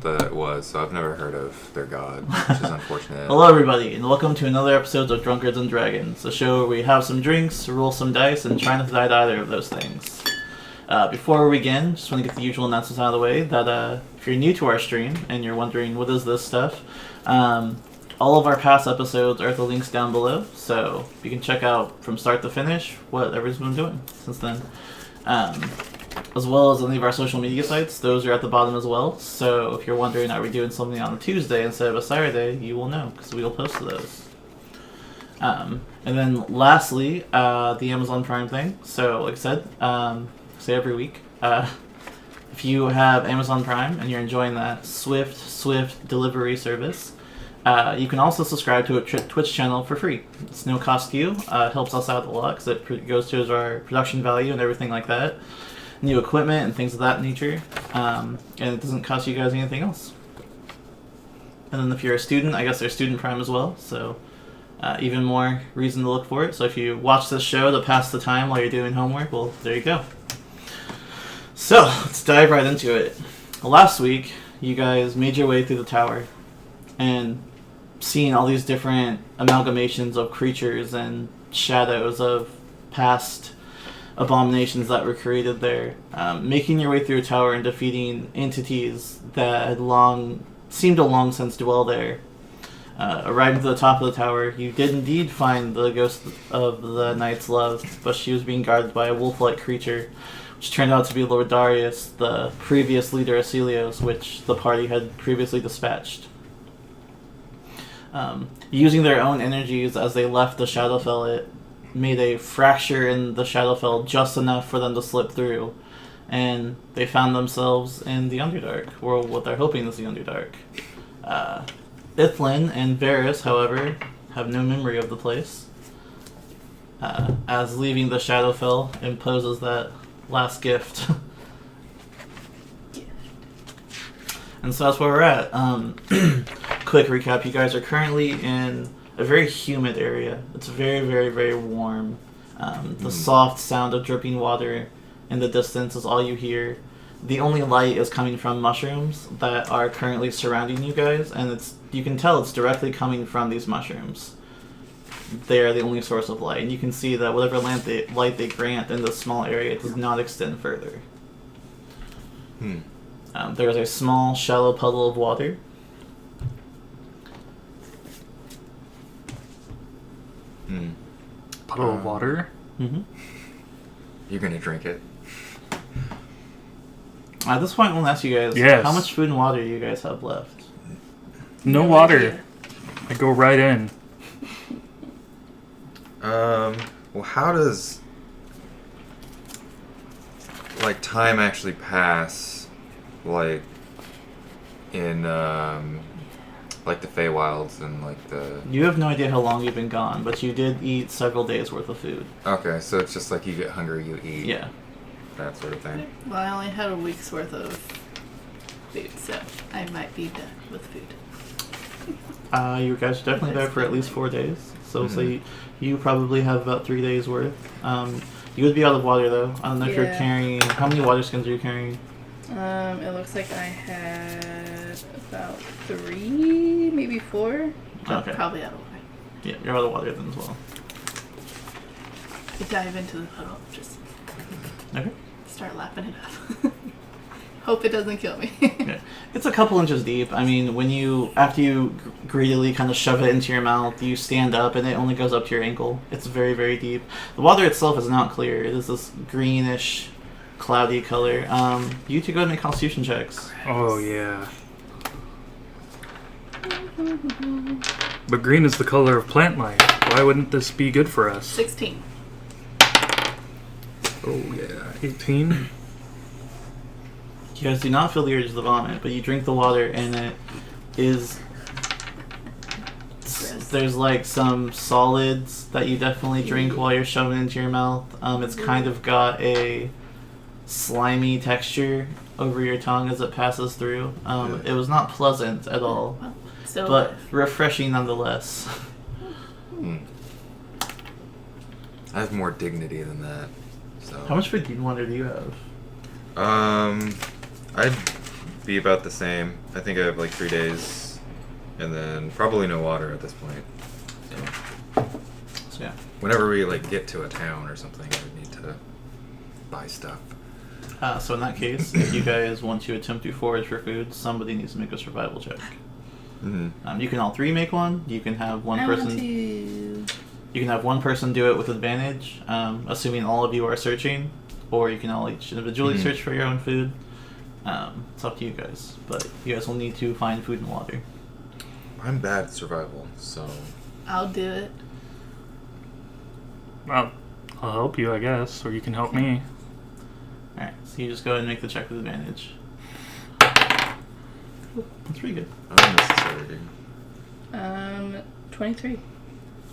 that was, so I've never heard of their god, which is unfortunate. Hello, everybody, and welcome to another episode of Drunkards and Dragons, a show where we have some drinks, roll some dice, and try not to die to either of those things. Before we begin, just want to get the usual announcements out of the way that if you're new to our stream and you're wondering what is this stuff, all of our past episodes are at the links down below, so you can check out from start to finish what everyone's been doing since then. As well as any of our social media sites, those are at the bottom as well. So if you're wondering, are we doing something on a Tuesday instead of a Saturday, you will know, because we will post to those. And then lastly, the Amazon Prime thing. So like I said, say every week, if you have Amazon Prime and you're enjoying that swift delivery service, you can also subscribe to a Twitch channel for free. It's no cost to you. It helps us out a lot because it goes towards our production value and everything like that. New equipment and things of that nature. And it doesn't cost you guys anything else. And then if you're a student, I guess there's Student Prime as well. So even more reason to look for it. So if you watch this show to pass the time while you're doing homework, well, there you go. So let's dive right into it. Last week, you guys made your way through the tower and seeing all these different amalgamations of creatures and shadows of past abominations that were created there, making your way through a tower and defeating entities that had seemed to long since dwell there. Arriving to the top of the tower, you did indeed find the ghost of the knight's love, but she was being guarded by a wolf-like creature, which turned out to be Lord Darius, the previous leader of Celios, which the party had previously dispatched. Using their own energies as they left the Shadowfell, it made a fracture in the Shadowfell just enough for them to slip through, and they found themselves in the Underdark, or what they're hoping is the Underdark. Ithlin and Varys, however, have no memory of the place, as leaving the Shadowfell imposes that last gift. And so that's where we're at. Quick recap, you guys are currently in a very humid area. It's very warm. The soft sound of dripping water in the distance is all you hear. The only light is coming from mushrooms that are currently surrounding you guys, and you can tell it's directly coming from these mushrooms. They are the only source of light, and you can see that whatever light they grant in this small area does not extend further. There is a small, shallow puddle of water. Puddle of water? Mm-hmm. You're gonna drink it? At this point, I want to ask you guys, how much food and water do you guys have left? No water. I go right in. Well, how does time actually pass, in the Feywilds and the... You have no idea how long you've been gone, but you did eat several days worth of food. Okay, so it's just you get hungry, you eat. Yeah. That sort of thing. Well, I only had a week's worth of food, so I might be done with food. You guys are definitely there for at least 4 days. So say you probably have about 3 days worth. You would be out of water though. I don't know if you're carrying... How many water skins are you carrying? It looks like I had about 3, maybe 4. Okay. Probably out of water. Yeah, you're out of water then as well. I dive into the puddle, just start lapping it up. Hope it doesn't kill me. Yeah. It's a couple inches deep. I mean, after you greedily kind of shove it into your mouth, you stand up and it only goes up to your ankle. It's very deep. The water itself is not clear. It is this greenish, cloudy color. You two go ahead and make constitution checks. Oh, yeah. But green is the color of plant life. Why wouldn't this be good for us? 16. Oh, yeah. 18. You guys do not feel the urge to vomit, but you drink the water and it is... There's some solids that you definitely drink while you're shoving into your mouth. It's kind of got a slimy texture over your tongue as it passes through. It was not pleasant at all, but refreshing nonetheless. I have more dignity than that. So. How much food and water do you have? I be about the same. I think I have like 3 days, and then probably no water at this point. So yeah. Whenever we like get to a town or something, we need to buy stuff. So in that case, if you guys want to attempt to forage for food, somebody needs to make a survival check. Mm-hmm. You can all three make one. You can have one person. You can have one person do it with advantage, assuming all of you are searching, or you can all each individually search for your own food. It's up to you guys, but you guys will need to find food and water. I'm bad at survival, so I'll do it. Well, I'll help you, I guess, or you can help me. Alright, so you just go ahead and make the check with advantage. Ooh, that's pretty good. unnecessary. 23.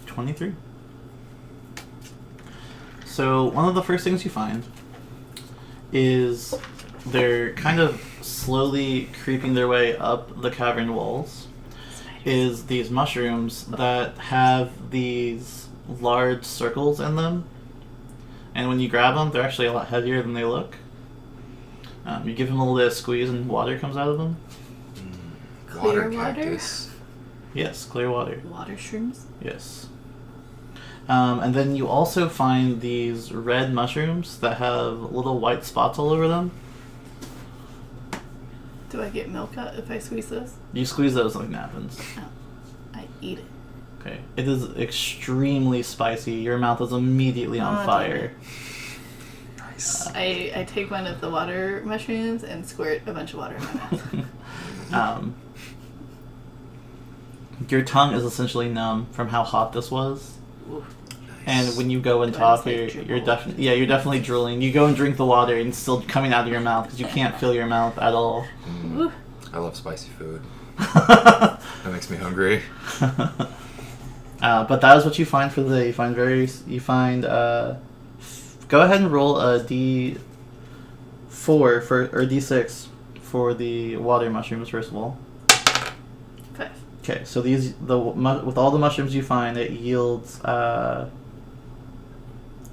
23. So one of the first things you find is they're kind of slowly creeping their way up the cavern walls. Is these mushrooms that have these large circles in them, and when you grab them, they're actually a lot heavier than they look. You give them a little bit of squeeze, and water comes out of them. Water Clear water? cactus. Yes, clear water. Water shrooms? Yes. And then you also find these red mushrooms that have little white spots all over them. Do I get milk out if I squeeze those? You squeeze those like napkins. Oh, I eat it. Okay. It is extremely spicy. Your mouth is immediately on Oh, fire. Nice. I take one of the water mushrooms and squirt a bunch of water in my mouth. Your tongue is essentially numb from how hot this was. Ooh. And when you go and Do I talk, just, like, you're dribble? definitely you're definitely drooling. You go and drink the water, and it's still coming out of your mouth because you can't feel your mouth at all. Ooh. I love spicy food. That makes me hungry. But that is what you find for the day. You find go ahead and roll a D4 or D6 for the water mushrooms first of all. 5. Okay, so with all the mushrooms you find, it yields.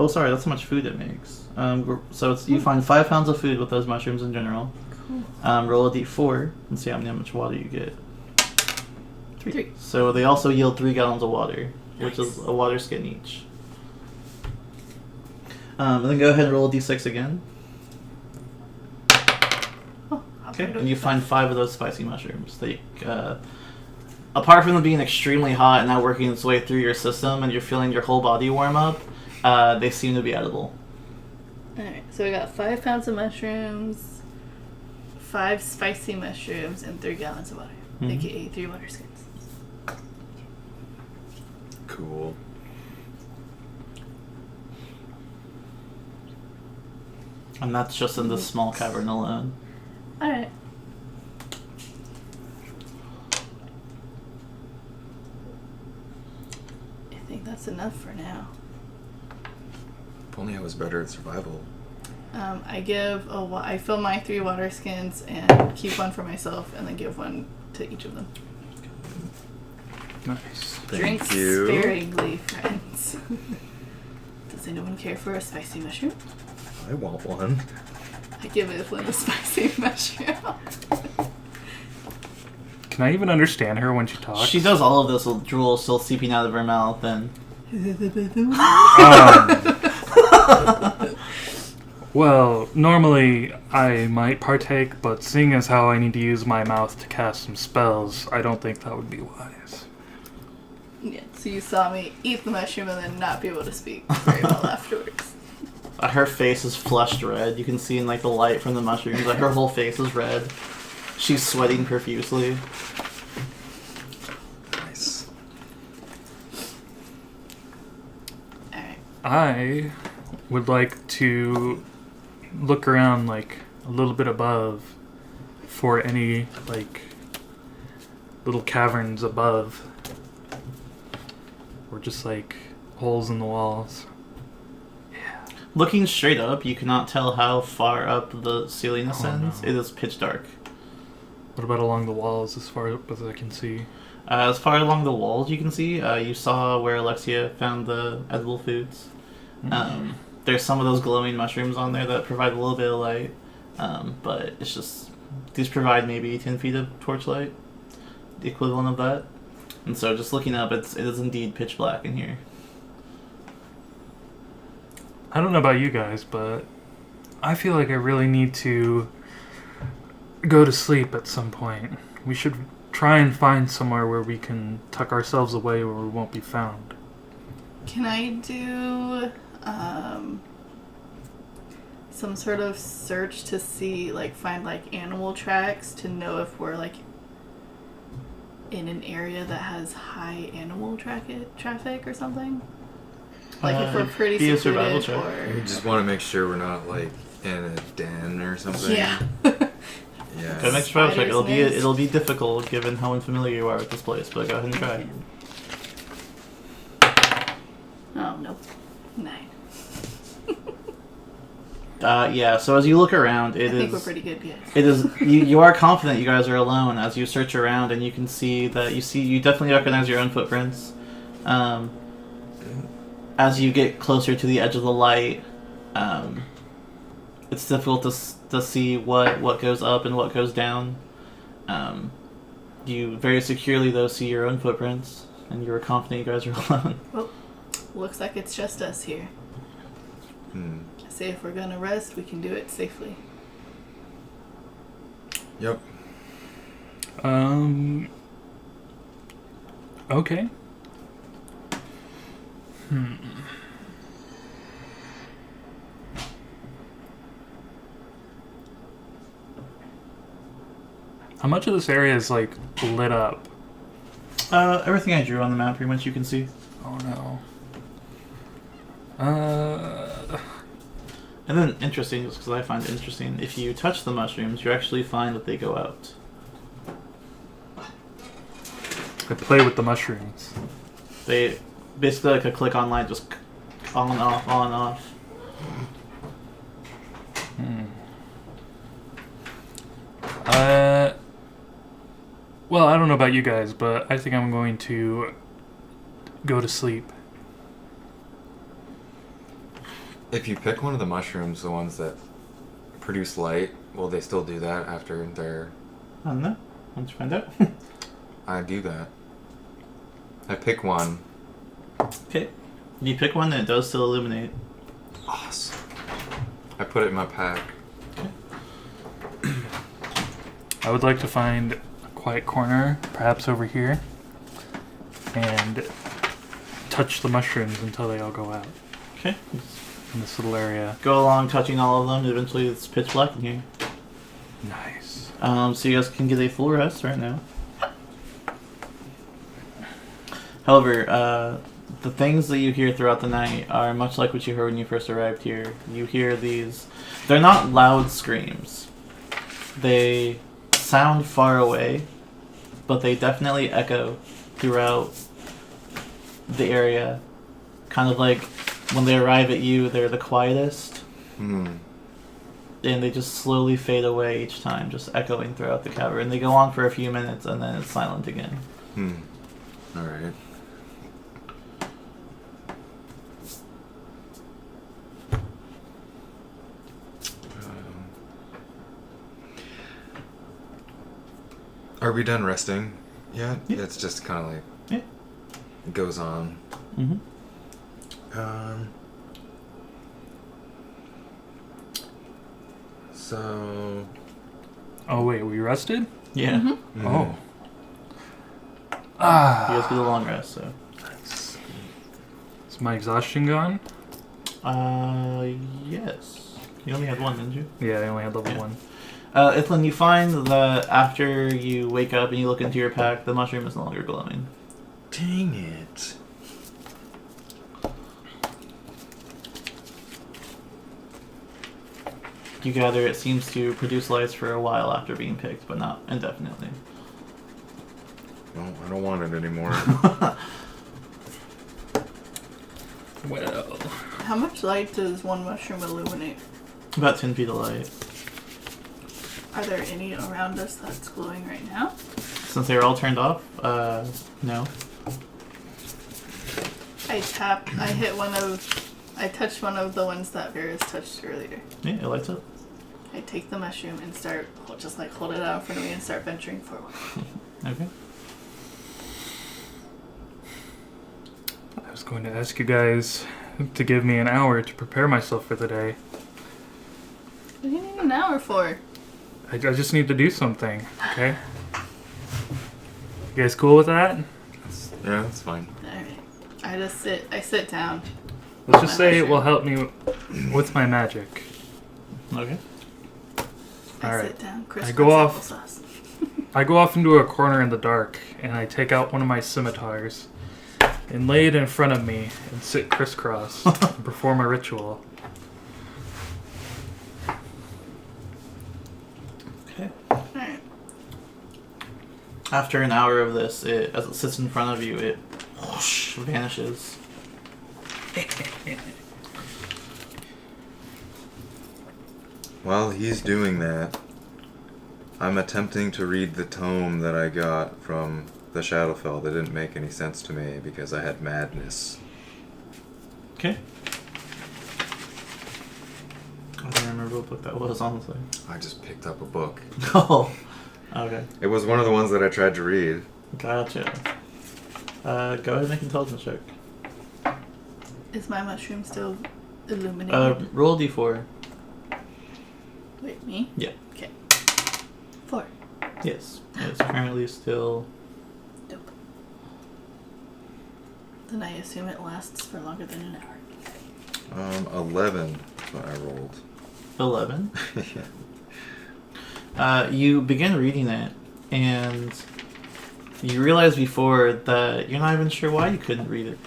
Oh, sorry, that's how much food it makes. So you find 5 pounds of food with those mushrooms in general. Cool. Roll a D4 and see how much water you get. 3. So they also yield 3 gallons of water, which is a water skin each. And then go ahead and roll a D6 again. Oh, Okay, and you find 5 of those spicy mushrooms. They, apart from them being extremely hot and now working its way through your system, and you're feeling your whole body warm up, they seem to be edible. Alright, so we got 5 pounds of mushrooms, 5 spicy mushrooms, and 3 gallons of water. Mhm. AKA 3 water skins. Cool. And that's just in this small cavern alone. Alright. I think that's enough for now. If only I was better at survival. I fill my 3 water skins and keep one for myself, and then give one to each of them. Nice. Drink Thank you. sparingly, friends. Does anyone care for a spicy mushroom? I want one. I give Evelyn a spicy mushroom. Can I even understand her when she talks? She does all of this with drool still seeping out of her mouth, and Well, normally I might partake, but seeing as how I need to use my mouth to cast some spells, I don't think that would be wise. Yeah, so you saw me eat the mushroom and then not be able to speak very well afterwards. her face is flushed red. You can see in like the light from the mushrooms, like her whole face is red. She's sweating profusely. Nice. Alright. I would like to look around like a little bit above for any like little caverns above or just like holes in the walls. Looking straight up, you cannot tell how far up the ceiling ascends. no. It is pitch dark. What about along the walls as far as I can see? As far along the walls you can see, you saw where Alexia found the edible foods. There's some of those glowing mushrooms on there that provide a little bit of light, but it's just these provide maybe 10 feet of torchlight, the equivalent of that. And so just looking up, it is indeed pitch black in here. I don't know about you guys, but I feel like I really need to go to sleep at some point. We should try and find somewhere where we can tuck ourselves away where we won't be found. Can I do some sort of search to see, like, find, like, animal tracks to know if we're, like, in an area that has high animal traffic or something? Like, if we're pretty be a survival secluded check. We or... just want to make sure we're not like in a den or something. Yeah. Yeah. Go next survival check. Spider's nest. It'll be difficult given how unfamiliar you are with this place, but go ahead and try. Oh, nope. 9. Yeah, so as you look around, I think we're pretty good, yeah. It is you are confident you guys are alone as you search around, and you can see that you definitely recognize your own footprints. As you get closer to the edge of the light, it's difficult to see what goes up and what goes down. You very securely though see your own footprints, and you are confident you guys are alone. Well, looks like it's just us here. I say if we're gonna rest, we can do it safely. Yep. Okay. How much of this area is, like, lit up? Everything I drew on the map pretty much you can see. Oh no. And then, interesting, just because I find it interesting, if you touch the mushrooms, you actually find that they go out. I play with the mushrooms. They basically like a click on light, just on and off, on and off. Well, I don't know about you guys, but I think I'm going to go to sleep. If you pick one of the mushrooms, the ones that produce light, will they still do that after they're... I don't know. Why don't you find out? I do that. I pick one. Okay. You pick one and it does still illuminate. Awesome. I put it in my pack. I would like to find a quiet corner, perhaps over here, and touch the mushrooms until they all go out Okay. in this little area. Go along touching all of them, and eventually it's pitch black in here. Nice. So you guys can get a full rest right now. However, the things that you hear throughout the night are much like what you heard when you first arrived here. You hear these... They're not loud screams. They sound far away, but they definitely echo throughout the area. Kind of like when they arrive at you, they're the quietest. And they just slowly fade away each time, just echoing throughout the cavern. They go on for a few minutes and then it's silent again. Alright. Are we done resting yet? Yeah. It's just kind of like... Yeah. It goes on. So... Oh wait, we rested? Yeah. Oh. You guys get a long rest, so. Is my exhaustion gone? Yes. You only had one, didn't you? Yeah, I only had level Yeah. 1. Ithlin, you find that after you wake up and you look into your pack, the mushroom is no longer glowing. Dang it. You gather it seems to produce lights for a while after being picked, but not indefinitely. No, I don't want it anymore. Well. How much light does one mushroom illuminate? About 10 feet of light. Are there any around us that's glowing right now? Since they were all turned off, no. I touched one of the ones that Varys touched earlier. Yeah, it lights up. I take the mushroom and start just like hold it out in front of me and start venturing forward. Okay. I was going to ask you guys to give me an hour to prepare myself for the day. What do you need an hour for? I just need to do something, okay? You guys cool with that? Yeah, that's fine. Alright. I sit down. Let's just say it will help me with my magic. Okay. I Alright. sit down. I go off. Applesauce. I go off into a corner in the dark, and I take out one of my scimitars and lay it in front of me and sit crisscross and perform a ritual. Okay. Alright. After an hour of this, as it sits in front of you, it whoosh, vanishes. While he's doing that, I'm attempting to read the tome that I got from the Shadowfell that didn't make any sense to me because I had madness. Okay. I don't remember what book that was, honestly. I just picked up a book. Oh. Okay. It was one of the ones that I tried to read. Gotcha. Go ahead and make an intelligence check. Is my mushroom still illuminated? Roll a d4. Wait, me? Yeah. Okay. 4. Yes. It's currently still... Dope. Then I assume it lasts for longer than an hour. 11 is what I rolled. 11. Yeah. You begin reading it, and you realize before that you're not even sure why you couldn't read it.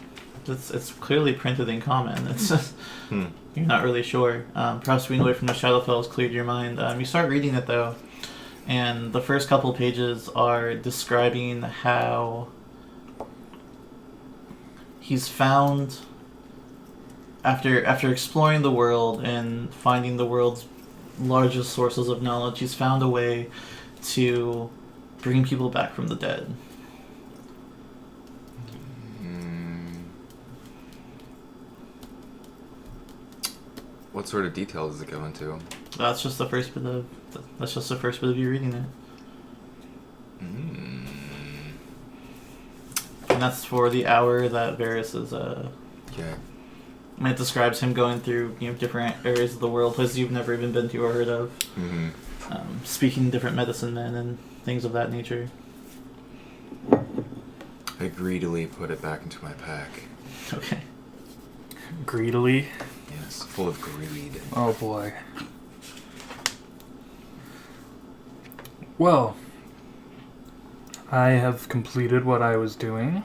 It's clearly printed in common. It's just, you're not really sure. Perhaps being away from the Shadowfell has cleared your mind. You start reading it, though, and the first couple pages are describing how he's found, after exploring the world and finding the world's largest sources of knowledge, he's found a way to bring people back from the dead. What sort of detail does it go into? That's just the first bit of you reading it. And that's for the hour that Varys is Okay. and it describes him going through, different areas of the world, places you've never even been to or heard of. Mm-hmm. Speaking to different medicine men and things of that nature. I greedily put it back into my pack. Okay. Greedily. Yes, full of greed. Oh boy. Well, I have completed what I was doing.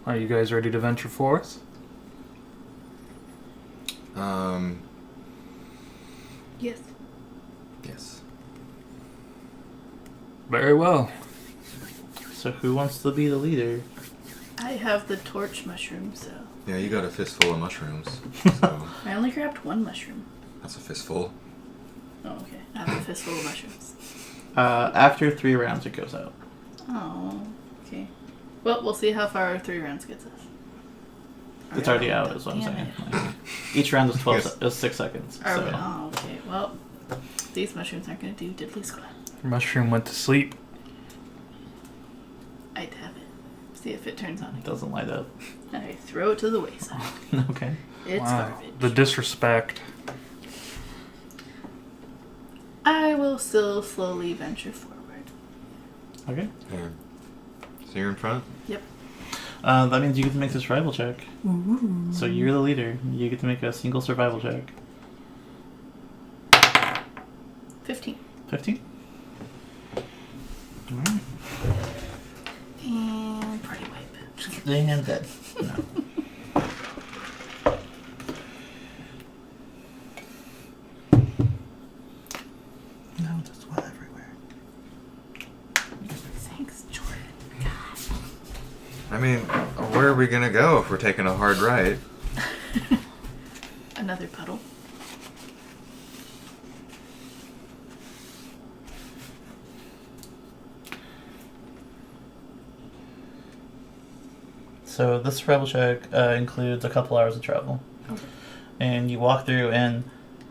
Are you guys ready to venture forth? Yes. Yes. Very well. So who wants to be the leader? I have the torch mushroom, so... Yeah, you got a fistful of mushrooms. So I only grabbed one mushroom. that's a fistful. Oh, okay. I have a fistful of mushrooms. After 3 rounds, it goes out. Oh, okay. Well, we'll see how far 3 rounds gets us. It's already out, is what I'm Damn saying. it. Like, each round is Yes. 6 seconds. Are So. we- oh, okay. Well, these mushrooms aren't going to do diddly squat. Mushroom went to sleep. I'd have it. See if it turns on It again. doesn't light up. I throw it to the wayside. Okay. It's Wow. garbage. The disrespect. I will still slowly venture forward. Okay. Yeah. So you're in front? Yep. That means you get to make the survival check. Ooh. So you're the leader. You get to make a single survival check. 15. 15? Alright. And party wipe. And dead. No. No, there's one everywhere. Thanks, Jordan. God. I mean, where are we gonna go if we're taking a hard right? Another puddle. So this survival check includes a couple hours of travel. Okay. And you walk through, and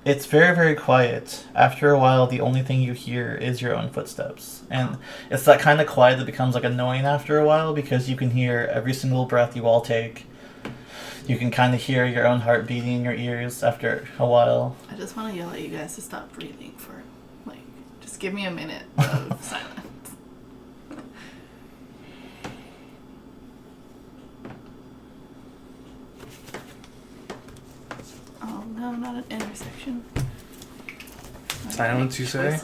It's very, very quiet. After a while, the only thing you hear is your own footsteps. And it's that kind of quiet that becomes like annoying after a while because you can hear every single breath you all take. You can kind of hear your own heart beating in your ears after a while. I just want to yell at you guys to stop breathing for, like, just give me a minute of silence. Oh no, not an intersection. Silence, you say?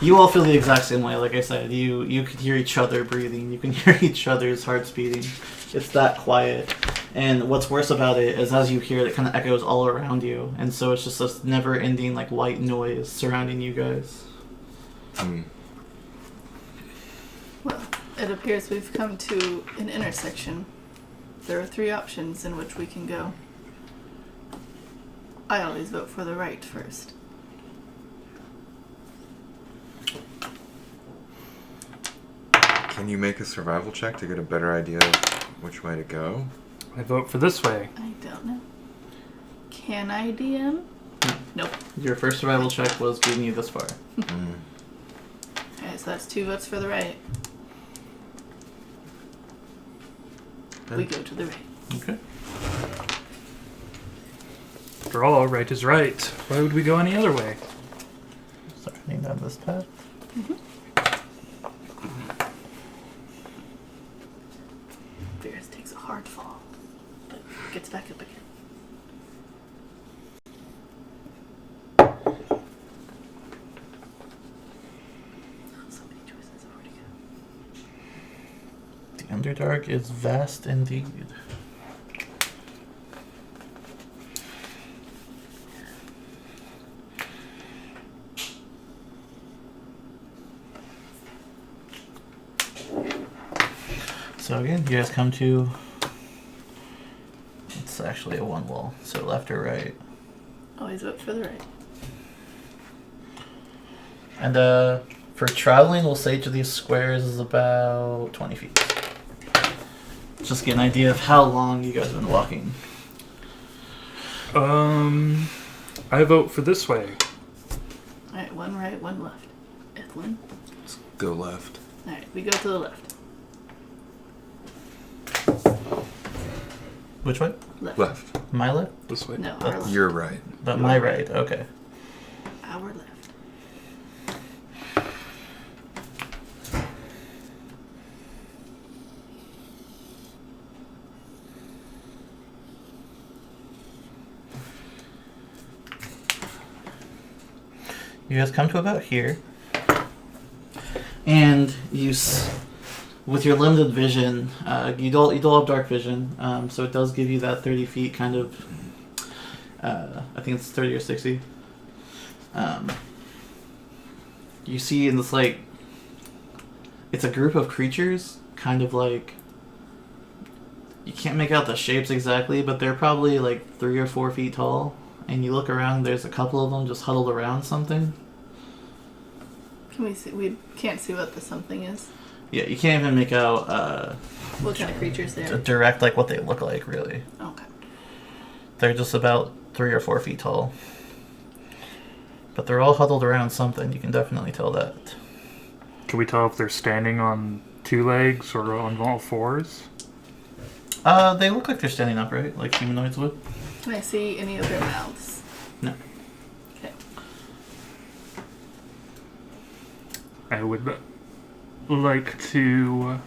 You all feel the exact same way. Like I said, you can hear each other breathing. You can hear each other's hearts beating. It's that quiet. And what's worse about it is as you hear it, it kind of echoes all around you. And so it's just this never-ending, like, white noise surrounding you guys. Well, it appears we've come to an intersection. There are 3 options in which we can go. I always vote for the right first. Can you make a survival check to get a better idea of which way to go? I vote for this way. I don't know. Can I DM? Nope. Your first survival check was getting you this far. Alright, so that's 2 votes for the right. We go to the right. Okay. After all, right is right. Why would we go any other way? Start heading down this path. Ferris takes a hard fall, but gets back up again. So many choices of where to go. The Underdark is vast indeed. So again, you guys come to... It's actually a one wall, so left or right. Always vote for the right. And for traveling, we'll say each of these squares is about 20 feet. Just get an idea of how long you guys have been walking. I vote for this way. Alright, 1 right, 1 left. Ethlyn? Let's go left. Alright, we go to the left. Which way? Left. Left. My left? This way. No, our That's left. You're right. But my right, okay. Our left. You guys come to about here. And you... With your limited vision, you don't have dark vision, so it does give you that 30 feet kind of. I think it's 30 or 60. You see in this like, it's a group of creatures, kind of like. You can't make out the shapes exactly, but they're probably like 3 or 4 feet tall. And you look around, there's a couple of them just huddled around something. Can we see? We can't see what the something is. Yeah, you can't even make out What kind of creatures they are? direct like what they look like, really. Okay. They're just about 3 or 4 feet tall. But they're all huddled around something, you can definitely tell that. Can we tell if they're standing on 2 legs or on all 4s? They look like they're standing upright, like humanoids would. Can I see any of their mouths? No. Okay. I would like to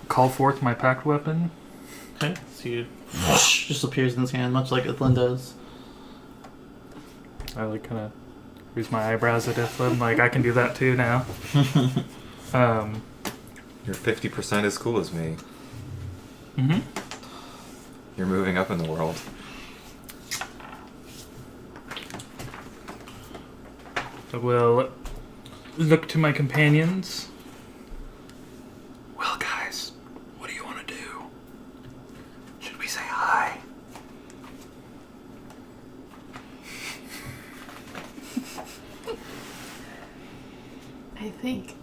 call forth my packed weapon. Okay, so you just appears in his hand, much like Ithlin does. I like kind of raise my eyebrows at Ithlin, like I can do that too now. You're 50% as cool as me. Mm-hmm. You're moving up in the world. I will look to my companions. Well, guys, what do you want to do? Should we say hi? I think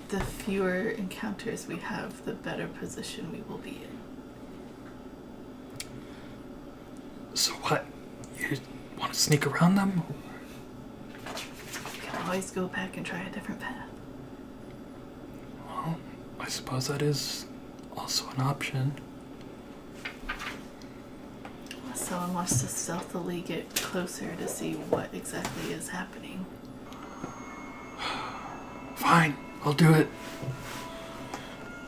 the fewer encounters we have, the better position we will be in. So what? You want to sneak around them? You can always go back and try a different path. Well, I suppose that is also an option. Someone wants to stealthily get closer to see what exactly is happening. Fine, I'll do it.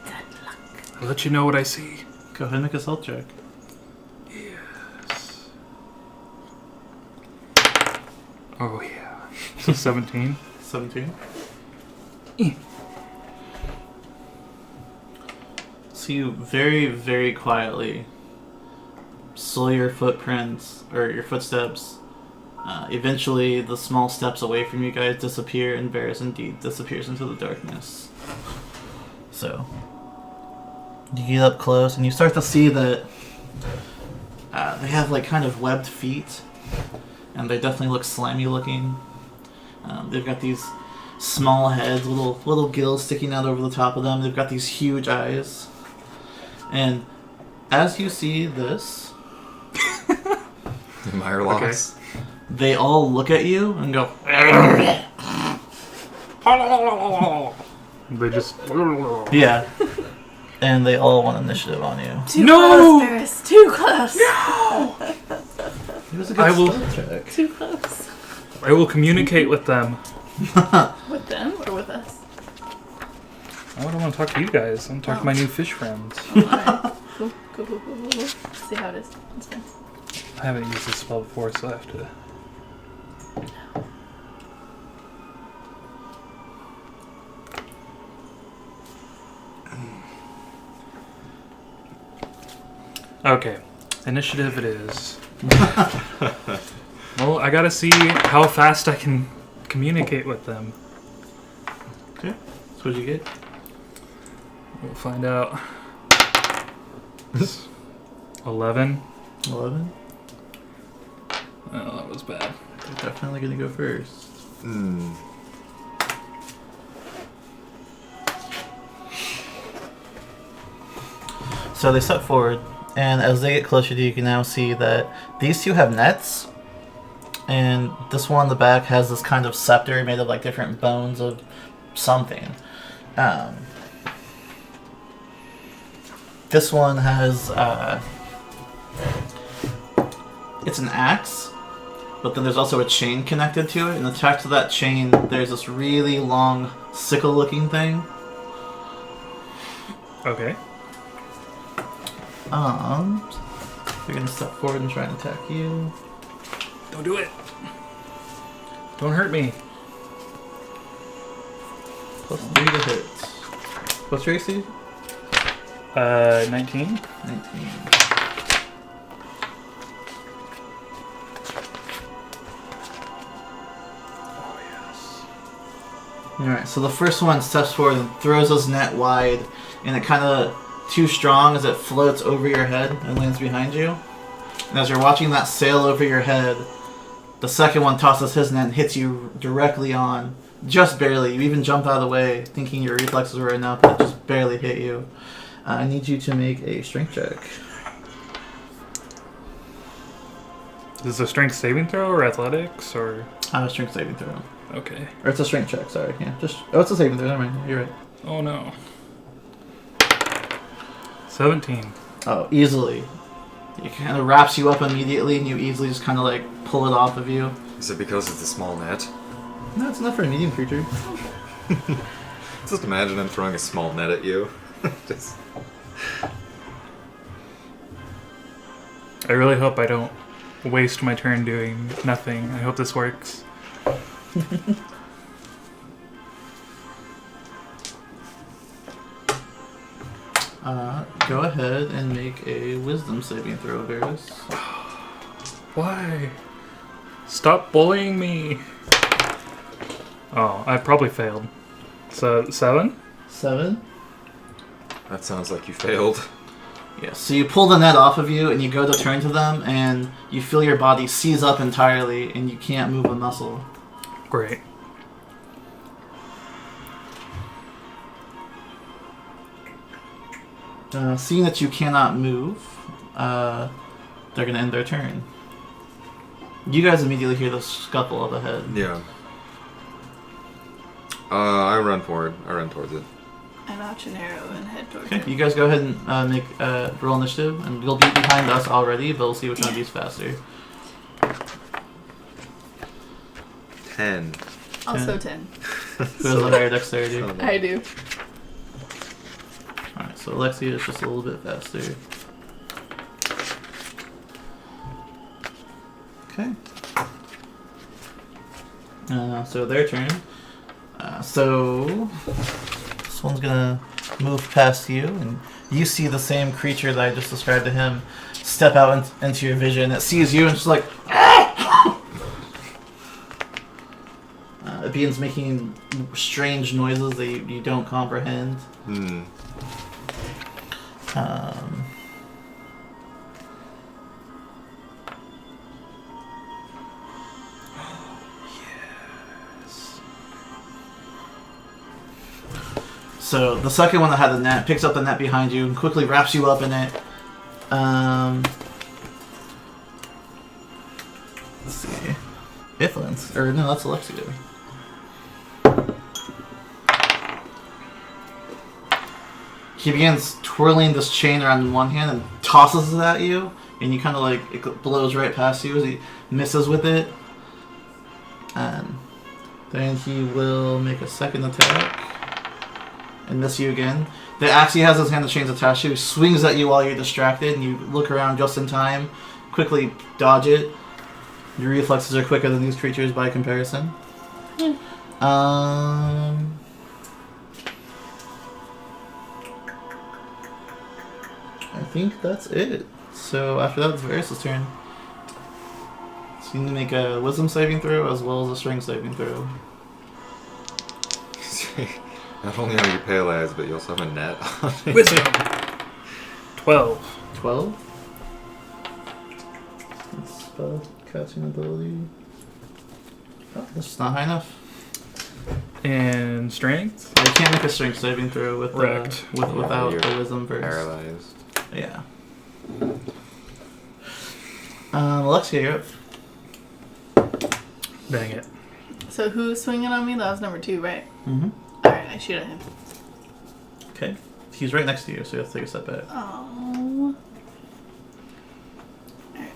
Good luck. I'll let you know what I see. Go ahead and make a stealth check. Yes. Oh yeah. So 17. 17. Eh. So you very, very quietly slow your footprints, or your footsteps. Eventually, the small steps away from you guys disappear, and Varys indeed disappears into the darkness. So, you get up close, and you start to see that they have like kind of webbed feet, and they definitely look slimy looking. They've got these small heads, little gills sticking out over the top of them. They've got these huge eyes, and as you see this, Meyer loss. they all look at you and go. They just. Yeah. And they all want initiative on you. Too No! close, Varys. Too close. It was a good I will- stealth check. Too close. I will communicate with them. With them or with us? I don't want to talk to you guys. I want to talk to my new fish friends. Alright. Cool. See how it is. It's fine. I haven't used this spell before, so I have to. Okay, initiative it is. Well, I gotta see how fast I can communicate with them. Okay. So what'd you get? We'll find out. 11. 11? Oh, that was bad. They're definitely gonna go first. Hmm. So they step forward, and as they get closer to you, you can now see that these two have nets, and this one in the back has this kind of scepter made of like different bones of something. This one has it's an axe, but then there's also a chain connected to it, and attached to that chain there's this really long sickle-looking thing. Okay. They're gonna step forward and try and attack you. Don't do it. Don't hurt me. Plus 3 to hit. What's your AC? 19. 19. Oh, yes. Alright, so the first one steps forward and throws his net wide, and it kind of too strong as it floats over your head and lands behind you. And as you're watching that sail over your head, the second one tosses his net and hits you directly on. Just barely. You even jumped out of the way, thinking your reflexes were enough, but it just barely hit you. I need you to make a strength check. Is this a strength saving throw or athletics or? Strength saving throw. Okay. Or it's a strength check, sorry. Yeah, it's a saving throw, never mind. You're right. Oh no. 17. Oh, easily. It kind of wraps you up immediately, and you easily just kind of like pull it off of you. Is it because it's a small net? No, it's enough for a medium creature. Just imagine I'm throwing a small net at you. Just... I really hope I don't waste my turn doing nothing. I hope this works. Go ahead and make a wisdom saving throw, Varys. Why? Stop bullying me. Oh, I probably failed. So, 7? 7? That sounds like you failed. Yeah, so you pull the net off of you, and you go to turn to them, and you feel your body seize up entirely, and you can't move a muscle. Great. Seeing that you cannot move, they're going to end their turn. You guys immediately hear the scuffle up ahead. Yeah. I run forward. I run towards it. I notch an arrow and head towards Okay, it. you guys go ahead and make roll initiative, and you'll be behind us already, but we'll see which one of you's faster. 10. Also 10. Who has the higher dexterity? I do. Alright, so Alexia is just a little bit faster. Okay. So their turn. So this one's gonna move past you, and you see the same creature that I just described to him step out into your vision. It sees you and just like it begins making strange noises that you don't comprehend. Hmm. So the second one that had the net picks up the net behind you and quickly wraps you up in it. Let's see. Ithlins. Or no, that's Alexia. He begins twirling this chain around in one hand and tosses it at you, and you kind of like, it blows right past you as he misses with it. And then he will make a second attack and miss you again. The axe he has in his hand, the chain's attached to, swings at you while you're distracted, and you look around just in time, quickly dodge it. Your reflexes are quicker than these creatures by comparison. I think that's it. So after that, it's Varys' turn. So you need to make a wisdom saving throw as well as a strength saving throw. Not only are you paralyzed, but you also have a net on it. Wisdom. 12. 12? That's spell casting ability. Oh, that's just not high enough. And strength? Yeah, you can't make a strength saving throw with Correct. without You're the wisdom verse. Paralyzed. Yeah. Alexia, you're up. Dang it. So who's swinging on me? That was number 2, right? Mm-hmm. Alright, I shoot at him. Okay. He's right next to you, so you have to take a step back. Oh. Alright.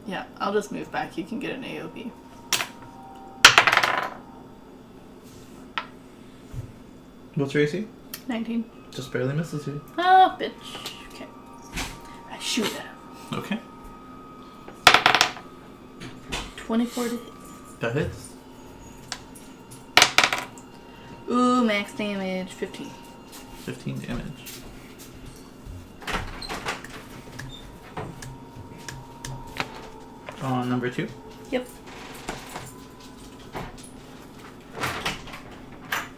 Yeah, I'll just move back. You can get an AOB. What's your AC? 19. Just barely misses you. Oh, bitch. Okay. I shoot at him. Okay. 24 to hit. That hits. Ooh, max damage. 15. 15 damage. On number 2. Yep.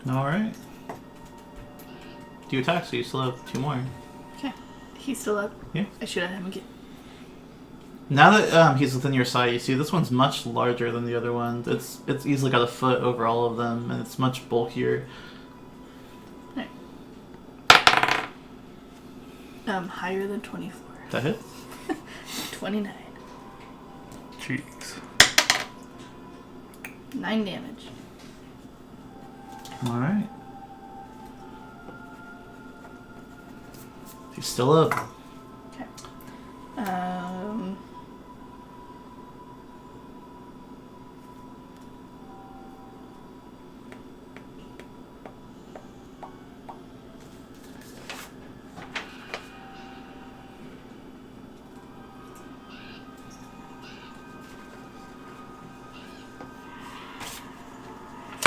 Alright. Do you attack, so you still have 2 more. Okay. He's still up. Yeah. I shoot at him again. Now that he's within your sight, you see this one's much larger than the other ones. It's easily got a foot over all of them, and it's much bulkier. Alright. Higher than 24. That hits? 29. Jeez. 9 damage. Alright. He's still up. Okay.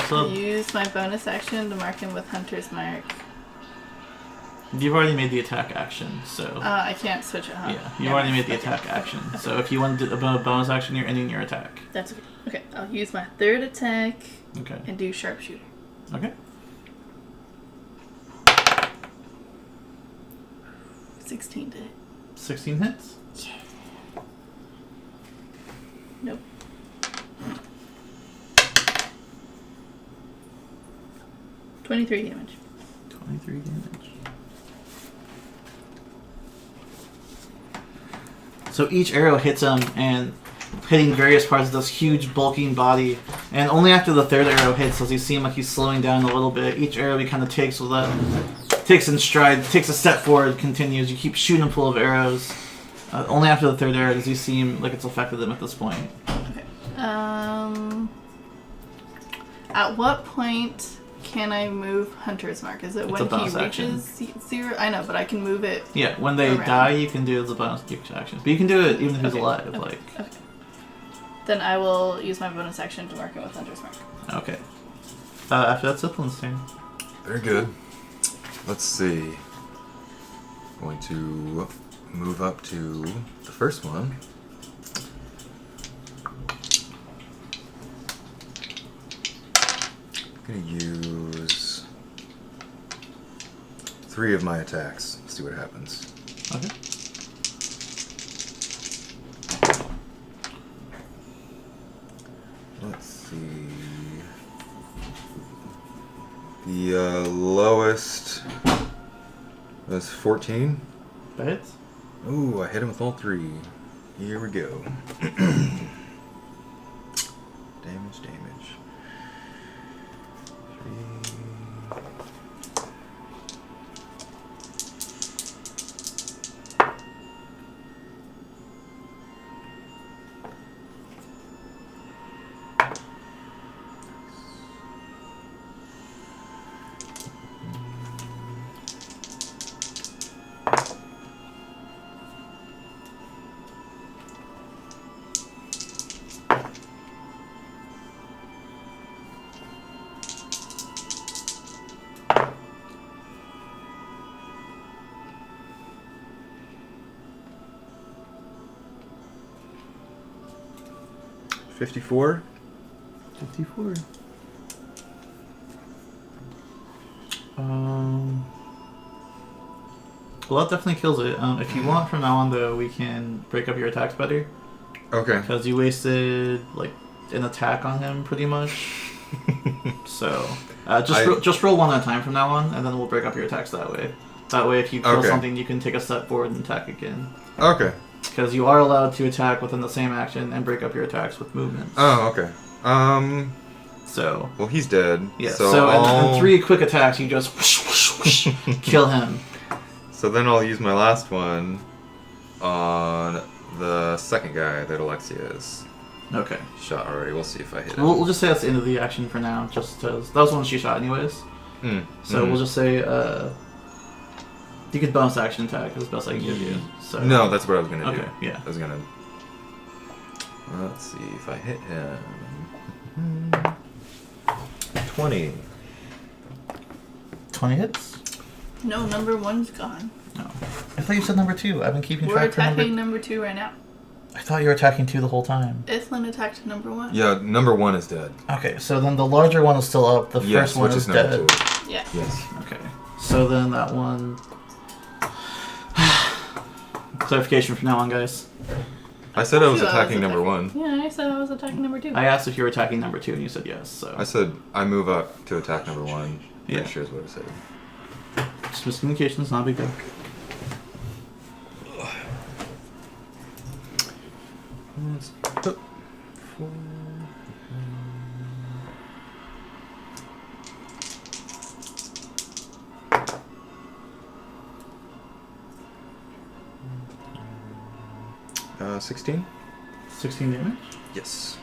So Use my bonus action to mark him with Hunter's Mark. you've already made the attack action, so I can't switch it, huh? yeah, you already made the attack action. So if you want to do a bonus action, you're ending your attack. That's okay. Okay, I'll use my third attack Okay. and do sharpshooter. Okay. 16 to hit. 16 hits. Nope. 23 damage. 23 damage. So each arrow hits him and hitting various parts of this huge bulking body. And only after the third arrow hits does he seem like he's slowing down a little bit. Each arrow he kind of takes in stride, takes a step forward, continues. You keep shooting him full of arrows. Only after the third arrow does he seem like it's affected him at this point. Okay. At what point can I move Hunter's Mark? Is it It's when a bonus he reaches 0? I know, but I can move it. Yeah, when they around. die, you can do the bonus action. But you can do it even if he's Okay. alive. Okay. Like, Okay. Then I will use my bonus action to mark him with Hunter's Mark. okay. After that, Ziplin's turn. Very good. Let's see. Going to move up to the first one. I'm gonna use 3 of my attacks. See what happens. Okay. Let's see. The lowest was 14. That hits. Ooh, I hit him with all 3. Here we go. Damage. 3. $54. 54. Well, that definitely kills it. If you want, from now on, though, we can break up your attacks better. Okay. Because you wasted, like, an attack on him, pretty much. So, just roll one at a time from now on, and then we'll break up your attacks that way. That way, if you kill something, you can take a step forward and attack again. Okay. Because you are allowed to attack within the same action and break up your attacks with movement. Oh, okay. So... Well, he's dead. Yeah, So, so in 3 quick attacks, you just whoosh, kill him. So then I'll use my last one on the second guy that Alexia is Okay. shot already. We'll see if I hit him. We'll just say that's the end of the action for now, just because that was the one she shot anyways. So we'll just say you could bonus action attack is the best I can give you. So No, that's what I was gonna do. Okay, yeah. I was gonna. Let's see if I hit him. 20. 20 hits? No, number 1's gone. No. I thought you said number 2. I've been keeping We're track for attacking number 2 right now. I thought you were attacking 2 the whole time. Ithlin attacked number 1. Yeah, number 1 is dead. Okay, so then the larger one is still up. The Yes, first one which is number dead. 2. Yeah. Yes. Okay. So then that one. Clarification from now on, guys. I said I was Sure, attacking number 1. Yeah, I said I was attacking number 2. I asked if you were attacking number 2, and you said yes. So I said I move up to attack number 1. Yeah. Pretty sure is what I said. just miscommunication is not a big deal. Oh, 4. Uh, 16? 16 damage. Yes.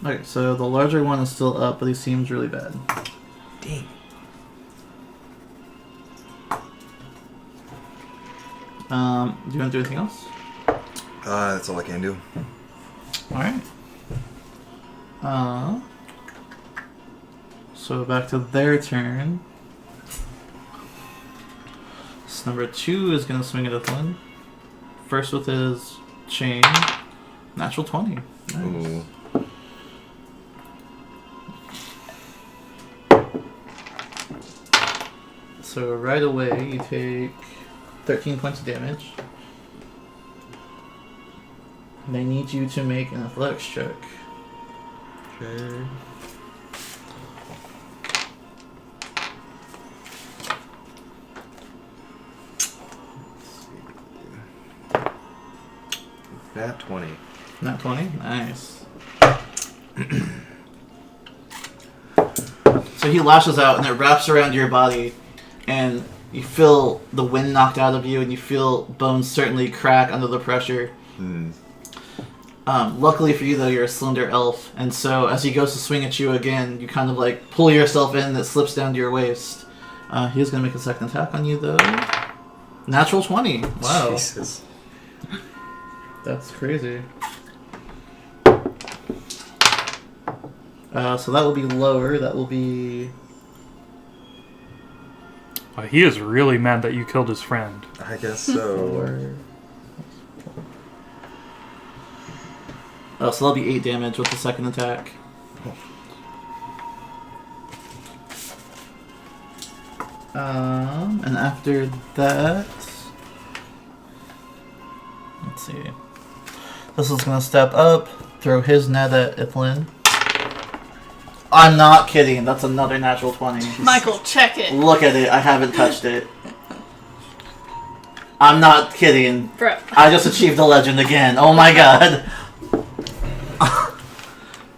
Okay, so the larger one is still up, but he seems really bad. Dang. Do you want to do anything else? That's all I can do. Alright. So back to their turn. So number 2 is going to swing at Ithlin. First with his chain. Natural 20. Nice. Ooh. So right away you take 13 points of damage. And they need you to make an athletics check. Okay. Nat 20. Nat 20? Nice. So he lashes out and it wraps around your body, and you feel the wind knocked out of you, and you feel bones certainly crack under the pressure. Hmm. Luckily for you, though, you're a slender elf, and so as he goes to swing at you again, you kind of like pull yourself in, that slips down to your waist. He's going to make a second attack on you, though. Natural 20. Wow. Jesus. That's crazy. So that will be lower. That will be... He is really mad that you killed his friend. I guess so. 4. Oh, so that'll be 8 damage with the second attack. And after that... Let's see. This is going to step up, throw his net at Ithlin. I'm not kidding. That's another natural 20. Michael, check it. Look at it. I haven't touched it. I'm not kidding. Bro. I just achieved a legend again. Oh my god.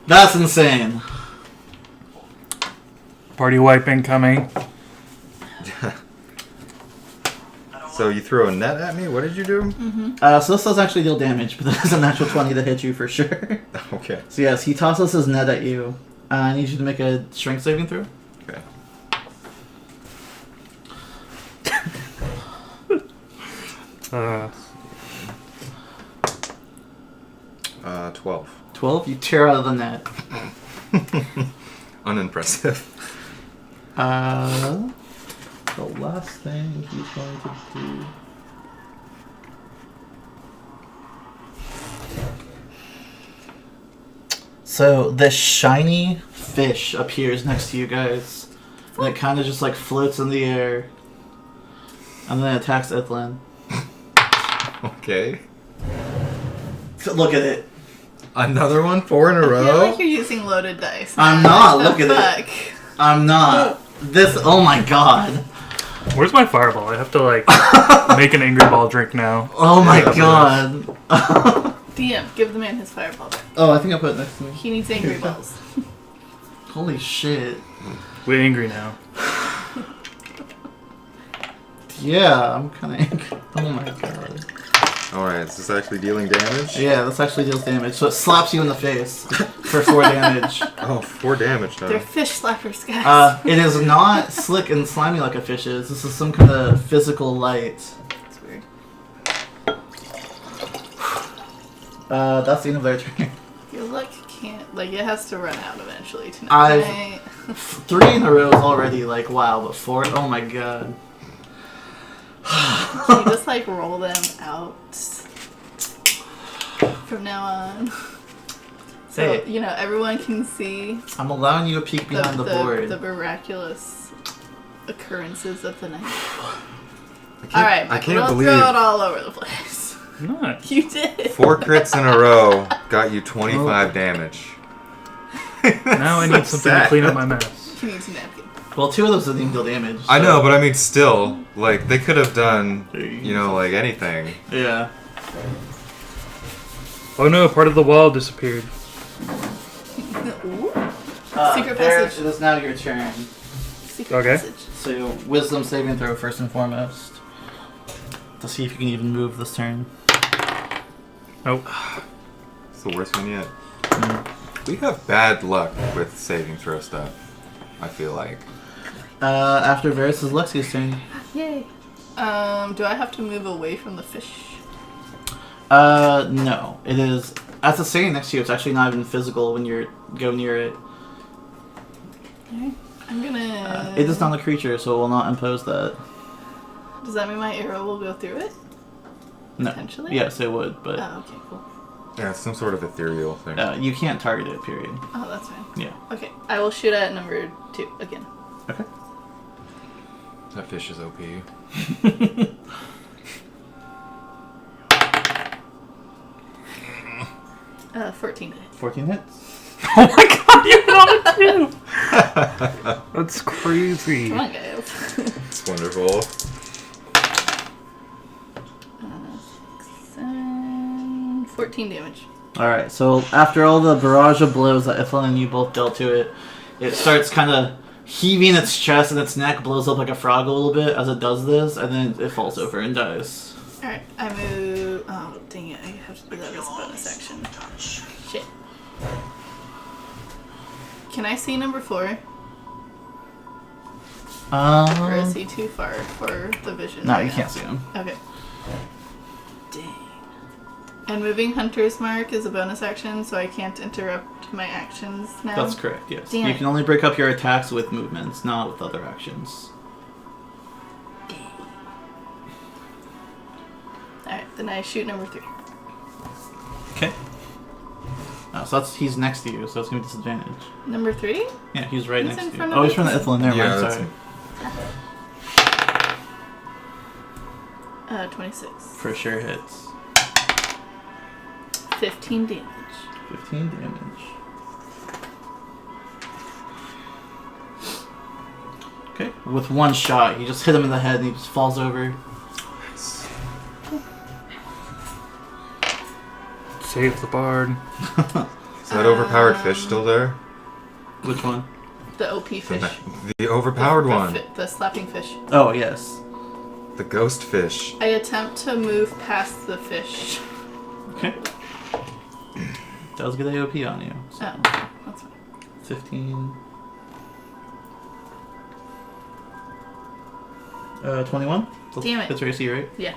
That's insane. Party wipe incoming. So you threw a net at me? What did you do? So this does actually deal damage, but that is a natural 20 to hit you for sure. Okay. So yes, he tosses his net at you. I need you to make a strength saving throw. Okay. Uh, 12. 12, you tear out of the net. Unimpressive. The last thing he's going to do... So this shiny fish appears next to you guys, and it kind of just like floats in the air, and then attacks Ithlin. Okay. So look at it. Another one? 4 in a I feel row? like you're using loaded dice. I'm not. What Look the at it. fuck? I'm not. This. Oh my god. where's my fireball? I have to like make an angry ball drink now. Oh my Yeah, god. DM, give the man his fireball back. Oh, I think I put it next to me. He needs angry balls. Holy shit. We're angry now. Yeah, I'm kind of angry. Oh my god. Alright, is this actually dealing damage? Yeah, this actually deals damage. So it slaps you in the face for 4 damage. Oh, 4 damage, huh? They're fish slappers, guys. It is not slick and slimy like a fish is. This is some kind of physical light. That's weird. That's the end of their turn. Your luck can't, like, it has to run out eventually tonight. I've- 3 in a row is already like, wow, but 4? Oh my god. Can you just, like, roll them out from now on? So, Hey. you know, everyone can see I'm allowing you to peek behind the board. the miraculous occurrences of the night. I can't, Alright, I can't don't believe throw it all over the place. Not. You did. 4 crits in a row got you 25 damage. Now I need something to clean up my mess. You need some napkin. Well, 2 of those didn't even deal damage. I so- know, but I mean, still, like, they could have done, you know, like anything. Yeah. Oh no, part of the wall disappeared. Ooh. Secret Barrett, passage. it is now your turn. Secret Okay. passage. So, wisdom saving throw first and foremost. To see if you can even move this turn. Nope. It's the worst one yet. We have bad luck with saving throw stuff, I feel like. After Varys is Lexi's turn. Yay. Do I have to move away from the fish? No. It is... As it's standing next to you, it's actually not even physical when you go near it. Alright. I'm gonna... It is not a creature, so it will not impose that. Does that mean my arrow will go through it? No. Potentially? Yes, it would, but Oh, okay, cool. Yeah, it's some sort of ethereal thing. you can't target it, period. Oh, that's fine. Yeah. Okay, I will shoot at number 2 again. Okay. That fish is OP. 14 hits. 14 hits. Oh my god, you hit on it too! That's crazy. Come on, guys. It's wonderful. 14 damage. Alright, so after all the barrage of blows that Ithlin and you both dealt to it, it starts kind of heaving its chest and its neck blows up like a frog a little bit as it does this, and then it falls over and dies. Alright, I move. Oh, dang it. I have to do that as a bonus action. Shit. Can I see number 4? Or is he too far for the vision? No, right you now? can't see him. Okay. Dang. And moving Hunter's Mark is a bonus action, so I can't interrupt my actions now? That's correct, yes. Damn You it. can only break up your attacks with movements, not with other actions. Alright, then I shoot number 3. Okay. So he's next to you, so it's going to be disadvantage. Number 3? Yeah, he's right He's next in to you. front Oh, of he's from the us? Ithlin. Never Yeah, mind, that's sorry. 26. For sure hits. 15 damage. 15 damage. Okay. With one shot, you just hit him in the head and he just falls over. Save the bard. Is that overpowered fish still there? Which one? The OP fish. The overpowered one. The slapping fish. Oh, yes. The ghost fish. I attempt to move past the fish. Okay. Does get AOP on you. So Oh, that's fine. 15. 21? Damn it. That's your AC, right? Yeah.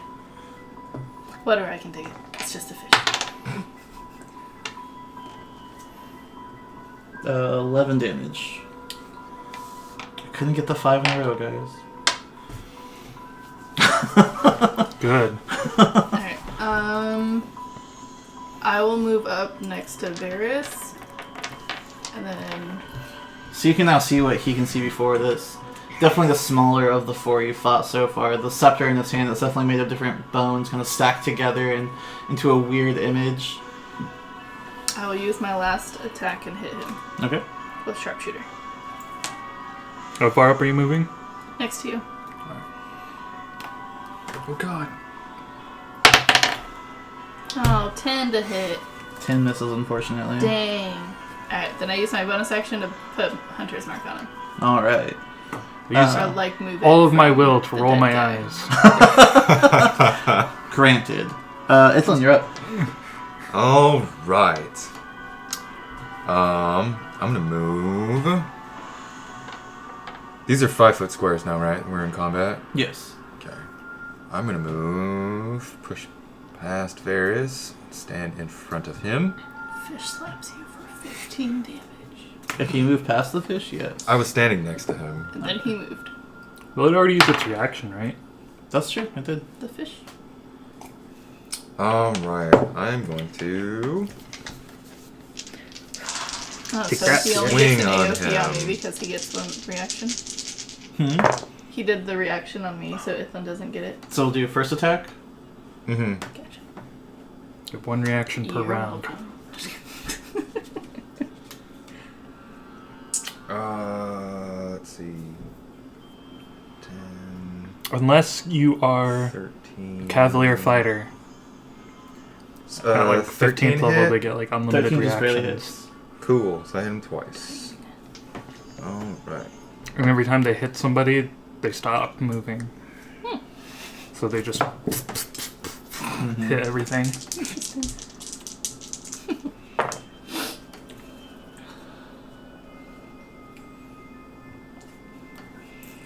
Whatever, I can take it. It's just a fish. 11 damage. I couldn't get the 5 in a row, guys. Good. Alright, I will move up next to Varys. And then... So you can now see what he can see before this. Definitely the smaller of the 4 you fought so far. The scepter in his hand is definitely made of different bones, kind of stacked together and into a weird image. I will use my last attack and hit him Okay. with sharpshooter. How far up are you moving? Next to you. Oh god. Oh, 10 to hit. 10 misses, unfortunately. Dang. Alright, then I use my bonus action to put Hunter's Mark on him. Alright. Use Or like move all it of my from will to the roll dead my guy. eyes. Granted. Ithlin, you're up. All right. I'm gonna move. These are 5-foot squares now, right? We're in combat. Yes. Okay. I'm gonna move, push past Varys, stand in front of him. Fish slaps you for 15 damage. If you move past the fish, yes. I was standing next to him. And then he moved. Well, it already used its reaction, right? That's true, I did. The fish. All right. I'm going to. Oh, Take so that. he only Swing gets an on AOP on me him. because he gets one reaction. He did the reaction on me, so Ithlin doesn't get it. So we'll do first attack. Mm-hmm. Gotcha. You have 1 reaction per You're round. welcome. Let's see. 10, Unless you are 13. Cavalier Fighter. At like 13 15th level, hit? they get like unlimited 13 just barely reactions. hits. Cool. So I hit him twice. All right. And every time they hit somebody, they stop moving. So they just hit everything.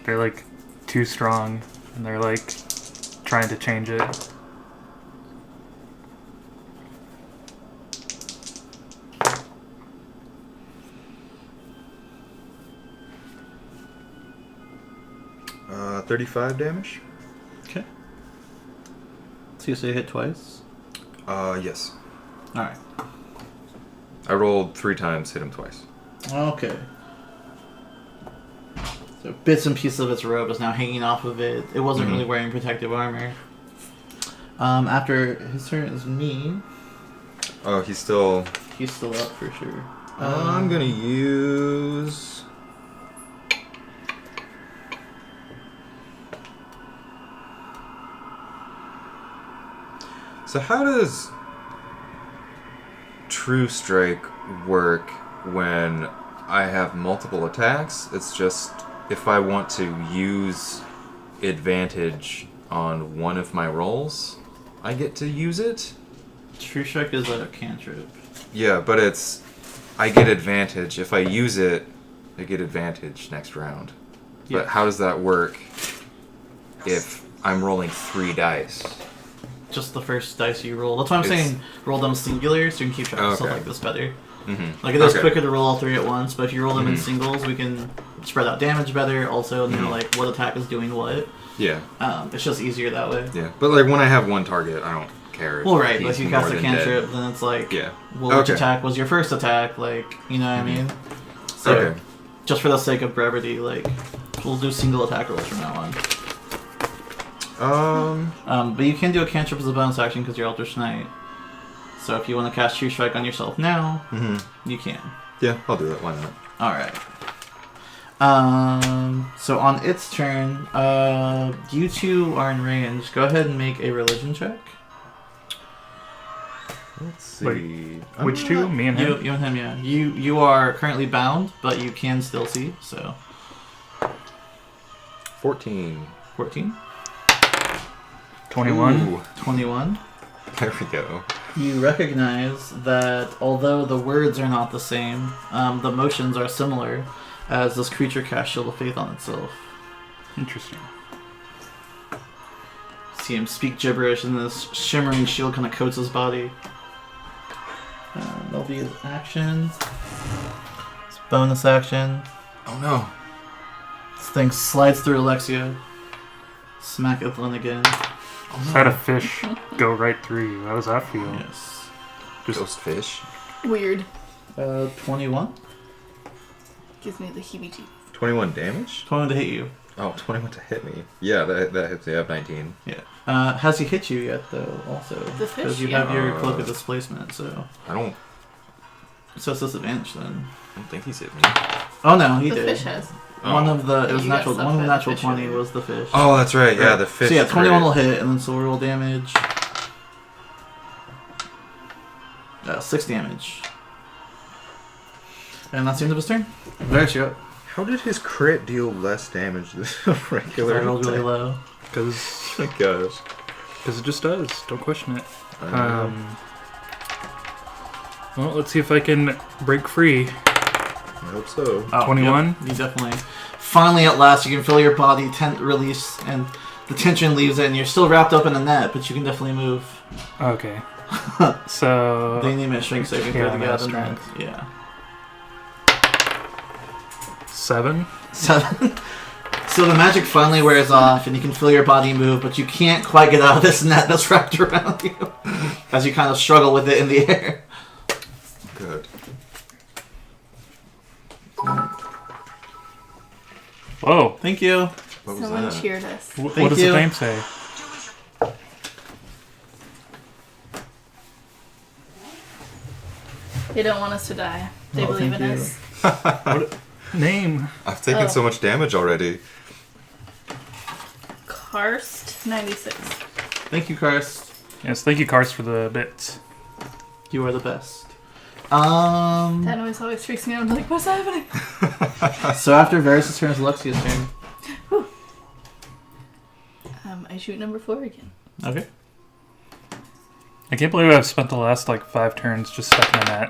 They're like too strong, and they're like trying to change it. Uh, 35 damage. Okay. So you say hit twice? Yes. Alright. I rolled 3 times, hit him twice. Okay. So bits and pieces of its robe is now hanging off of it. It wasn't really wearing protective armor. After his turn is me. Oh, he's still. He's still up for sure. I'm gonna use. So how does True Strike work when I have multiple attacks? It's just if I want to use advantage on one of my rolls, I get to use it? True Strike is a cantrip. Yeah, but it's... I get advantage. If I use it, I get advantage next round. Yeah. But how does that work if I'm rolling 3 dice? Just the first dice you roll. That's why I'm It's- saying roll them singular so you can keep track of stuff Okay. like this better. Mm-hmm. Like it is quicker to roll all 3 at once, but if you roll them in Mhm. singles, we can spread out damage better. Also, know like what attack is doing what. Yeah, It's just easier that way. yeah. But like when I have one target, I don't care. If Well, right, but he's if you more cast a than cantrip, dead. then it's like, Yeah. well, which Okay. attack was your first attack? Like, you know what I mean? So, Okay. just for the sake of brevity, like, we'll do single attack rolls from now on. But you can do a cantrip as a bonus action because you're Eldritch Knight. So if you want to cast True Strike on yourself now, you can. Yeah, I'll do it. Why not? Alright. So on its turn, you two are in range. Go ahead and make a religion check. Let's see. Wait, Which two? Me and him? You and him, yeah. You are currently bound, but you can still see, so 14. 14. 21. Ooh, 21. there we go. You recognize that although the words are not the same, the motions are similar, as this creature casts Shield of Faith on itself. Interesting. See him speak gibberish, and this shimmering shield kind of coats his body. That'll be his action. His bonus action. Oh no. This thing slides through Alexia. Smacketh Lynn again. Had a fish go right through you. How does that feel? Yes. Ghost fish. Weird. 21. Gives me the heebie-jeebies. 21 damage? 21 to hit you. Oh, 21 to hit me. Yeah, that hits me. I have 19. Yeah. Has he hit you yet, though, also? The fish, Because you yeah. have your Cloak of Displacement, so... I don't So it's disadvantage, then. think he's hit me. Oh, no, he The did. fish has. One of the... It was You got natural... stuck One of by the the natural fish 20 earlier. was the fish. Oh, that's right. Yeah, the fish. So yeah, 21 will crit. hit, and then so we'll roll damage. 6 damage. And that's the end of his turn. Very sure. How did his crit deal less damage than a regular I rolled really attack? low. Because Oh my gosh. it just does. Don't question it. I know. Well, let's see if I can break free. I hope so. Oh, 21? Yep, you definitely. Finally, at last, you can feel your body release, and the tension leaves it, and you're still wrapped up in a net, but you can definitely move. Okay. So They need a strength saving throw Yeah, to I'm get out at of the net. strength. Yeah. 7. 7. So the magic finally wears off, and you can feel your body move, but you can't quite get out of this net that's wrapped around you, as you kind of struggle with it in the air. Good. Whoa. Thank you. What was Someone that? cheered us. What Thank does you. the name say? They don't want us to die. They Oh, believe in thank you. us. What name? I've taken Oh. so much damage already. Karst 96. Thank you, Karst. Yes, thank you, Karst, for the bits. You are the best. That noise always freaks me out. I'm like, what's happening? So after Varys' turn, it's Alexia's turn. I shoot number 4 again. Okay. I can't believe I've spent the last 5 turns just stuck in a net.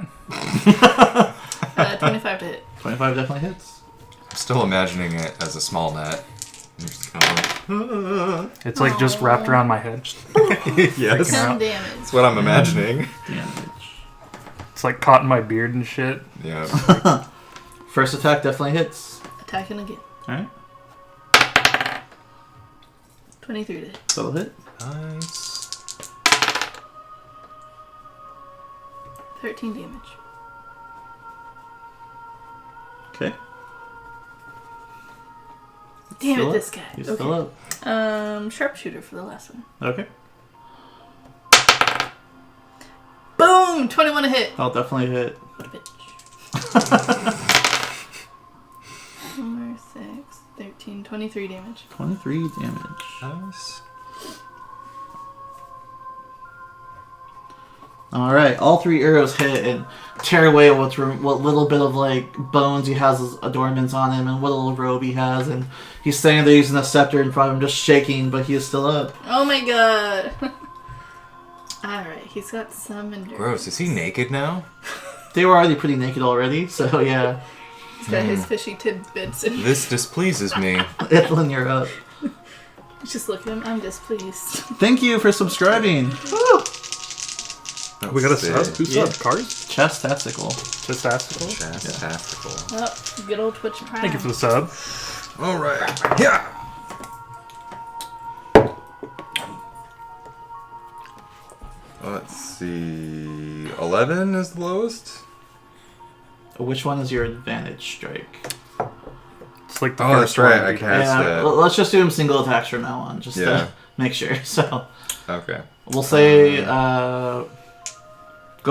25 to hit. 25 definitely hits. I'm still imagining it as a small net. You're just kind of It's just wrapped around my head. like, yes. 10 out. damage. That's what I'm imagining. Damage. It's caught in my beard and shit. Yeah. First attack definitely hits. Attacking again. Alright. 23 to hit. That'll hit. Nice. 13 damage. Okay. Damn Still it, up. this guy. He's still Okay. up. Sharpshooter for the last one. Okay. Boom! 21 to hit. I'll definitely hit. What a bitch. 4, 6, 13, 23 damage. 23 damage. Nice. Alright, all 3 arrows hit and tear away what little bit of like bones he has as adornments on him and what little robe he has, and he's standing there using a scepter in front of him, just shaking, but he is still up. Oh my god. Alright, he's got some endurance. Gross. Is he naked now? They were already pretty naked already, so yeah. He's got his fishy tidbits. And This displeases me. Ithlin, you're up. just look at him. I'm displeased. Thank you for subscribing. Woo! We got a Sick. sub? Who Yeah. subbed? Cars? Chest-tastical. Just astical? Fantastical. Oh, good old Twitch Prime. Thank you for the sub. All right. Yeah. Let's see. 11 is the lowest. Which one is your advantage strike? It's like the Oh, first that's right. one. I cast Yeah, it. let's just do him single attacks from now on, just Yeah. to make sure. So Okay. we'll say, go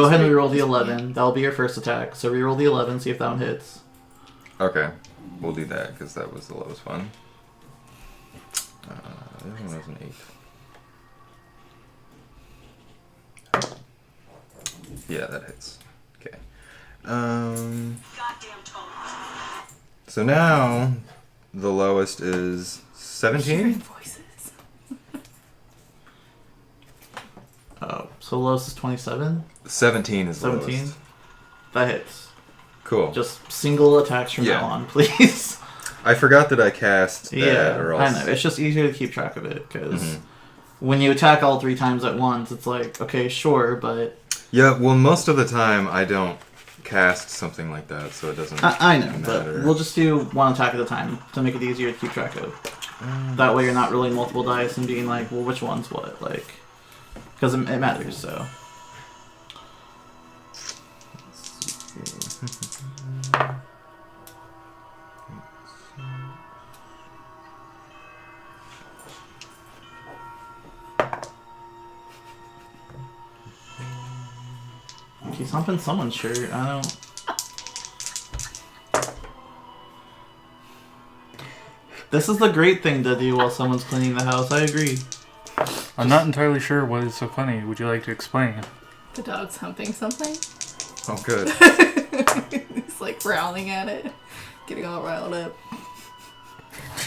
ahead and reroll the 11. That'll be your first attack. So reroll the 11, see if that one hits. Okay. We'll do that because that was the lowest one. The other one was an 8. Yeah, that hits. Okay. So now the lowest is 17. Voices. Oh, so lowest is 27. 17 is the 17. lowest. That hits. Cool. Just single attacks from Yeah. now on, please. I forgot that I cast that, Yeah, or I else. know. It's just easier to keep track of it because Mhm. when you attack all 3 times at once, it's like, okay, sure, but Yeah, well, most of the time I don't cast something like that, so it doesn't I know. matter. But we'll just do 1 attack at a time to make it easier to keep track of. That way, you're not rolling multiple dice and being like, well, which one's what, like, because it matters. So. He's humping someone's shirt. I don't. This is the great thing to do while someone's cleaning the house. I agree. I'm not entirely sure what is so funny. Would you like to explain? The dog's humping something. Oh, good. He's like growling at it, getting all riled up.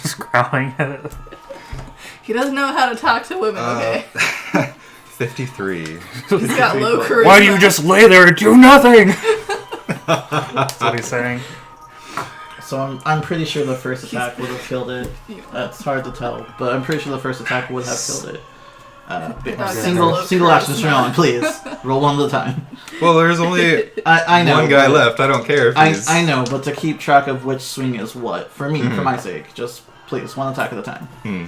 Just growling at it. He doesn't know how to talk to women, okay? 53. He's got low charisma. Why do you just lay there and do nothing? That's what he's saying. So I'm pretty sure the first attack would have killed it. It's hard to tell, but I'm pretty sure the first attack would have killed it. Dog Single has low actions from charisma. now on, please. Roll 1 at a time. Well, there's only I know. one guy but- left. I don't care if he's... I know, but to keep track of which swing is what, for me, Mhm. for my sake, just please, 1 attack at a time. Hmm.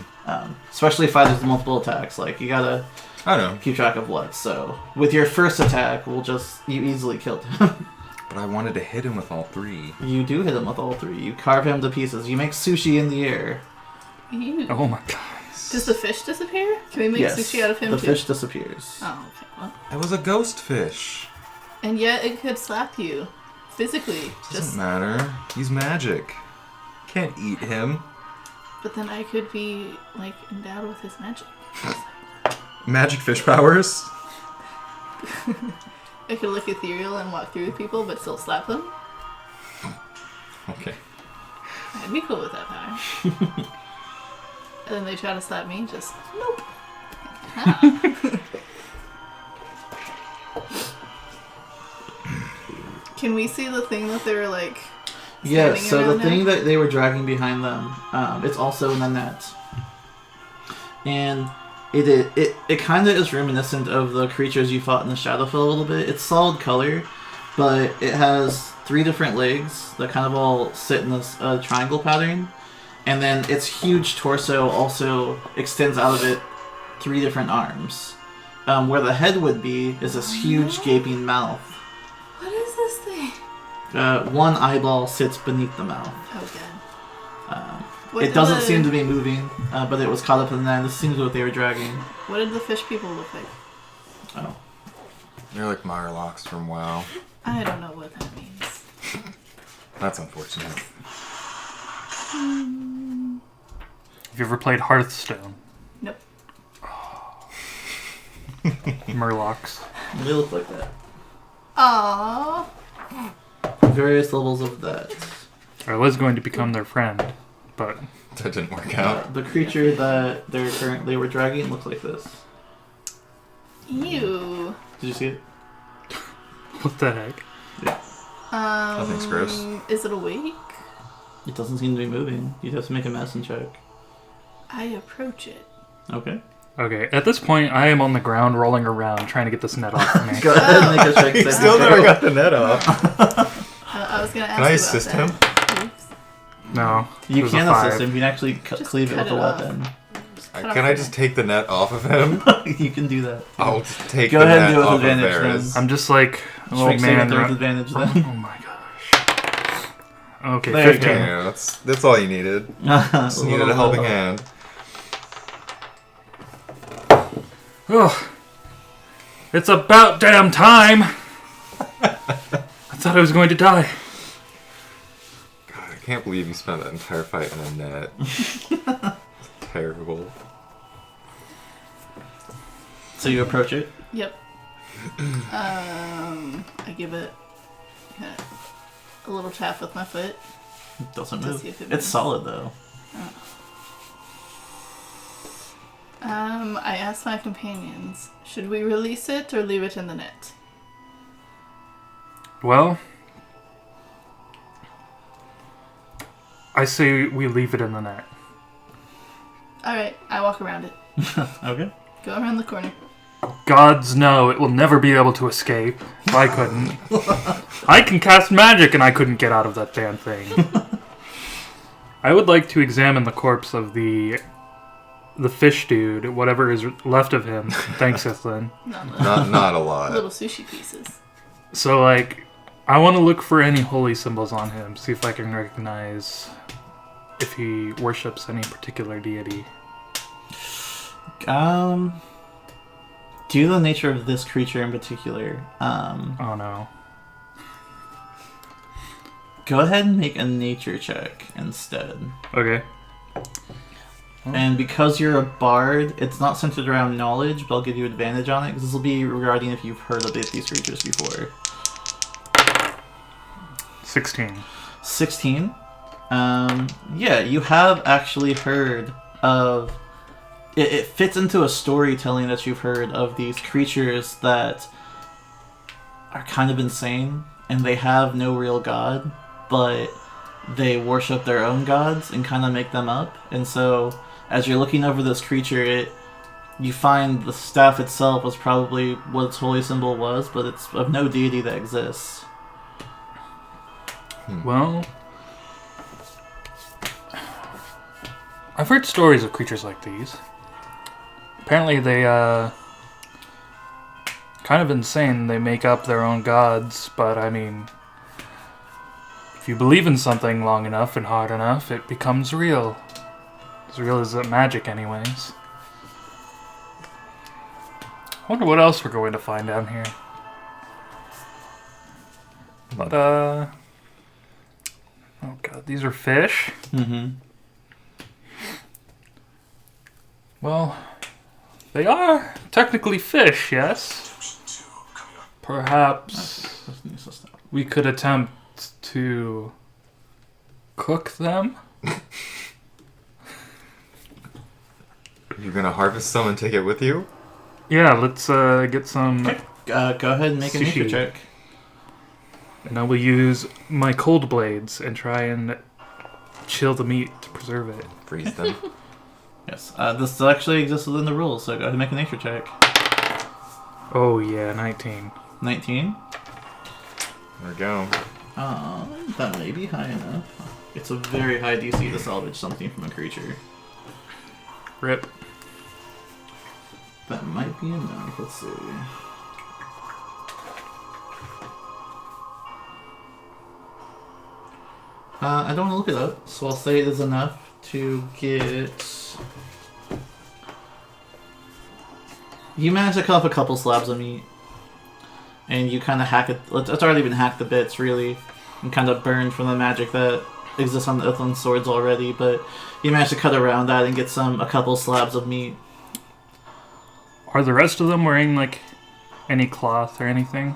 Especially if there's multiple attacks, like, you gotta I know. keep track of what. So, with your first attack, you easily killed him. But I wanted to hit him with all 3. You do hit him with all 3. You carve him to pieces. You make sushi in the air. Ew. Oh my god. Does the fish disappear? Can we make Yes, sushi out of him the too? fish disappears. Oh, okay. Well, It was a ghost fish. and yet it could slap you physically. Doesn't matter. He's magic. Can't eat him. But then I could be like endowed with his magic. Magic fish powers? I could look ethereal and walk through people, but still slap them. Okay. I'd be cool with that power. And then they try to slap me, just nope. Can we see the thing that they were like? Yes, standing so the around thing there? that they were dragging behind them, it's also in the net. And it kind of is reminiscent of the creatures you fought in the Shadowfell a little bit. It's solid color, but it has 3 different legs that kind of all sit in this triangle pattern. And then its huge torso also extends out of it 3 different arms. Where the head would be is this huge gaping mouth. What is this thing? 1 eyeball sits beneath the mouth. Oh god. It doesn't seem to be moving, but it was caught up in the net. This seems what they were dragging. What did the fish people look like? Oh. They're like Myrlocks from WoW. I don't know what that means. That's unfortunate. Have you ever played Hearthstone? Nope. Murlocs. They look like that. Aww. Various levels of that. I was going to become their friend, but That didn't work out. The creature that they were dragging looks like this. Ew. Did you see it? what the heck? Nothing's gross. Is it awake? It doesn't seem to be moving. You'd have to make a medicine check. I approach it. Okay. Okay, at this point, I am on the ground rolling around trying to get this net off of me. Go ahead and make a check. He still never got the net off. I was gonna ask Can I you assist about him? that. Oops. No. it You was a can 5. assist him. You can actually Just cleave it cut with a it off. weapon. Can I just take the net off of him? You can do that. I'll just take Go the ahead net and do it with off of advantage theirs. I'm just like an old Strength saving man. throw with run- advantage Oh, then. oh my gosh. Okay, There you 15. Yeah, that's all you needed. Just needed a helping hand. Oh, it's about damn time! I thought I was going to die. God, I can't believe you spent that entire fight on a net. Terrible. So you approach it. Yep. I give it a little tap with my foot. It doesn't To move. see if it It's moves. solid though. I asked my companions, should we release it or leave it in the net? Well, I say we leave it in the net. Alright, I walk around it. Okay. Go around the corner. Gods know it will never be able to escape. I couldn't. I can cast magic and I couldn't get out of that damn thing. I would like to examine the corpse of the fish dude, whatever is left of him. Thanks, Ithlin. Not a lot. Little sushi pieces. So, like, I want to look for any holy symbols on him, see if I can recognize if he worships any particular deity. Due to the nature of this creature in particular, Oh no. go ahead and make a nature check instead. Okay. And because you're a bard, it's not centered around knowledge, but I'll give you advantage on it, because this will be regarding if you've heard of these creatures before. 16. 16. Yeah, you have actually heard of... It fits into a storytelling that you've heard of these creatures that are kind of insane, and they have no real god, but they worship their own gods and kind of make them up. And so, as you're looking over this creature, you find the staff itself was probably what its holy symbol was, but it's of no deity that exists. Well, I've heard stories of creatures like these. Apparently they, kind of insane. They make up their own gods, but I mean, if you believe in something long enough and hard enough, it becomes real. As real as magic, anyways. I wonder what else we're going to find down here. But, oh god, these are fish? Mm-hmm. Well, they are technically fish, yes? Perhaps we could attempt to cook them? You're gonna harvest some and take it with you? Yeah, let's get some... Go ahead and make a nature Sushi. check. And I will use my cold blades and try and chill the meat to preserve it. Freeze them. Yes, this actually exists within the rules, so go ahead and make a nature check. Oh yeah, 19. 19? There we go. That may be high enough. It's a very high DC to salvage something from a creature. Rip. That might be enough. Let's see. I don't want to look it up, so I'll say it is enough to get... You manage to cut up a couple slabs of meat, and you kind of hack it. It's already been hacked to bits, really. and kind of burned from the magic that exists on the Ithlan swords already, but you manage to cut around that and get a couple slabs of meat. Are the rest of them wearing, like, any cloth or anything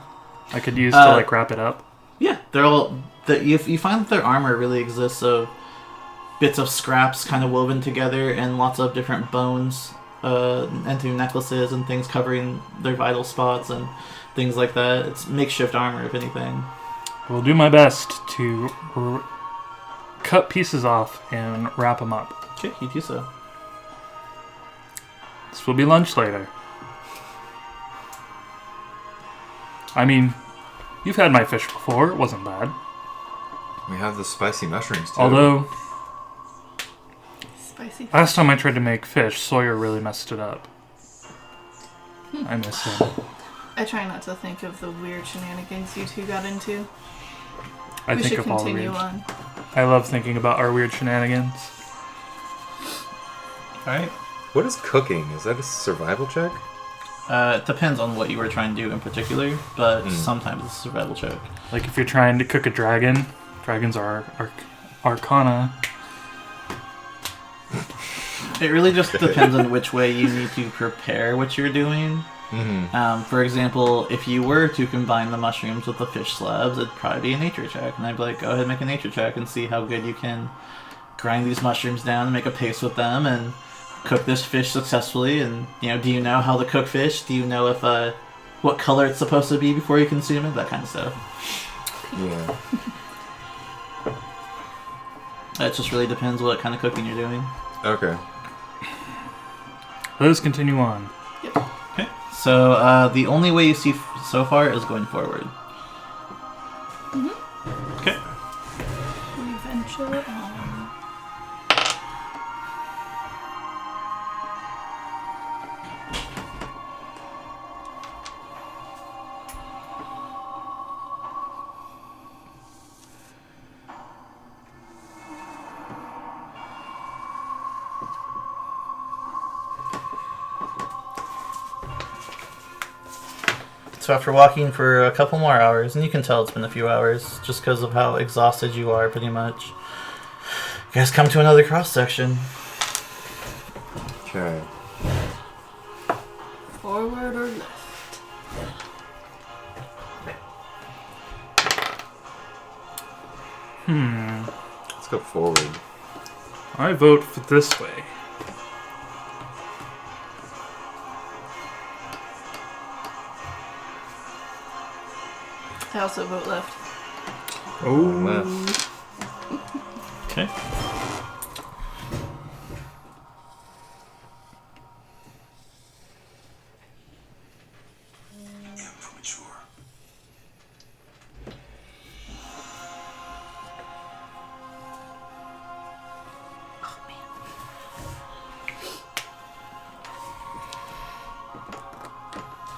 I could use to, like, wrap it up? Yeah, they're all... You find that their armor really exists of bits of scraps kind of woven together and lots of different bones into necklaces and things covering their vital spots and things like that. It's makeshift armor, if anything. We'll do my best to cut pieces off and wrap them up. Okay, you do so. This will be lunch later. I mean, you've had my fish before. It wasn't bad. We have the spicy mushrooms too. Although, Spicy. last time I tried to make fish, Sawyer really messed it up. I miss him. I try not to think of the weird shenanigans you two got into. I We think should of all the continue weird. on. I love thinking about our weird shenanigans. Alright. What is cooking? Is that a survival check? It depends on what you were trying to do in particular, but sometimes it's a survival check. Like if you're trying to cook a dragon, dragons are arcana. It really just depends on which way you need to prepare what you're doing. For example, if you were to combine the mushrooms with the fish slabs, it'd probably be a nature check. And I'd be like, go ahead and make a nature check and see how good you can grind these mushrooms down and make a paste with them and cook this fish successfully. And, do you know how to cook fish? Do you know if what color it's supposed to be before you consume it? That kind of stuff. Yeah. It just really depends what kind of cooking you're doing. Okay. Let us continue on. Yep. Okay. So the only way you see so far is going forward. Okay. We venture on. So after walking for a couple more hours, and you can tell it's been a few hours, just because of how exhausted you are, pretty much, you guys come to another cross section. Okay. Forward or left? Let's go forward. I vote for this way. I also vote left. Left. Okay.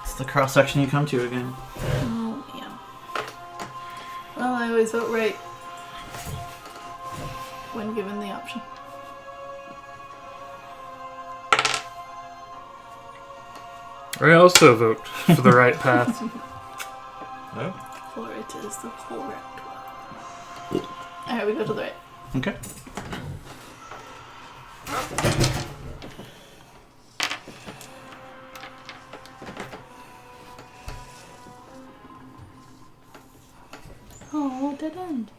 It's the cross section you come to again. Oh, yeah. Well, I always vote right when given the option. I also vote for the right path. Oh. For it is the correct one. Alright, we go to the right. Okay. Oh, dead end.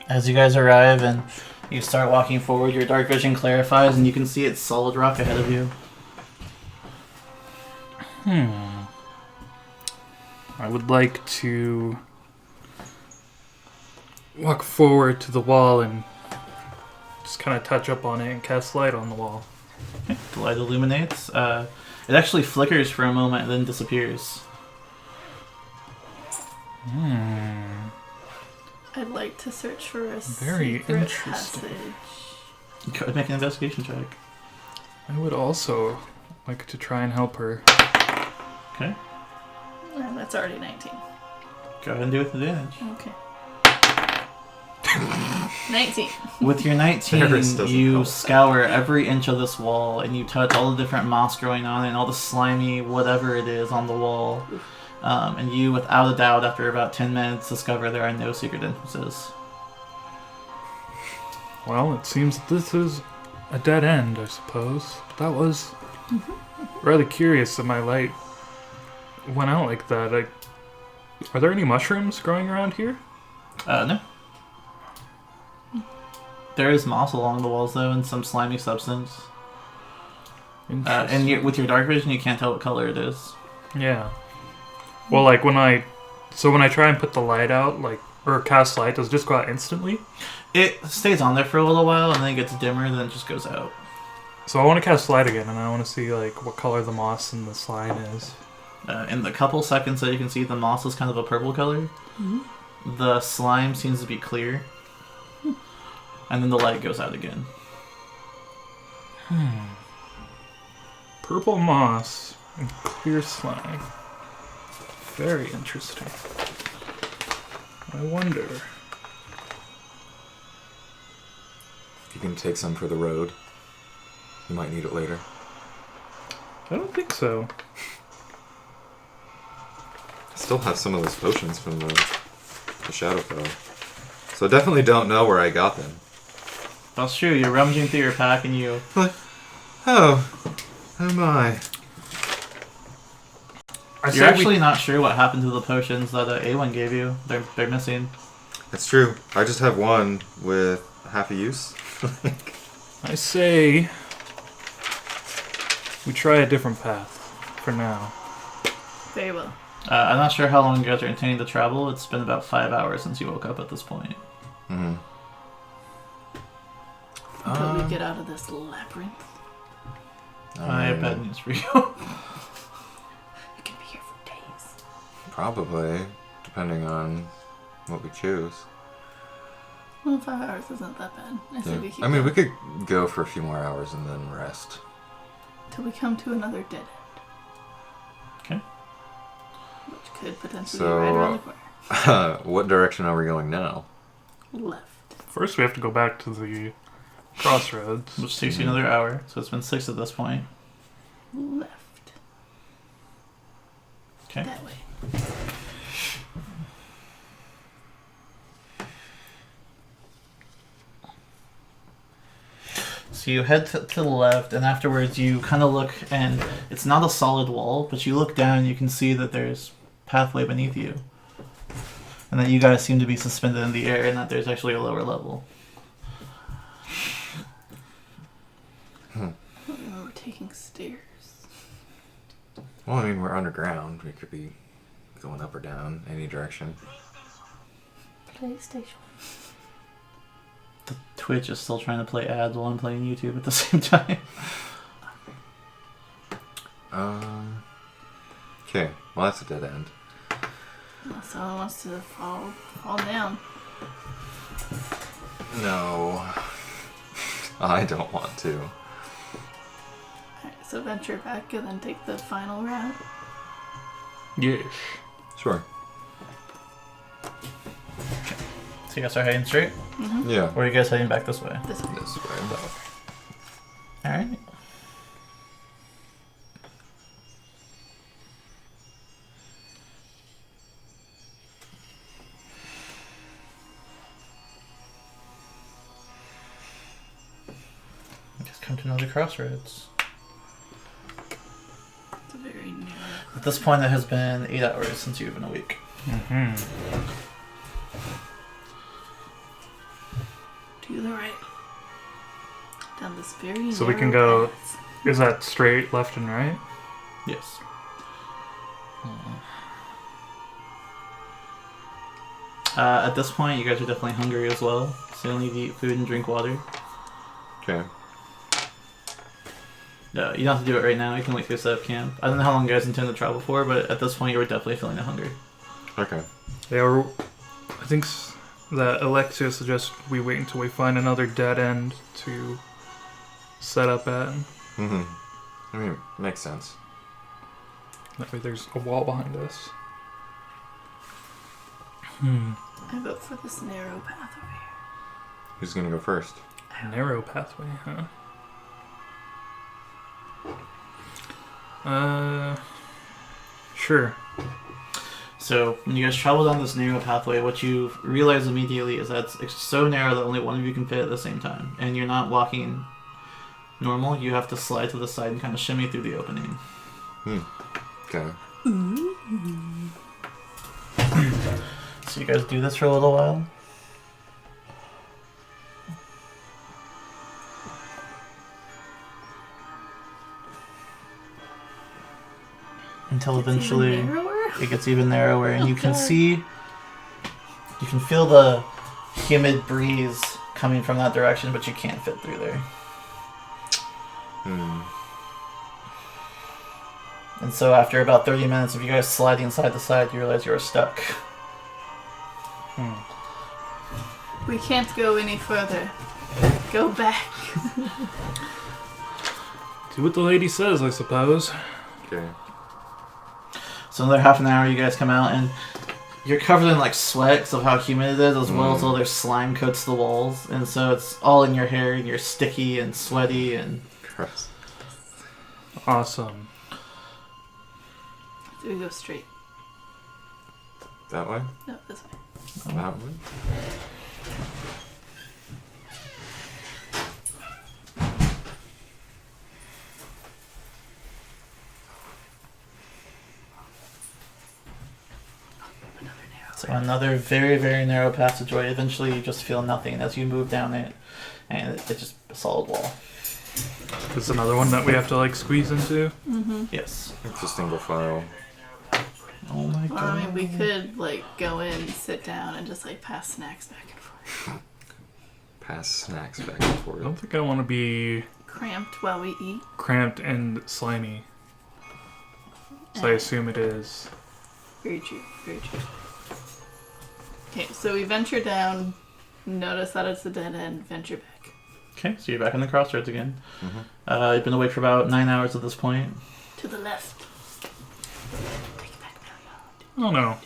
As you guys arrive and you start walking forward, your dark vision clarifies and you can see it's solid rock ahead of you. I would like to walk forward to the wall and just kind of touch up on it and cast light on the wall. Okay. The light illuminates. It actually flickers for a moment and then disappears. I'd like to search for a Very secret interesting. passage. Go ahead and make an investigation check. I would also like to try and help her. Okay. And that's already 19. Go ahead and do it with advantage. Okay. 19. With your 19, Ferris doesn't you help. scour every inch of this wall, and you touch all the different moss growing on it, and all the slimy whatever it is on the wall. And you, without a doubt, after about 10 minutes, discover there are no secret entrances. Well, it seems that this is a dead end, I suppose. But that was rather curious that my light went out like that. Are there any mushrooms growing around here? No. There is moss along the walls, though, and some slimy substance. And with your dark vision, you can't tell what color it is. Yeah. Well, like when I try and put the light out, or cast light, does it just go out instantly? It stays on there for a little while, and then it gets dimmer, and then it just goes out. So I want to cast light again, and I want to see what color the moss and the slime is. In the couple seconds that you can see, the moss is kind of a purple color. The slime seems to be clear. And then the light goes out again. Purple moss and clear slime. Very interesting. I wonder. You can take some for the road. You might need it later. I don't think so. I still have some of those potions from the Shadowfell. So I definitely don't know where I got them. That's true. You're rummaging through your pack and you... Oh my. You're actually not sure what happened to the potions that A1 gave you. They're missing. That's true. I just have one with half a use. I say we try a different path for now. Very well. I'm not sure how long you guys are intending to travel. It's been about 5 hours since you woke up at this point. Mm-hmm. Until we get out of this labyrinth. I have bad news for you. You can be here for days. Probably, depending on what we choose. Well, 5 hours isn't that bad. I say we keep I mean, we going could go for a few more hours and then rest. till we come to another dead end. Okay. Which could potentially So, be right around the corner. What direction are we going now? Left. First, we have to go back to the crossroads. Which takes you another hour. So it's been 6 at this point. Left. Okay. That way. So you head to the left, and afterwards you kind of look, and it's not a solid wall, but you look down and you can see that there's pathway beneath you. And that you guys seem to be suspended in the air, and that there's actually a lower level. We're taking stairs. Well, I mean, we're underground. We could be going up or down, any direction. PlayStation. The Twitch is still trying to play ads while I'm playing YouTube at the same time. Okay, well, that's a dead end. Someone wants to fall down. No. I don't want to. Alright, so venture back and then take the final route. Yes. Sure. So you guys are heading straight? Yeah. Or are you guys heading back this way? This way. This way. Alright. Just come to another crossroads. It's a very narrow. At this point, it has been 8 hours since you've been awake. To the right. Down this very So we can narrow go- path. Is that straight, left, and right? Yes. At this point, you guys are definitely hungry as well, so you'll need to eat food and drink water. Okay. No, you don't have to do it right now. You can wait for set up camp. I don't know how long you guys intend to travel for, but at this point, you were definitely feeling the hunger. Okay. Yeah, I think that Alexia suggests we wait until we find another dead end to set up at. Mm-hmm. I mean, makes sense. That way there's a wall behind us. I vote for this narrow path over here. Who's gonna go first? Narrow pathway, huh? Sure. So when you guys travel down this narrow pathway, what you realize immediately is that it's so narrow that only one of you can fit at the same time, and you're not walking normal. You have to slide to the side and kind of shimmy through the opening. Okay. So you guys do this for a little while. Until eventually it gets even narrower, and you can feel the humid breeze coming from that direction, but you can't fit through there. And so after about 30 minutes of you guys sliding side to side, you realize you're stuck. We can't go any further. Go back. Do what the lady says, I suppose. Okay. So another half an hour, you guys come out, and you're covered in like sweat because of how humid it is, as well as all their slime coats the walls, and so it's all in your hair, and you're sticky and sweaty and. Gross. Awesome. Do we go straight? That way? No, this way. That way? So another very, very narrow passageway. Eventually, you just feel nothing as you move down it, and it's just a solid wall. There's another one that we have to like squeeze into. Mm-hmm. Yes. It's a single file. Oh my Well, god. I mean, we could like go in, sit down, and just like pass snacks back and forth. Pass snacks back and I forth. don't think I want to be Cramped while we eat. cramped and slimy. So I assume it is. Very true. Very true. Okay, so we venture down, notice that it's a dead end, venture back. Okay, so you're back in the crossroads again. Mm-hmm. You've been awake for about 9 hours at this point. To the left. Take it back now. I don't know.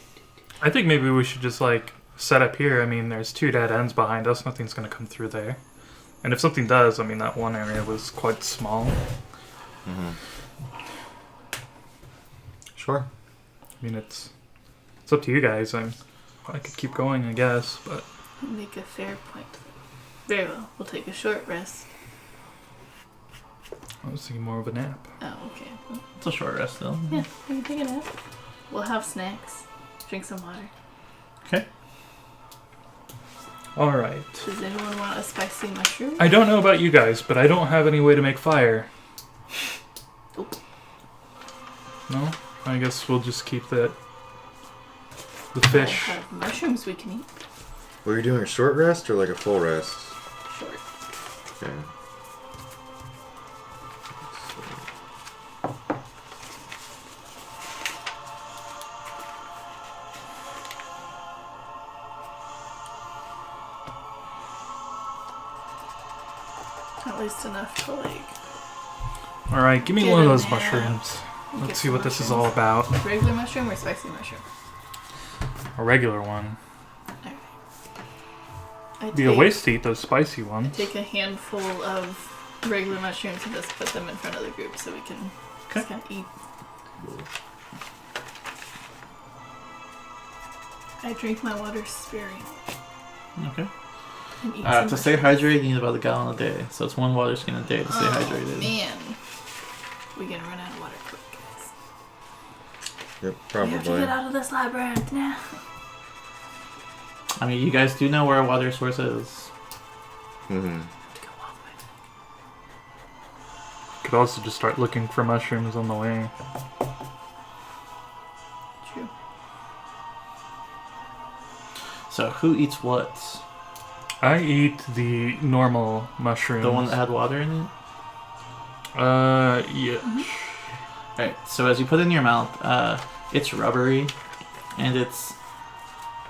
I think maybe we should just like set up here. I mean, there's 2 dead ends behind us. Nothing's gonna come through there. And if something does, I mean, that one area was quite small. Mm-hmm. Sure. I mean, it's up to you guys. I could keep going, I guess, but Make a fair point. Very well. We'll take a short rest. I was thinking more of a nap. Oh, okay. Well, It's a short rest still. yeah, we can take a nap. We'll have snacks. Drink some water. Okay. All right. Does anyone want a spicy mushroom? I don't know about you guys, but I don't have any way to make fire. Nope. No? I guess we'll just keep that. The I fish. have mushrooms we can eat. Were you doing a short rest or like a full rest? Short. Okay. At least enough to like All right, give me Get one of in those there. mushrooms. get Let's see some what this is mushrooms. all about. Regular mushroom or spicy mushroom? A regular one. I Be a waste to eat those spicy ones. take a handful of regular mushrooms and just put them in front of the group so we can just kind of eat. I drink my water sparingly Okay. and eat some To stay hydrated, you need about a gallon a day. So it's 1 water skin a day to stay hydrated. Man, we're gonna run out of water quick, guys. Yep, We have to probably. get out of this labyrinth now. I mean, you guys do know where a water source is. Mm-hmm. Go walk away. Could also just start looking for mushrooms on the way. True. So who eats what? I eat the normal mushrooms. The one that had water in it? Yeah. Alright, so as you put it in your mouth, it's rubbery, and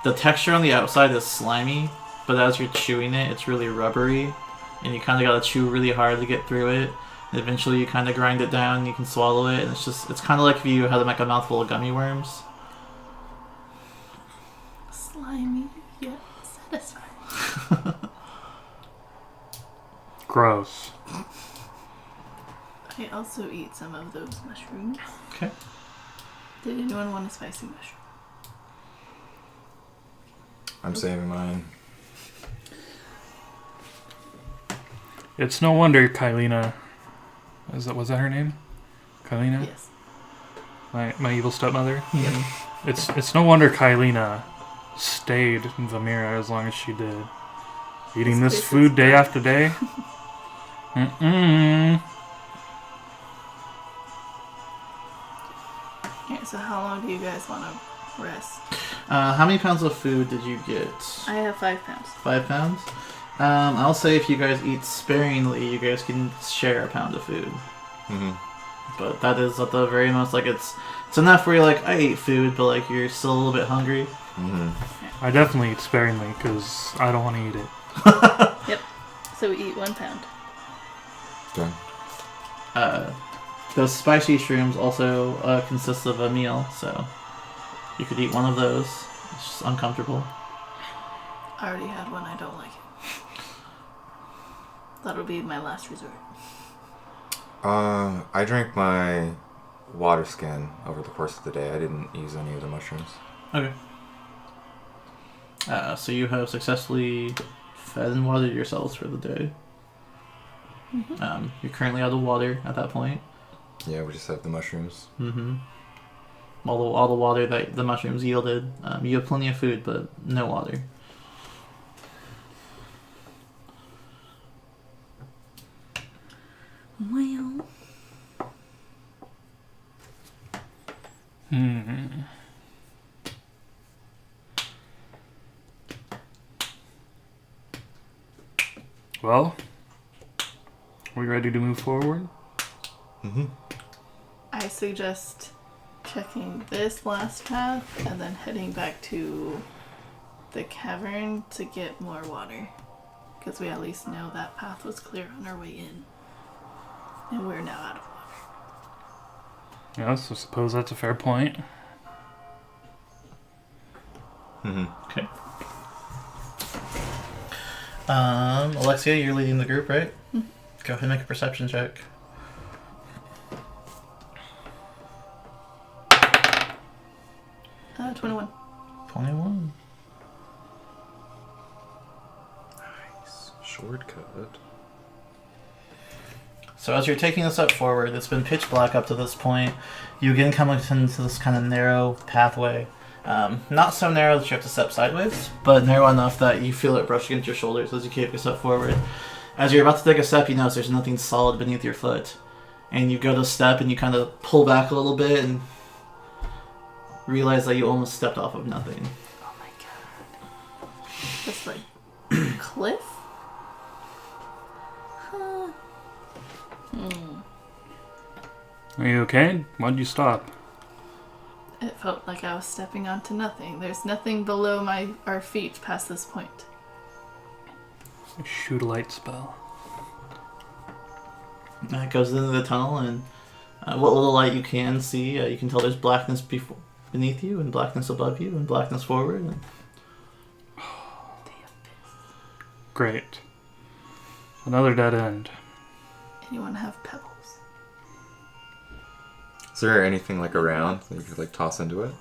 the texture on the outside is slimy, but as you're chewing it, it's really rubbery, and you kind of gotta chew really hard to get through it, and eventually you kind of grind it down, and you can swallow it, and it's kind of like if you had like a mouthful of gummy worms. Slimy yet satisfying. gross. I also eat some of those mushrooms. Okay. Did anyone want a spicy mushroom? I'm saving mine. It's no wonder Kylina... Was that her name? Kylina? Yes. My evil stepmother? Mhm. It's no wonder Kylina stayed in Vamira as long as she did. Eating this food day after day? Mm-mm. Okay, so how long do you guys want to rest? How many pounds of food did you get? I have 5 pounds. 5 pounds? I'll say if you guys eat sparingly, you guys can share a pound of food. Mm-hmm. But that is at the very most, like, it's enough where you're like, I ate food, but, like, you're still a little bit hungry. Mm-hmm. I definitely eat sparingly because I don't want to eat it. Yep. So we eat 1 pound. Okay. Those spicy shrooms also consist of a meal, so you could eat one of those. It's just uncomfortable. I already had one. I don't like it. That'll be my last resort. I drank my water skin over the course of the day. I didn't use any of the mushrooms. Okay. So you have successfully fed and watered yourselves for the day. Mm-hmm. You're currently out of water at that point. Yeah, we just have the mushrooms. Mm-hmm. All the water that the mushrooms yielded. You have plenty of food, but no water. Well. Well, are we ready to move forward? Mm-hmm. I suggest checking this last path and then heading back to the cavern to get more water. Because we at least know that path was clear on our way in. And we're now out of water. Yes, I suppose that's a fair point. Mm-hmm. Okay. Alexia, you're leading the group, right? Mm-hmm. Go ahead and make a perception check. Uh, 21. 21. Nice. Shortcut. So as you're taking a step forward, it's been pitch black up to this point. You again come into this kind of narrow pathway. Not so narrow that you have to step sideways, but narrow enough that you feel it brush against your shoulders as you keep a step forward. As you're about to take a step, you notice there's nothing solid beneath your foot. And you go to step and you kind of pull back a little bit and realize that you almost stepped off of nothing. Oh my god. Just like cliff? Huh. Are you okay? Why'd you stop? It felt like I was stepping onto nothing. There's nothing below our feet past this point. Shoot a light spell. It goes into the tunnel, and what little light you can see, you can tell there's blackness beneath you, and blackness above you, and blackness forward. And Great. Another dead end. Anyone have pebbles? Is there anything like around that you could like toss into it?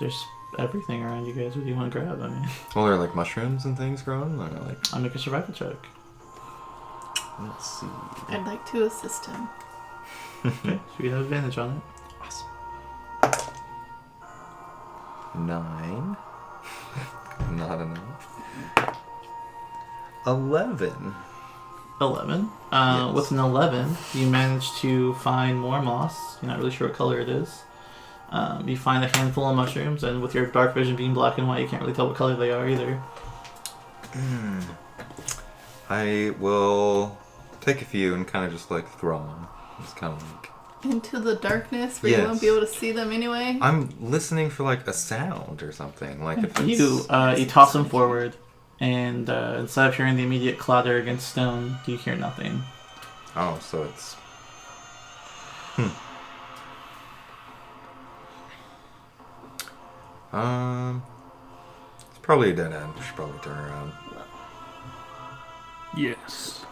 there's everything around you guys. What do you want to grab? I mean, Well, there are like mushrooms and things growing. Or like, I'll make a survival check. let's see. I'd like to assist him. Okay, so you have advantage on it. Awesome. 9. Not enough. 11. 11. Yes. With an 11, you manage to find more moss. You're not really sure what color it is. You find a handful of mushrooms, and with your dark vision being black and white, you can't really tell what color they are either. I will take a few and kind of just like throw them. It's kind of like... Into the darkness where you Yes. won't be able to see them anyway? I'm listening for like a sound or something. Like if it's... You toss them forward, and instead of hearing the immediate clatter against stone, you hear nothing. Oh, so it's... It's probably a dead end. We should probably turn around. Yes.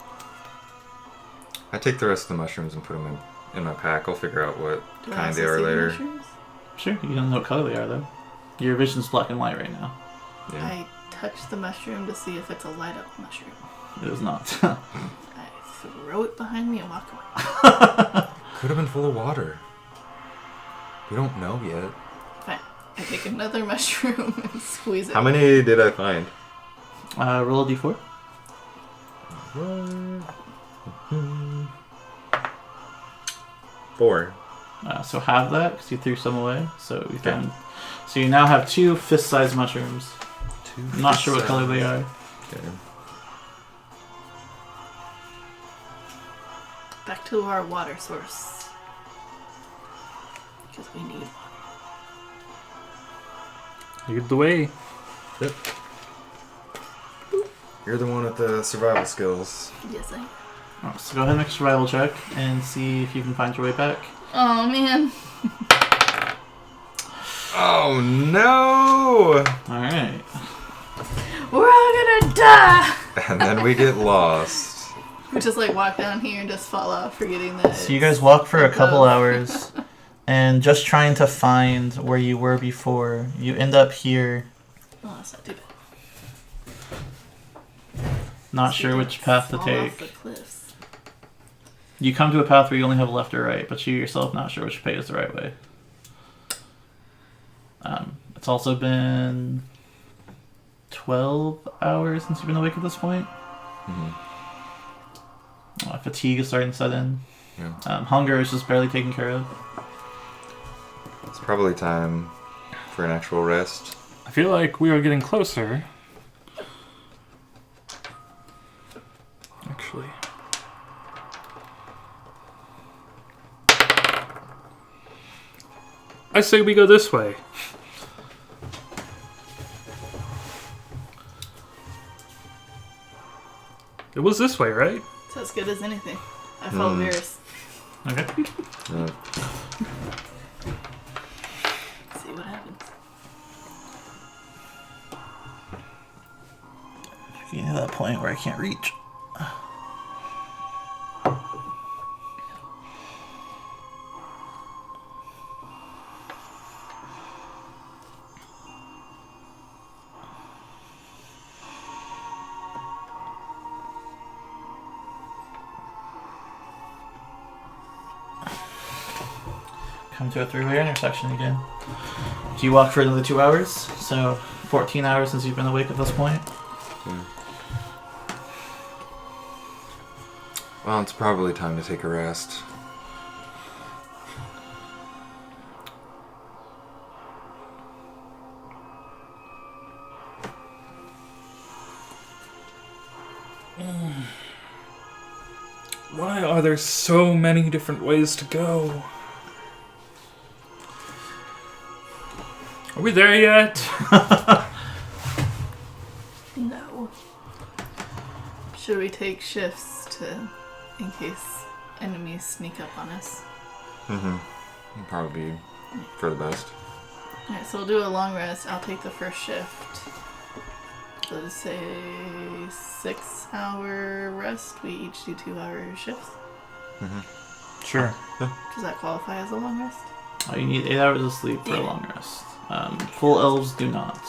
I take the rest of the mushrooms and put them in my pack. I'll figure out what Do I kind also they are see the later. mushrooms? Sure, you don't know what color they are though. Your vision's black and white right now. Yeah. I touch the mushroom to see if it's a light up mushroom. It is not. I throw it behind me and walk away. Could have been full of water. We don't know yet. Fine. I take another mushroom and squeeze it. How many did I find? Roll a d4. 4. So have that because you threw some away. So you found. So you now have 2 fist-sized mushrooms. I'm not sure what color they are. Okay. Back to our water source. Because we need water. Lead the way. Yep. You're the one with the survival skills. Yes, I am. Oh, so go ahead and make a survival check and see if you can find your way back. Oh, man. Oh no! Alright. We're all gonna die! And then we get lost. We just like walk down here and just fall off, forgetting that. So you guys walk for a couple above. hours and just trying to find where you were before. You end up here, Oh, that's not too bad. not So sure you which path to fall take. off the cliffs. You come to a path where you only have left or right, but you yourself not sure which way is the right way. It's also been 12 hours since you've been awake at this point. Fatigue is starting to set in. Yeah. Hunger is just barely taken care of. It's probably time for an actual rest. I feel like we are getting closer. Actually. I say we go this way. It was this way, right? It's as good as anything. I follow Varys. Okay. See what happens. Getting to that point where I can't reach. Come to a 3-way intersection again. Do you walk for another 2 hours? So 14 hours since you've been awake at this point. Well, it's probably time to take a rest. Why are there so many different ways to go? Are we there yet? No. Should we take shifts in case enemies sneak up on us? Probably for the best. Alright, so we'll do a long rest. I'll take the first shift. So let's say 6-hour rest. We each do 2-hour shifts. Sure. Does that qualify as a long rest? Oh, you need 8 hours of sleep for a long rest. Full elves do not.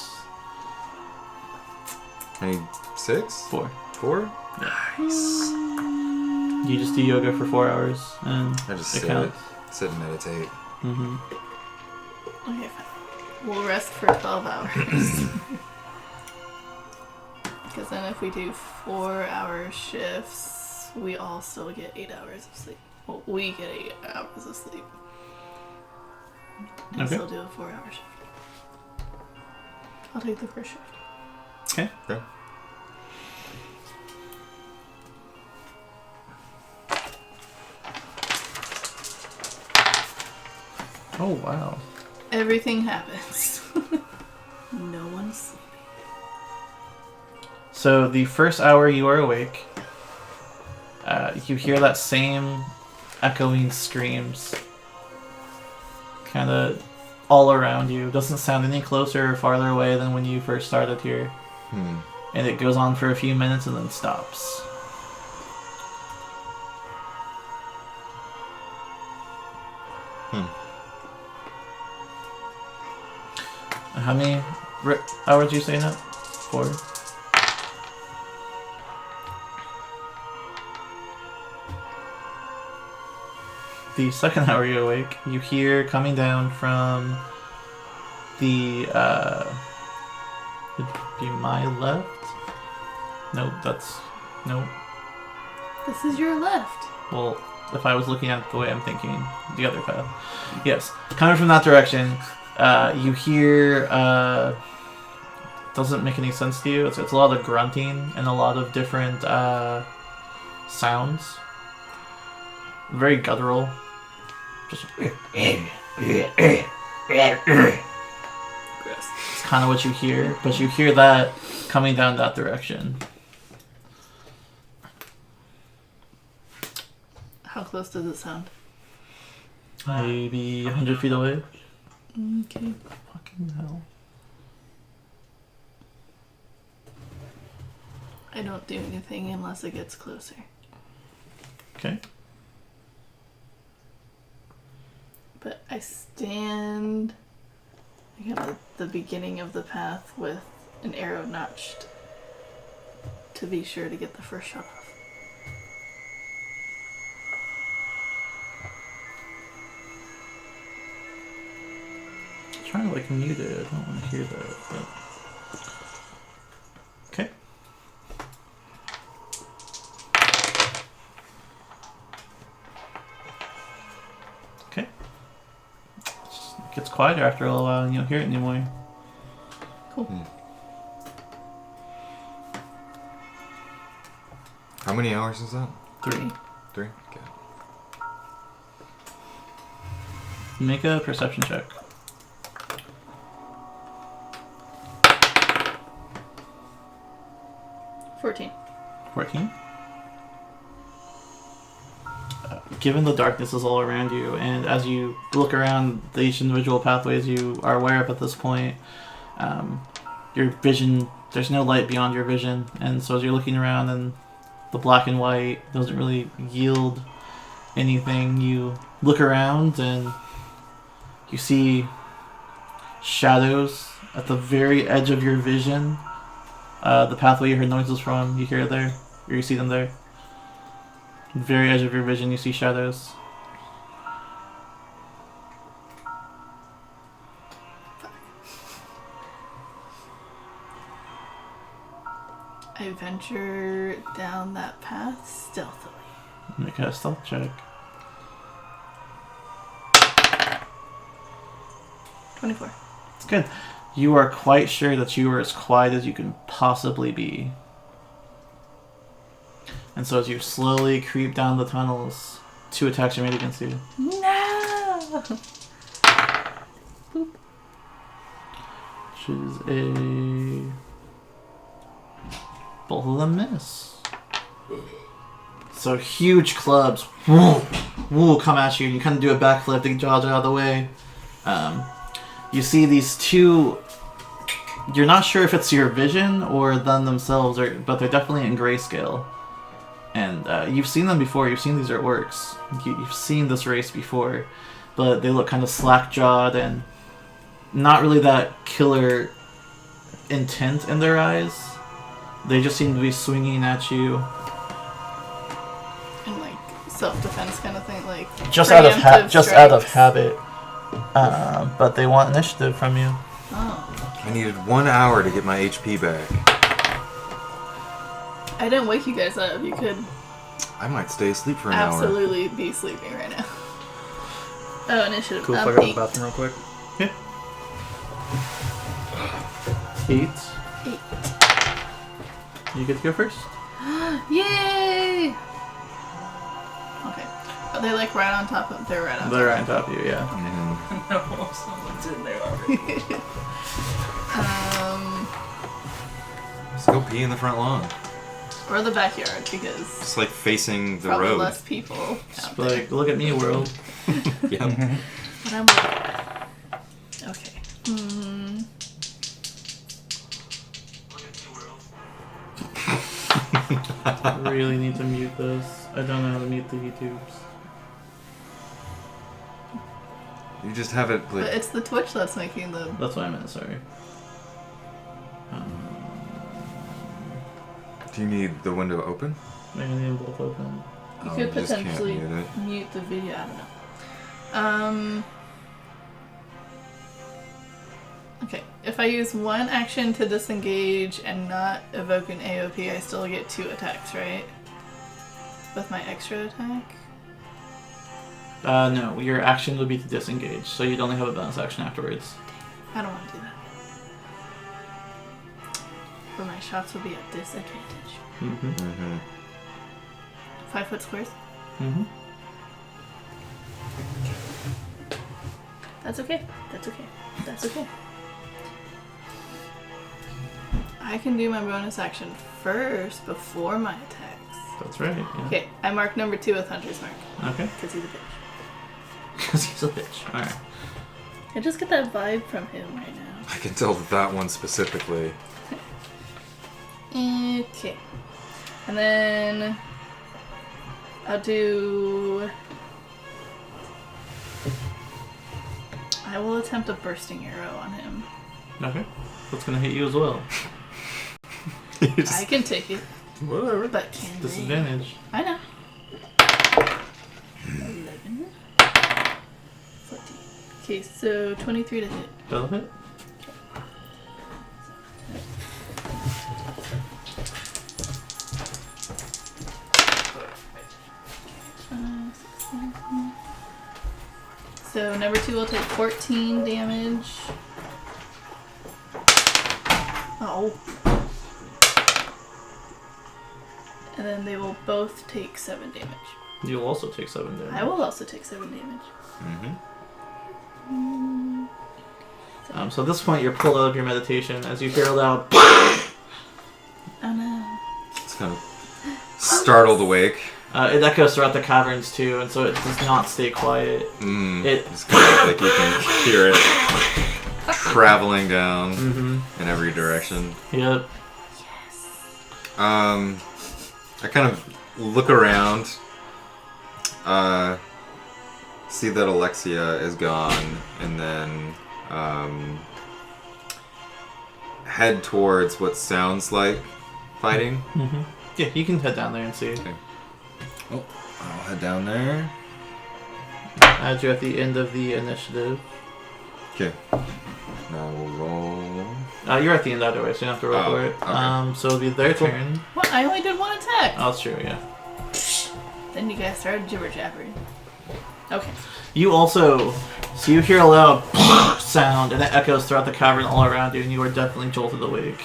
I need 6? 4. 4? Nice. You just do yoga for 4 hours, and I just it sit counts. and meditate. Okay, fine. We'll rest for 12 hours. Because then if we do 4-hour shifts, we all still get 8 hours of sleep. Well, we get 8 hours of sleep. And Okay. still do a 4-hour shift. I'll take the first shift. Okay. Okay. Oh, wow. Everything happens. No one's sleeping. So the first hour you are awake, you hear that same echoing screams kind of all around you. It doesn't sound any closer or farther away than when you first started here. And it goes on for a few minutes and then stops. How many hours do you say now? 4? The second hour you're awake, you hear coming down from the, it'd be my left? Nope, that's, nope. This is your left. Well, if I was looking at it the way I'm thinking, the other path. Yes, coming from that direction, you hear, doesn't make any sense to you. It's a lot of grunting and a lot of different, sounds. Very guttural. Just Gross. it's kind of what you hear, but you hear that coming down that direction. How close does it sound? Maybe 100 feet away. Okay. Fucking hell. I don't do anything unless it gets closer. Okay. But I stand at the beginning of the path with an arrow notched to be sure to get the first shot off. I'm trying to mute it. I don't want to hear that. But... Okay. Okay. It gets quieter after a little while and you don't hear it anymore. Cool. How many hours is that? 3. 3? Okay. Make a perception check. 14. 14. Given the darkness is all around you, and as you look around each individual pathways you are aware of at this point, your vision, there's no light beyond your vision, and so as you're looking around and the black and white doesn't really yield anything, you look around and you see shadows at the very edge of your vision. The pathway you heard noises from, you hear it there, or you see them there. At the very edge of your vision, you see shadows. I venture down that path stealthily. Make a stealth check. 24. It's good. You are quite sure that you are as quiet as you can possibly be. And so as you slowly creep down the tunnels, 2 attacks are made against you. No! Boop. Which is a... Both of them miss. So huge clubs woo, come at you, and you kind of do a backflip to dodge out of the way. You see these 2... You're not sure if it's your vision or them themselves, but they're definitely in grayscale. And you've seen them before. You've seen these are orcs. You've seen this race before, but they look kind of slack-jawed and not really that killer intent in their eyes. They just seem to be swinging at you. And like self-defense kind of thing, like Just out of preemptive habit. But they want initiative from you. Oh. I needed 1 hour to get my HP back. I didn't wake you guys up. You could I might stay asleep for an hour. absolutely be sleeping right now. Oh, initiative. Cool if I go to the bathroom real quick. Yeah. 8. 8. You get to go first. Yay! Okay. Are they like right on top of? They're right on. They're right on top of you, yeah. Mhm. No, someone's in there already. Just go pee in the front lawn. Or the backyard because It's like facing the probably road. less people out Just there. like, look at me, world. Yep. But I'm looking. Okay. I really need to mute this. I don't know how to mute the YouTubes. You just have it But like. it's the Twitch that's making the. That's what I meant. Sorry. Do you need the window open? Maybe I need them both open. You Oh, could you just can't potentially mute it. mute the video. I don't know. Okay. If I use one action to disengage and not evoke an AOP, I still get 2 attacks, right? With my extra attack? No, your action would be to disengage, so you'd only have a bonus action afterwards. I don't want to do that. But my shots will be at disadvantage. Mm-hmm. Mm-hmm. 5 foot squares? Mm-hmm. That's okay. That's okay. That's okay. I can do my bonus action first before my attacks. That's right. Yeah. Okay, I mark number 2 with Hunter's Mark. Okay. Because he's a bitch. Because he's a bitch. All right. I just get that vibe from him right now. I can tell that one specifically. Okay. And then I'll do. I will attempt a bursting arrow on him. Okay. That's gonna hit you as well. I can take it, Whatever. but can they? Disadvantage. I know. 11. 14. Okay, so 23 to hit. That'll hit. So number 2 will take 14 damage. Oh. And then they will both take 7 damage. You'll also take 7 damage. I will also take 7 damage. Mm-hmm. So at this point, you're pulled out of your meditation as you hear a loud. Oh no. It's kind of startled awake. It echoes throughout the caverns too, and so it does not stay quiet. It's kind of like you can hear it traveling down in every direction. Yep. I kind of look around, see that Alexia is gone, and then head towards what sounds like fighting. Yeah, you can head down there and see. Okay. Oh, I'll head down there. Add you at the end of the initiative. Okay. Now we'll roll. You're at the end either way, so you don't have to roll for it. Okay. So it'll be their turn. What? I only did 1 attack. Oh, that's true, yeah. Then you guys started jibber jabbering. Okay. You also, so you hear a loud sound, and it echoes throughout the cavern all around you, and you are definitely jolted awake.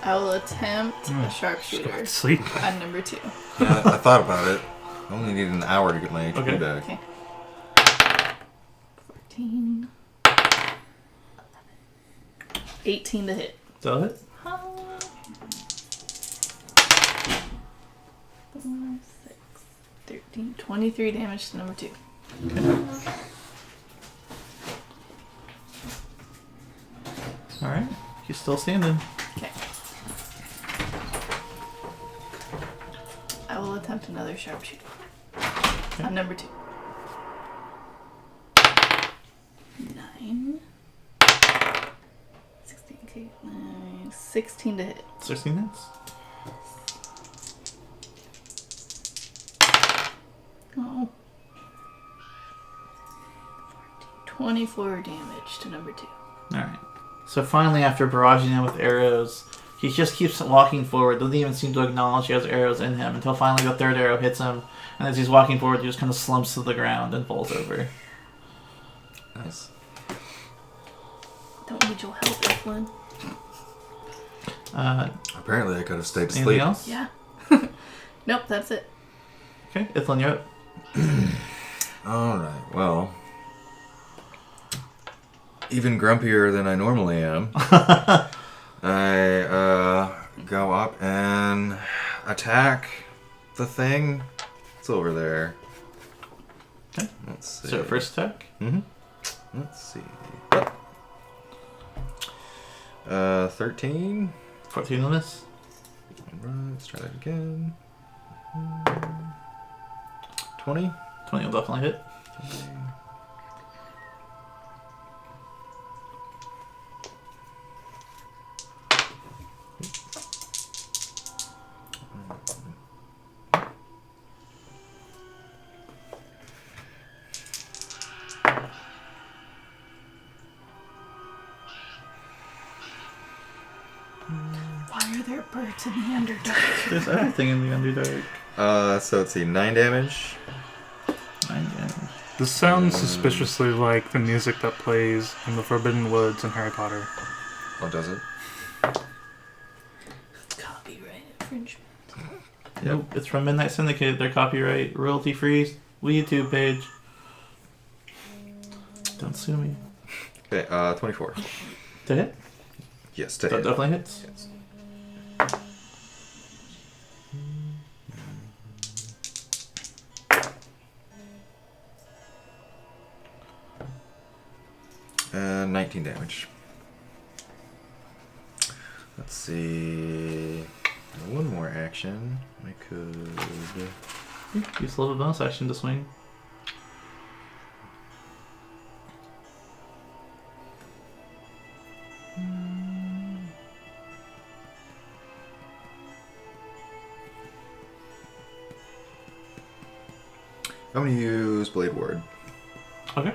I will attempt a sharpshooter Sleep. on number 2. Yeah, I thought about it. I only need an hour to get my HP Okay. back. Okay. 14. 18 to hit. Is that it? 4, 6, 13, 23 damage to number 2. Alright. He's still standing. Okay. I will attempt another sharpshooter. On number 2. 9. 16, okay, 9, 16 to hit. 16 hits. Oh. 24 damage to number 2. Alright. So finally, after barraging him with arrows, he just keeps walking forward, doesn't even seem to acknowledge he has arrows in him, until finally the 3rd arrow hits him, and as he's walking forward, he just kind of slumps to the ground and falls over. Nice. Don't need your help, Evelyn. Apparently I could have stayed Anything asleep. else? Yeah. Nope, that's it. Okay, Ithlin, you're up. Alright, well. Even grumpier than I normally am. I go up and attack the thing. It's over there. Okay. Let's see. So first attack. Let's see. 13? 14 to miss. Alright, let's try that again. 20? 20 will definitely hit. Why are there birds in the Underdark? There's everything in the Underdark. So let's see, 9 damage. 9 damage. This sounds suspiciously like the music that plays in the Forbidden Woods in Harry Potter. Oh, does it? Copyright infringement. Nope, it's from Midnight Syndicate. They're copyright, royalty free, YouTube page. Don't sue me. Okay, 24. To hit? Yes, to That hit. definitely hits. Yes. And 19 damage. Let's see. One more action. I could. Use a little bonus action to swing. I'm gonna use Blade Ward. Okay.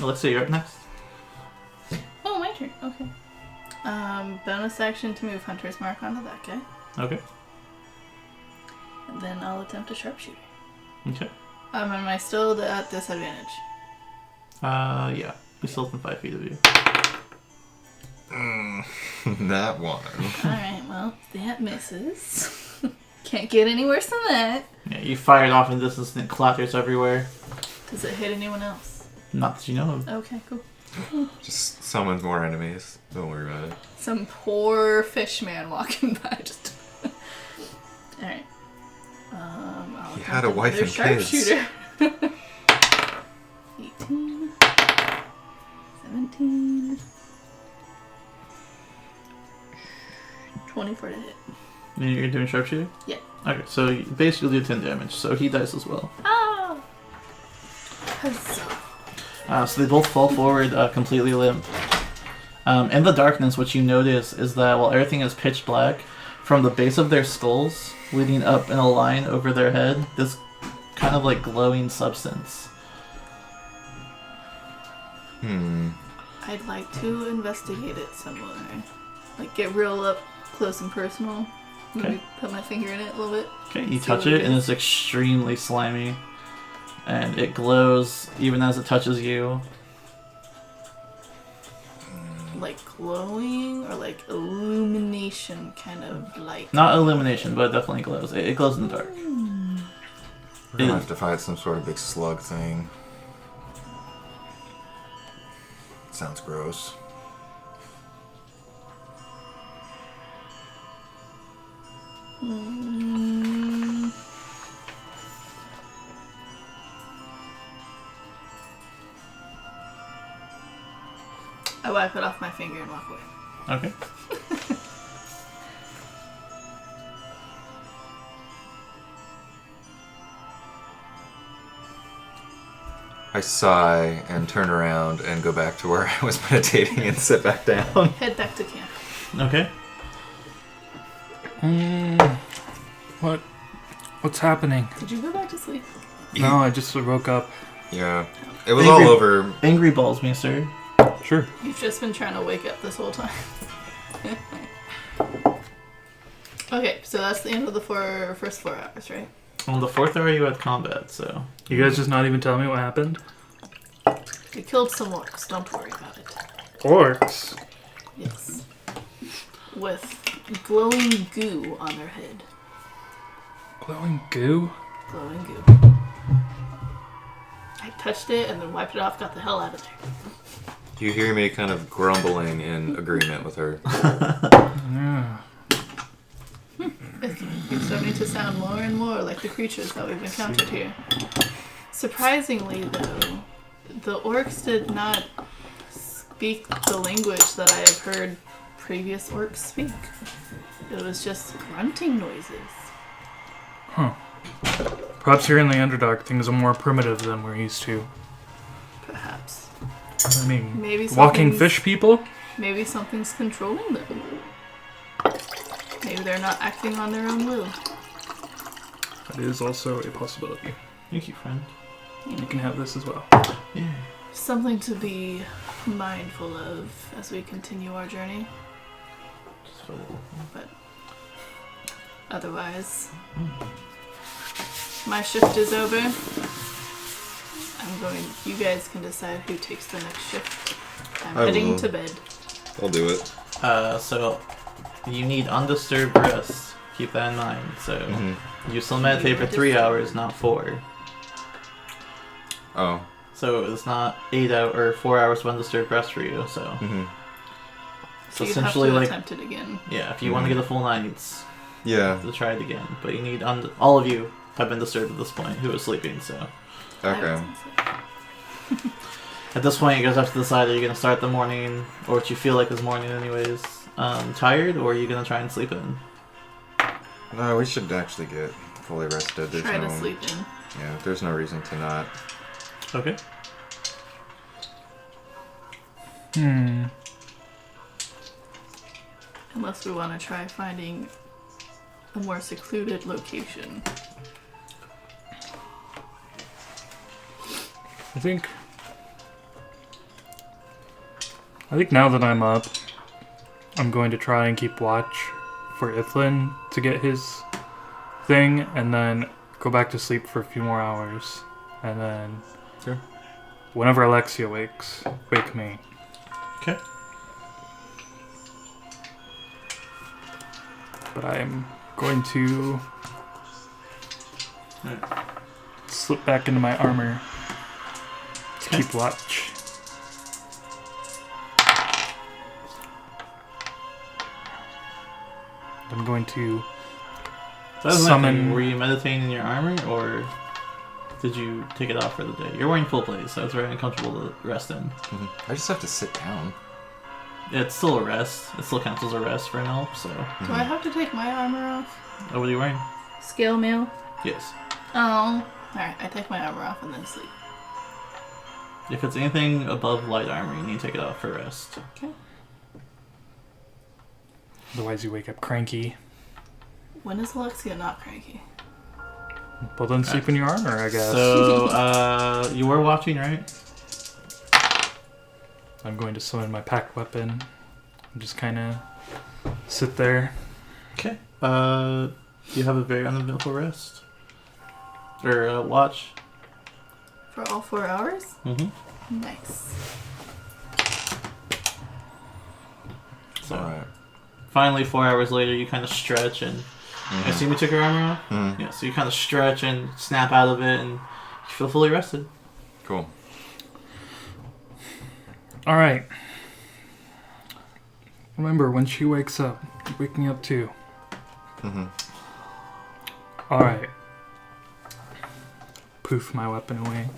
Alexia, you're up next. Oh, my turn. Okay. Bonus action to move Hunter's Mark onto that guy. Okay. And then I'll attempt a sharpshooter. Okay. Am I still at disadvantage? Yeah. He's still within 5 feet of you. That one. Alright, well, that misses. Can't get any worse than that. Yeah, you fired off in distance and it clatters everywhere. Does it hit anyone else? Not that you know of. Okay, cool. Just summons more enemies. Don't worry about it. Some poor fish man walking by. Just. Alright. I'll He had a attempt wife another and kids. sharpshooter. 18. 17. 24 to hit. You're doing sharpshooter? Yeah. Okay, so you basically do 10 damage, so he dies as well. Ah! Huzzah. So they both fall forward completely limp. In the darkness, what you notice is that while everything is pitch black, from the base of their skulls, leading up in a line over their head, this kind of like glowing substance. I'd like to investigate it some more. Like, get real up close and personal. Maybe Okay. put my finger in it a little bit. Okay, you See touch what it it and is. it's extremely slimy. And it glows even as it touches you. Like glowing or like illumination kind of like. Not illumination, but it definitely glows. It glows in the dark. We're gonna have to fight some sort of big slug thing. Sounds gross. I wipe it off my finger and walk away. Okay. I sigh and turn around and go back to where I was meditating and sit back down. Head back to camp. Okay. What's happening? Did you go back to sleep? No, I just woke up. Yeah. It was all over. Angry balls me, sir. Sure. You've just been trying to wake up this whole time. Okay, so that's the end of the first 4 hours, right? On the 4th hour, you had combat, so. You guys just not even tell me what happened? We killed some orcs, don't worry about it. Orcs? Yes. With glowing goo on their head. Glowing goo? Glowing goo. I touched it and then wiped it off, got the hell out of there. You hear me kind of grumbling in agreement with her. Yeah. It's starting to sound more and more like the creatures that we've encountered here. Surprisingly, though, the orcs did not speak the language that I have heard previous orcs speak. It was just grunting noises. Huh. Perhaps here in the Underdark, things are more primitive than we're used to. Perhaps. I mean, Maybe walking something's- fish people? Maybe something's controlling them. Maybe they're not acting on their own will. That is also a possibility. Thank you, friend. You can have this as well. Yeah. Something to be mindful of as we continue our journey. Just for the... But otherwise, my shift is over. You guys can decide who takes the next shift. I'm I heading will. to bed. I'll do it. So you need undisturbed rest. Keep that in mind. So you still meditate for 3 hours, not 4. Oh. So it's not 8 hours or 4 hours of undisturbed rest for you. So, So you'd essentially, have to like, attempt it again. yeah, if you want to get a full night, it's Yeah. to try it again. But you need all of you have been disturbed at this point. Who is sleeping? So Okay. at this point, you guys have to decide: are you going to start the morning, or what you feel like is morning, anyways, tired, or are you going to try and sleep in? No, we should actually get fully rested. There's Try no, to sleep in. Yeah, there's no reason to not. Okay. Unless we want to try finding a more secluded location. I think now that I'm up, I'm going to try and keep watch for Ithlin to get his thing, and then go back to sleep for a few more hours, and then Sure. whenever Alexia wakes, wake me. Okay. But I am going to Alright. slip back into my armor to Okay. keep watch. I'm going to So that's summon- summon. Were you meditating in your armor, or did you take it off for the day? You're wearing full plate, so it's very uncomfortable to rest in. I just have to sit down. It's still a rest. It still counts as a rest for an elf. So, Do I have to take my armor off? oh, what are you wearing? Scale mail? Yes. Oh. Alright, I take my armor off and then sleep. If it's anything above light armor, you need to take it off for rest. Okay. Otherwise, you wake up cranky. When is Alexia not cranky? Well, then sleep in your armor, I guess. So, you were watching, right? I'm going to summon my packed weapon and just kind of sit there. Okay. You have a very uneventful rest. Or watch. For all 4 hours? Mm-hmm. Nice. So, Alright. finally, 4 hours later, you kind of stretch and... I assume you took your armor off? Yeah, so you kind of stretch and snap out of it and you feel fully rested. Cool. All right. Remember, when she wakes up, you wake me up too. All right. Poof my weapon away.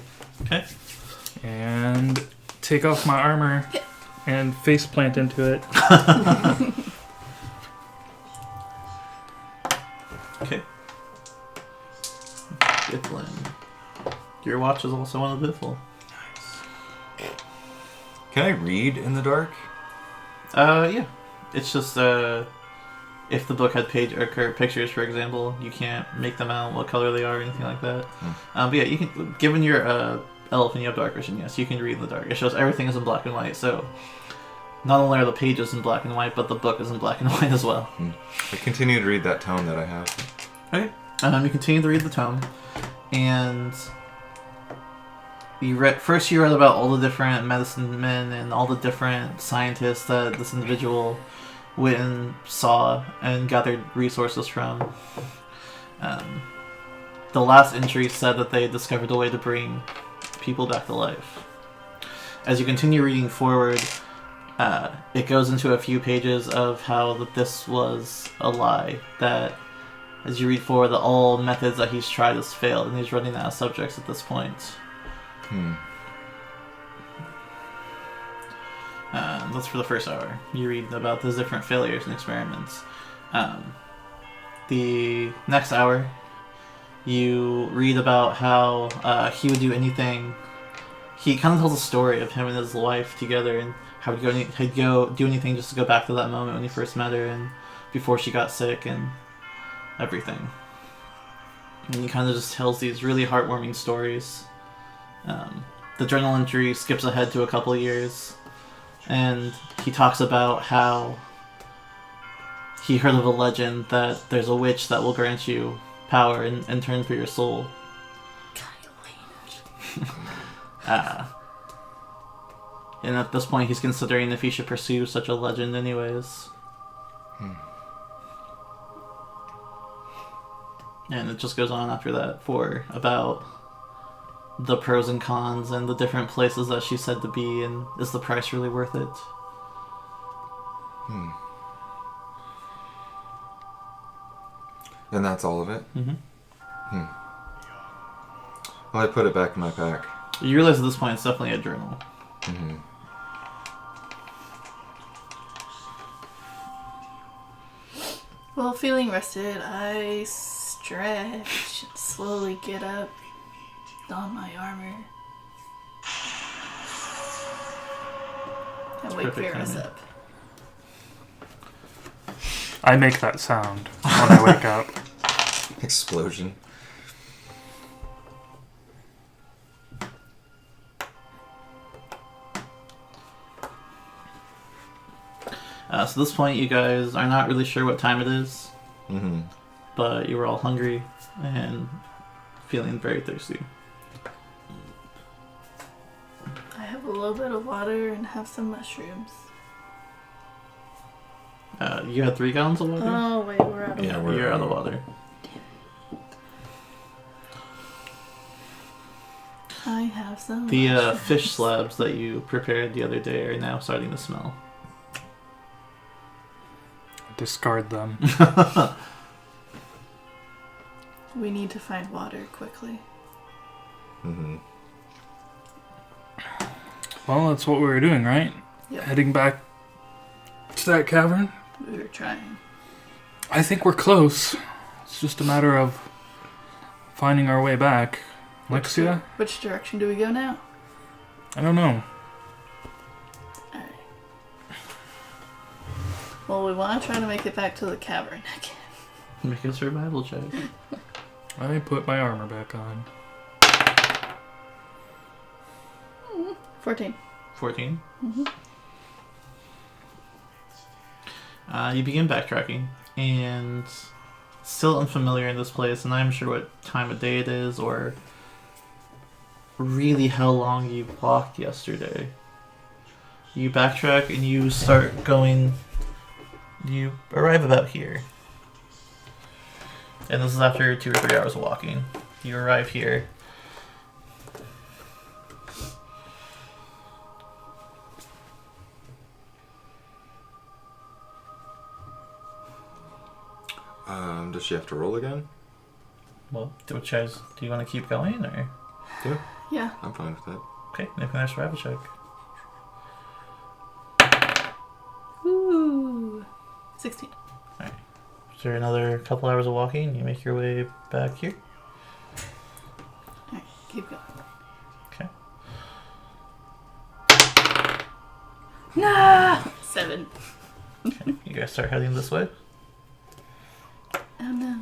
Okay. And take off my armor and face plant into it. Okay. Bithlin. Your watch is also on the Bitful. Can I read in the dark? Yeah. It's just, if the book had pictures, for example, you can't make them out what color they are or anything like that. But yeah, you can, given your, elf and you have dark vision, yes, you can read in the dark. It shows everything is in black and white, so not only are the pages in black and white, but the book is in black and white as well. I continue to read that tome that I have. Okay. You continue to read the tome, and you read about all the different medicine men and all the different scientists that this individual went and saw and gathered resources from. The last entry said that they discovered a way to bring people back to life. As you continue reading forward, it goes into a few pages of how that this was a lie, that as you read forward, that all methods that he's tried has failed, and he's running out of subjects at this point. That's for the first hour. You read about the different failures and experiments. The next hour, you read about how he would do anything. He kind of tells a story of him and his wife together, and how he'd go do anything just to go back to that moment when he first met her and before she got sick and everything. And he kind of just tells these really heartwarming stories. The journal entry skips ahead to a couple of years, and he talks about how he heard of a legend that there's a witch that will grant you power in turn for your soul. And at this point, he's considering if he should pursue such a legend anyways. And it just goes on after that for about the pros and cons and the different places that she's said to be, and is the price really worth it? And that's all of it? Mm-hmm. Well, I put it back in my pack. You realize at this point it's definitely a journal. Mm-hmm. Well, feeling rested, I stretch, slowly get up, don my armor, and wake Perfect Paris timing. up. I make that sound when I wake up. Explosion. So at this point, you guys are not really sure what time it is, Mm-hmm. but you were all hungry and feeling very thirsty. I have a little bit of water and have some mushrooms. You had 3 gallons of water? Oh, wait, we're out of Yeah, water. You're out of water. I have some The mushrooms. fish slabs that you prepared the other day are now starting to smell. Discard them. We need to find water quickly. Mm-hmm. Well, that's what we were doing, right? Yep. Heading back to that cavern. We were trying. I think we're close. It's just a matter of finding our way back. Lexia? Which direction do we go now? I don't know. Alright. Well, we want to try to make it back to the cavern again. Make a survival check. I put my armor back on. 14. 14. Mm-hmm. You begin backtracking, and still unfamiliar in this place, and I'm sure what time of day it is, or really how long you walked yesterday. You backtrack and you start going. You arrive about here. And this is after 2 or 3 hours of walking. You arrive here. Does she have to roll again? Well, do you want to keep going, or? Yeah. I'm fine with that. Okay, make another survival check. Ooh. 16. After another couple hours of walking, you make your way back here. Alright, keep going. Okay. Nah! 7. Okay. You guys start heading this way. Oh no.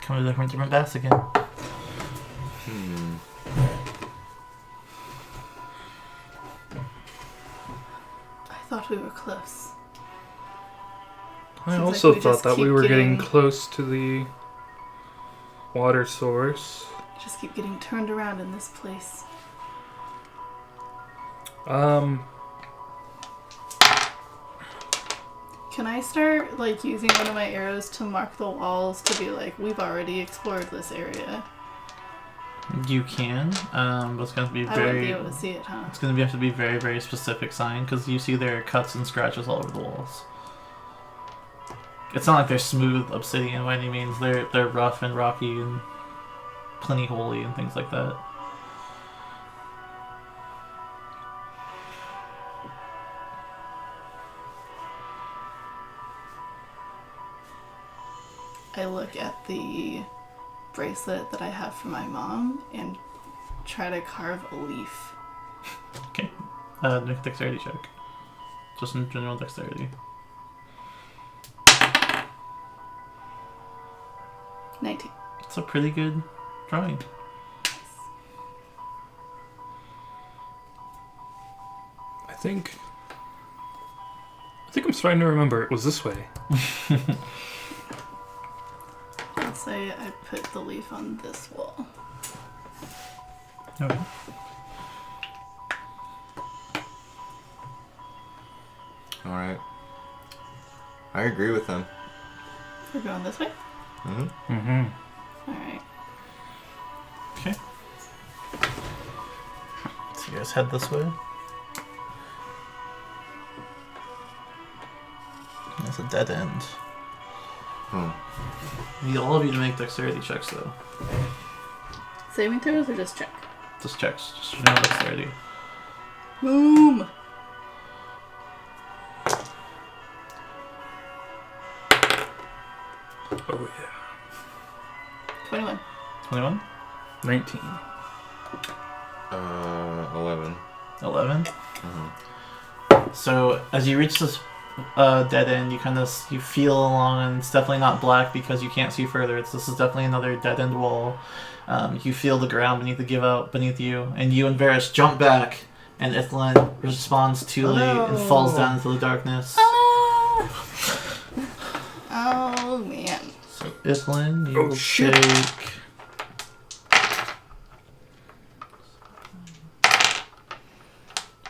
Come to different paths again. I thought we were close. I Seems also like we thought just that we keep were getting getting- close to the water source. Just keep getting turned around in this place. Can I start, like, using one of my arrows to mark the walls to be like, we've already explored this area? You can, but it's going to be I wouldn't be very. able to see it, huh? It's going to have to be very, very specific sign because you see there are cuts and scratches all over the walls. It's not like they're smooth obsidian by any means. They're rough and rocky and plenty holy and things like that. I look at the bracelet that I have for my mom and try to carve a leaf. Okay. Make a dexterity check. Just in general dexterity. 19. It's a pretty good drawing. I think I'm starting to remember it was this way. Let's say I put the leaf on this wall. Okay. Alright. I agree with them. We're going this way? Mm-hmm. Mm-hmm. Alright. Okay. So you guys head this way. That's a dead end. Need all of you to make dexterity checks though. Saving throws or just check? Just checks. Just general dexterity. Boom! Oh yeah. 21. 21? 19. 11. 11? Mm-hmm. So as you reach this dead end, you feel along, and it's definitely not black because you can't see further. This is definitely another dead end wall. You feel the ground give out beneath you, and you and Varys jump back, and Ithlin responds too late and falls down into the darkness. Oh, man. So Ithlin, you will shit. take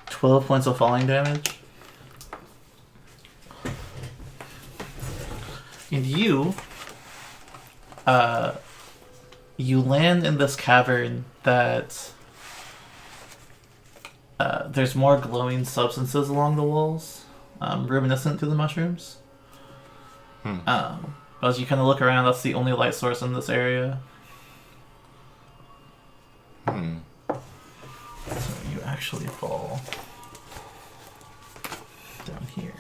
12 points of falling damage. And you land in this cavern that there's more glowing substances along the walls, reminiscent to the mushrooms. As you kind of look around, that's the only light source in this area. So you actually fall down here.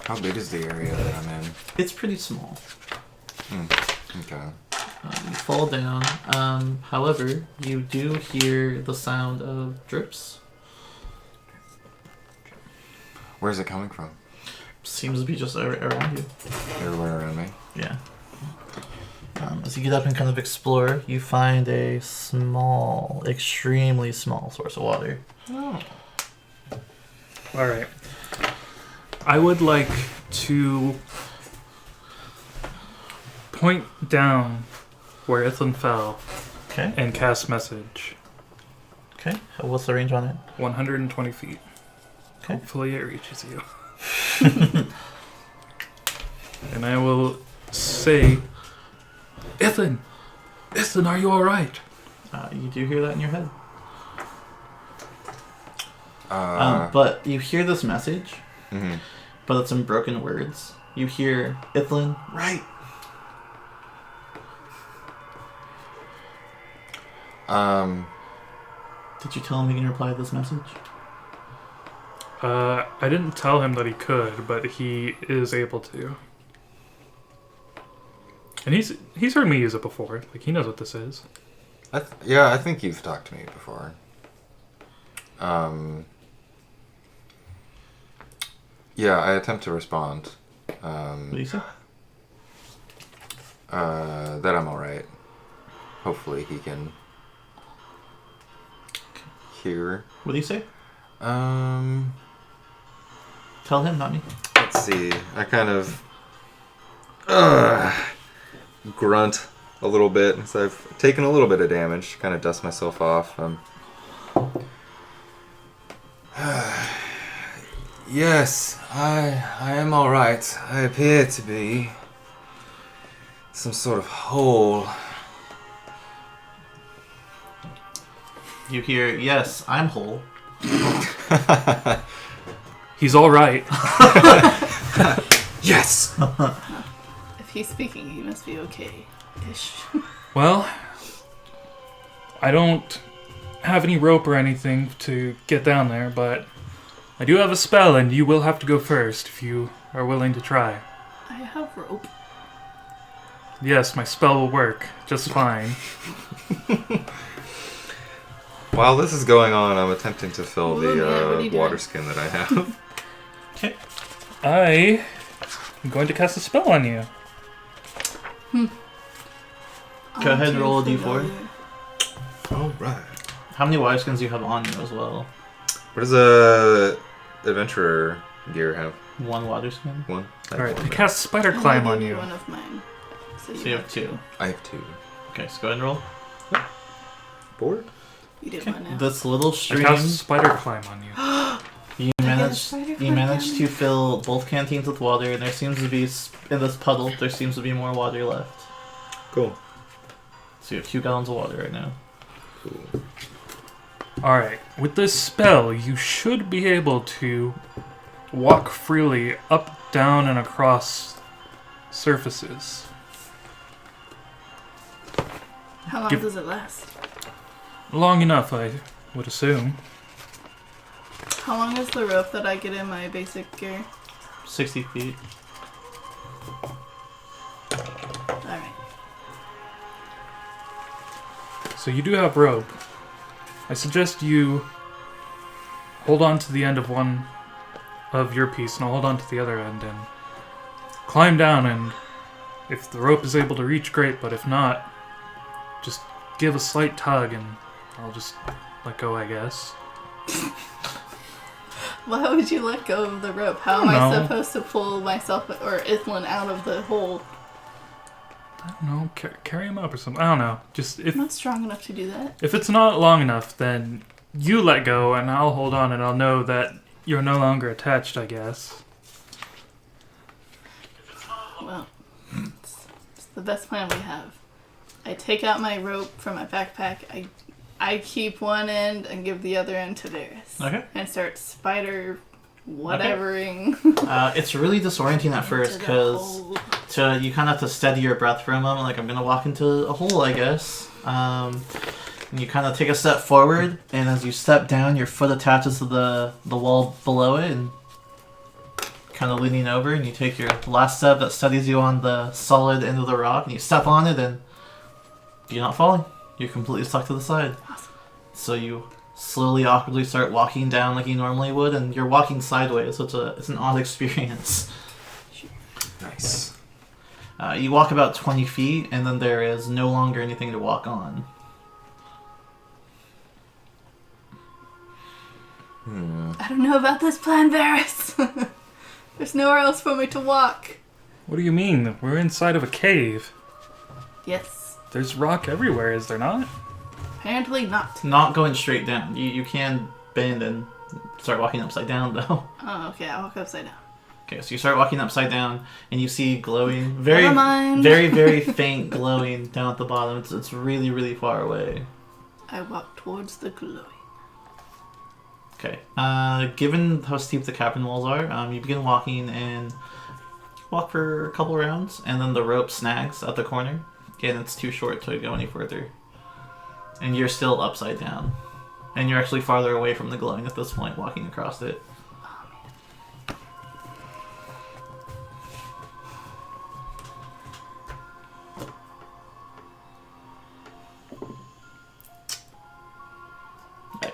How big is the area that I'm in? It's pretty small. Okay. You fall down. However, you do hear the sound of drips. Where's it coming from? Seems to be just around you. Everywhere around me? Yeah. As you get up and kind of explore, you find a small, extremely small source of water. Oh. All right. I would like to point down where Ithlin fell Okay. and cast message. Okay. What's the range on it? 120 feet. Okay. Hopefully it reaches you. And I will say, Ithlin, are you alright? You do hear that in your head. Uh, But you hear this message, mhm. but it's in broken words. You hear Ithlin, right? Did you tell him he can reply to this message? I didn't tell him that he could, but he is able to. And he's heard me use it before. Like, he knows what this is. Yeah, I think you've talked to me before. Yeah, I attempt to respond. What do you say? That I'm alright. Hopefully he can hear. What do you say? Let's Tell him, not me. see. I kind of grunt a little bit as I've taken a little bit of damage. Kind of dust myself off. Yes, I am alright. I appear to be some sort of hole. You hear, yes, I'm whole. He's all right. Yes! If he's speaking, he must be okay-ish. Well, I don't have any rope or anything to get down there, but I do have a spell, and you will have to go first if you are willing to try. I have rope. Yes, my spell will work just fine. While this is going on, I'm attempting to fill Oh, man, what are you the doing? water skin that I have. Okay. I am going to cast a spell on you. Go ahead and roll a d4. Alright. How many water skins do you have on you as well? What does a adventurer gear have? One water skin? One? I have Alright, one I then. cast Spider I'm Climb gonna on give you. One of mine. So You have two. I have 2. Okay, so go ahead and roll. 4? You did Okay. one now. This little I stream, cast Spider Climb on you. you get a managed spider you climb managed down. to fill both canteens with water, and there seems to be, in this puddle, there seems to be more water left. Cool. So you have 2 gallons of water right now. Cool. Alright, with this spell, you should be able to walk freely up, down, and across surfaces. How long Give- does it last? Long enough, I would assume. How long is the rope that I get in my basic gear? 60 feet. Alright. So you do have rope. I suggest you hold on to the end of one of your piece, and I'll hold on to the other end, and climb down, and if the rope is able to reach, great, but if not, just give a slight tug, and I'll just let go, I guess. Why would you let go of the rope? How am I don't I know. supposed to pull myself or Ithlin out of the hole? I don't know, carry him up or something. I don't know. Just I'm not strong enough to do that. if it's not long enough, then you let go, and I'll hold on, and I'll know that you're no longer attached, I guess. Well, it's the best plan we have. I take out my rope from my backpack. I keep one end and give the other end to Varys. Okay. And start spider whatevering. It's really disorienting at first, into the because hole. you kind of have to steady your breath for a moment, like I'm gonna walk into a hole, I guess. And you kind of take a step forward, and as you step down, your foot attaches to the wall below it, and kind of leaning over, and you take your last step that steadies you on the solid end of the rock, and you step on it, and you're not falling. You're completely stuck to the side. So you slowly, awkwardly start walking down like you normally would, and you're walking sideways, so it's an odd experience. Nice. You walk about 20 feet, and then there is no longer anything to walk on. I don't know about this plan, Varys. There's nowhere else for me to walk. What do you mean? We're inside of a cave. Yes. There's rock everywhere, is there not? Apparently not. Not going straight down. You can bend and start walking upside down, though. Oh, okay. I'll walk upside down. Okay, so you start walking upside down, and you see glowing, very, Never mind. very, very faint glowing down at the bottom. It's really, really far away. I walk towards the glowing. Okay. Given how steep the cavern walls are, you begin walking and walk for a couple rounds, and then the rope snags at the corner, and it's too short to go any further. And you're still upside down. And you're actually farther away from the glowing at this point, walking across it.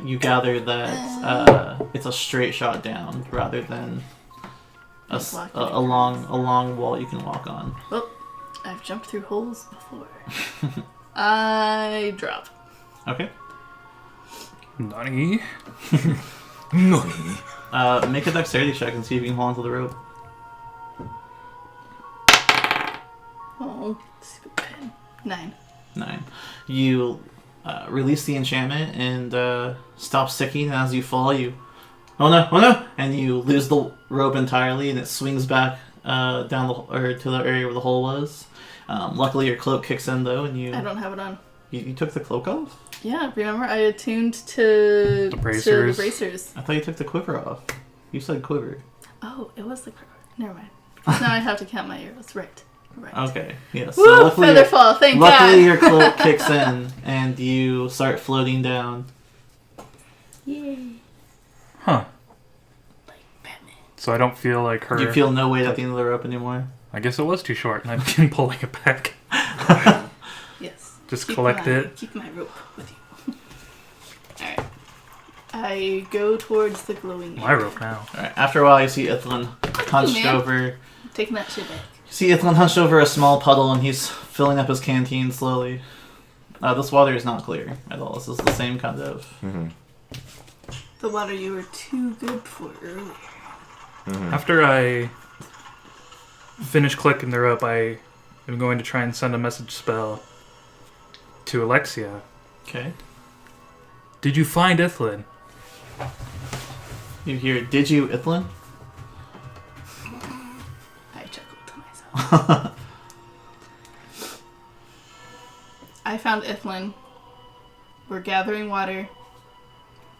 You gather that it's a straight shot down rather than a long wall you can walk on. Well, I've jumped through holes before. I drop. Okay. Nani? Nani? Make a dexterity check and see if you can hold onto the rope. Oh, stupid pen. 9. 9. You release the enchantment and stop sticking, and as you fall, you oh no, and you lose the rope entirely, and it swings back down to the area where the hole was. Luckily, your cloak kicks in though, and I don't have it on. You took the cloak off? Yeah, remember I attuned to The bracers. the bracers. I thought you took the quiver off. You said quiver. Oh, it was the quiver. Never mind. Now I have to count my arrows. Right. Okay, yeah. Woo! So luckily, Feather fall, thank luckily God. your cloak kicks in, and you start floating down. Yay. Huh. Like Batman. So I don't feel like her. You feel no weight at the end of the rope anymore. I guess it was too short, and I've been pulling it back. Yes. Just collect it. Keep my rope with you. Alright. I go towards the glowing My area. rope now. All right. After a while, you see Ithlin hunched man. over. Taking that shit back. You see Ithlin hunched over a small puddle, and he's filling up his canteen slowly. This water is not clear at all. This is the same kind of. Mm-hmm. The water you were too good for earlier. Mm-hmm. After I finish clicking the rope, I am going to try and send a message spell to Alexia. Okay. Did you find Ithlin? You hear, "Did you, Ithlin?" I chuckled to myself. I found Ithlin. We're gathering water.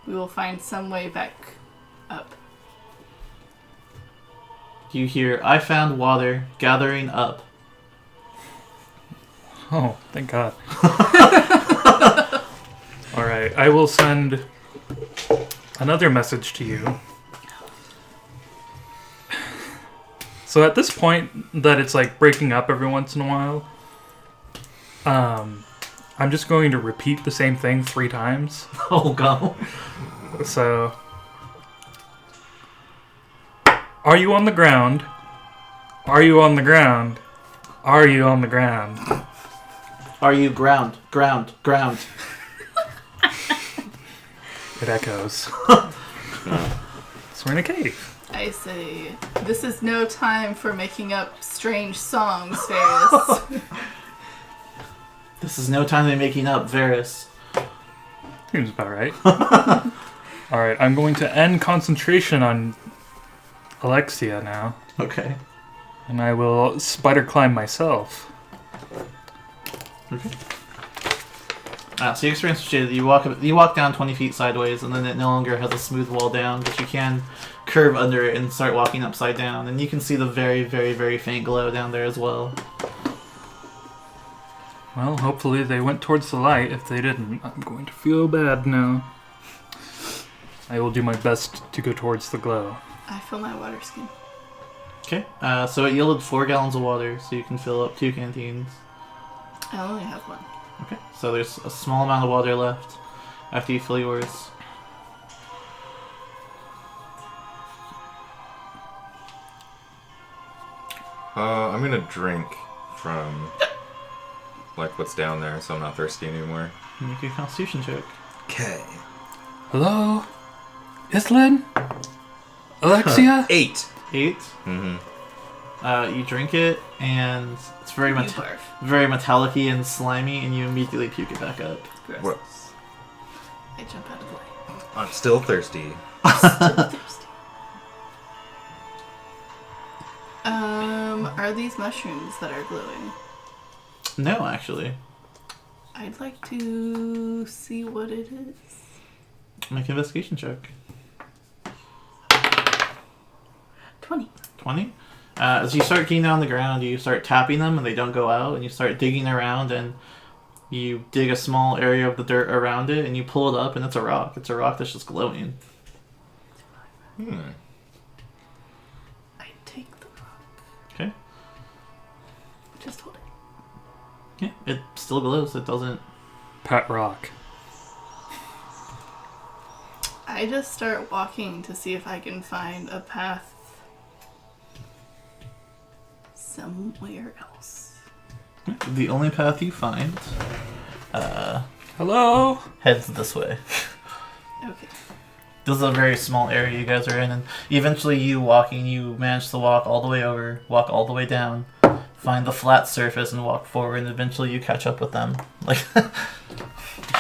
We will find some way back up. You hear, "I found water gathering up." Oh, thank God. Alright, I will send another message to you. So at this point that it's like breaking up every once in a while, I'm just going to repeat the same thing 3 times. Oh, go. So, are you on the ground? Are you on the ground? Are you on the ground? Are you ground? Ground. Ground. It echoes. So we're in a cave. I say, this is no time for making up strange songs, Ferris. This is no time to be making up, Varys. Seems about right. Alright, I'm going to end concentration on Alexia now. Okay. And I will spider climb myself. Okay. So you experience shit. You walk down 20 feet sideways, and then it no longer has a smooth wall down, but you can curve under it and start walking upside down, and you can see the very, very, very faint glow down there as well. Well, hopefully they went towards the light. If they didn't, I'm going to feel bad now. I will do my best to go towards the glow. I fill my water skin. Okay. So it yielded 4 gallons of water, so you can fill up 2 canteens. I only have one. Okay. So there's a small amount of water left after you fill yours. I'm gonna drink from like what's down there, so I'm not thirsty anymore. Make a Constitution check. Okay. Hello? Ithlin? Alexia? 8. 8. Mm-hmm. You drink it, and it's very You much barf. very metallic-y and slimy, and you immediately puke it back up. Gross. What? I jump out of the way. I'm still thirsty. Still thirsty. Are these mushrooms that are glowing? No, actually. I'd like to see what it is. Make an investigation check. 20. 20. As you start getting down on the ground, you start tapping them, and they don't go out, and you start digging around, and you dig a small area of the dirt around it, and you pull it up, and it's a rock. It's a rock that's just glowing. I take the rock. Okay. Just hold it. Yeah, it still glows. It doesn't... Pet rock. I just start walking to see if I can find a path somewhere else. The only path you find Hello? heads this way. Okay. This is a very small area you guys are in, and eventually you manage to walk all the way over, walk all the way down, find the flat surface and walk forward, and eventually you catch up with them. Like,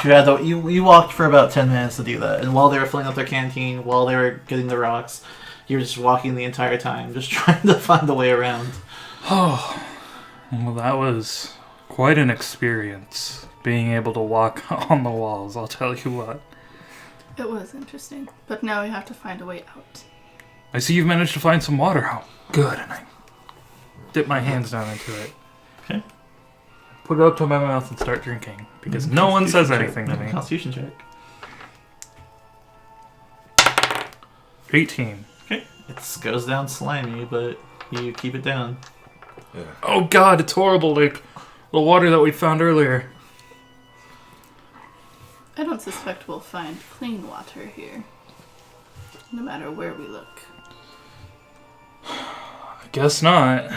You walked for about 10 minutes to do that, and while they were filling up their canteen, while they were getting the rocks, you were just walking the entire time, just trying to find a way around. Oh, well, that was quite an experience, being able to walk on the walls, I'll tell you what. It was interesting, but now we have to find a way out. I see you've managed to find some water. How good, and I dip my hands down into it. Okay. Put it up to my mouth and start drinking, because no one says anything to me. Constitution check. 18. Okay. It goes down slimy, but you keep it down. Yeah. Oh god, it's horrible, like the water that we found earlier. I don't suspect we'll find clean water here, no matter where we look. I guess not.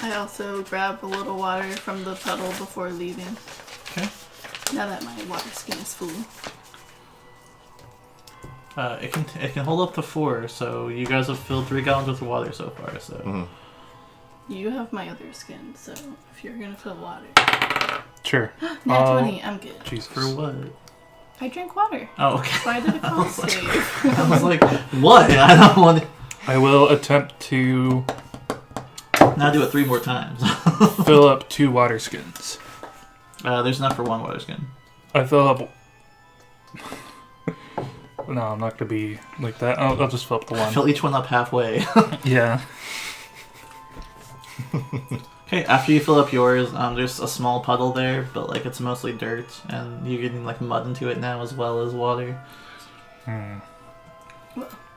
I also grab a little water from the puddle before leaving. Okay. Now that my water skin is full. It can hold up to 4, so you guys have filled 3 gallons worth of water so far. So. Mm-hmm. You have my other skin, so if you're gonna fill water. Sure. Nat 20, I'm good. Jesus. For what? I drink water. Oh, okay. So I did a con save. I was like, what? I don't want to. I will attempt to Now do it 3 more times. fill up 2 water skins. There's enough for 1 water skin. I fill up... No, I'm not going to be like that. I'll just fill up the 1. Fill each one up halfway. Yeah. Okay, after you fill up yours, there's a small puddle there, but like it's mostly dirt, and you're getting like mud into it now as well as water.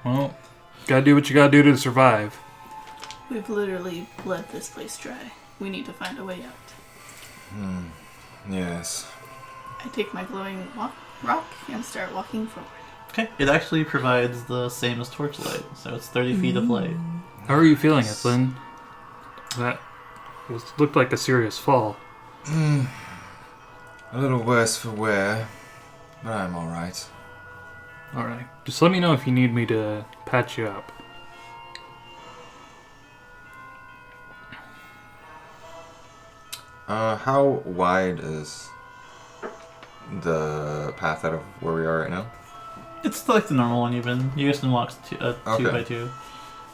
Well, gotta do what you gotta do to survive. We've literally bled this place dry. We need to find a way out. Yes. I take my glowing rock and start walking forward. Okay, it actually provides the same as torchlight, so it's 30 feet of light. How are you feeling it, Lynn? That looked like a serious fall. A little worse for wear, but I'm alright. Alright. Just let me know if you need me to patch you up. How wide is the path out of where we are right now? It's like the normal one you guys can walk 2 Okay. by 2.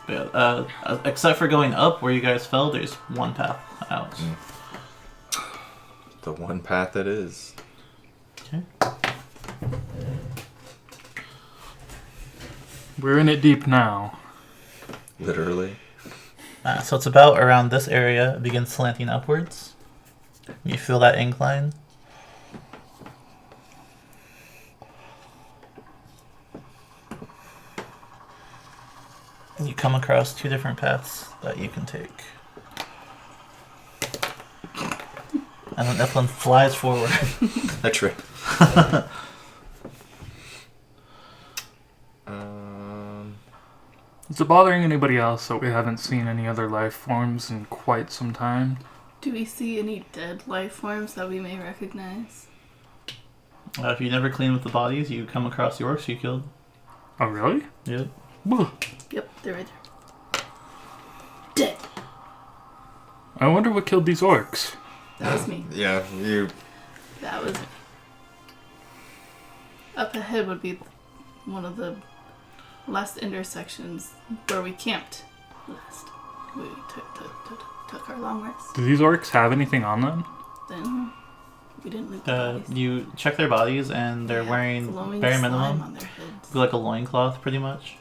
But, except for going up where you guys fell, there's 1 path out. The one path it is. Okay. We're in it deep now. Literally. So it's about around this area. It begins slanting upwards. You feel that incline. And you come across 2 different paths that you can take. And then Evelyn flies forward. I trip. Is it bothering anybody else that we haven't seen any other life forms in quite some time? Do we see any dead life forms that we may recognize? If you never clean with the bodies, you come across the orcs you killed. Oh, really? Yep. Yep, they're right there. Dead. I wonder what killed these orcs. That was me. Yeah, you. That was me. Up ahead would be one of the last intersections where we camped last. We took our long rest. Do these orcs have anything on them? Then we didn't loot the bodies. You check their bodies, and they're They have wearing glowing bare slime minimum, on their heads. like a loincloth, pretty much.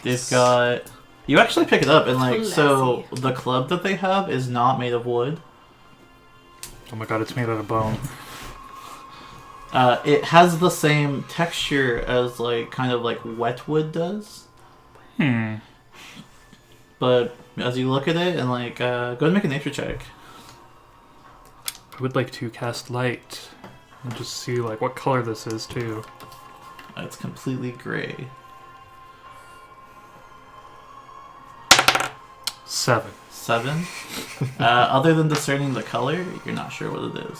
They've got. You actually pick it up, and like, so the club that they have is not made of wood. Oh my god, it's made out of bone. It has the same texture as like kind of like wet wood does. But as you look at it and like, go ahead and make a nature check. I would like to cast light and just see like what color this is too. It's completely gray. 7. 7. Other than discerning the color, you're not sure what it is.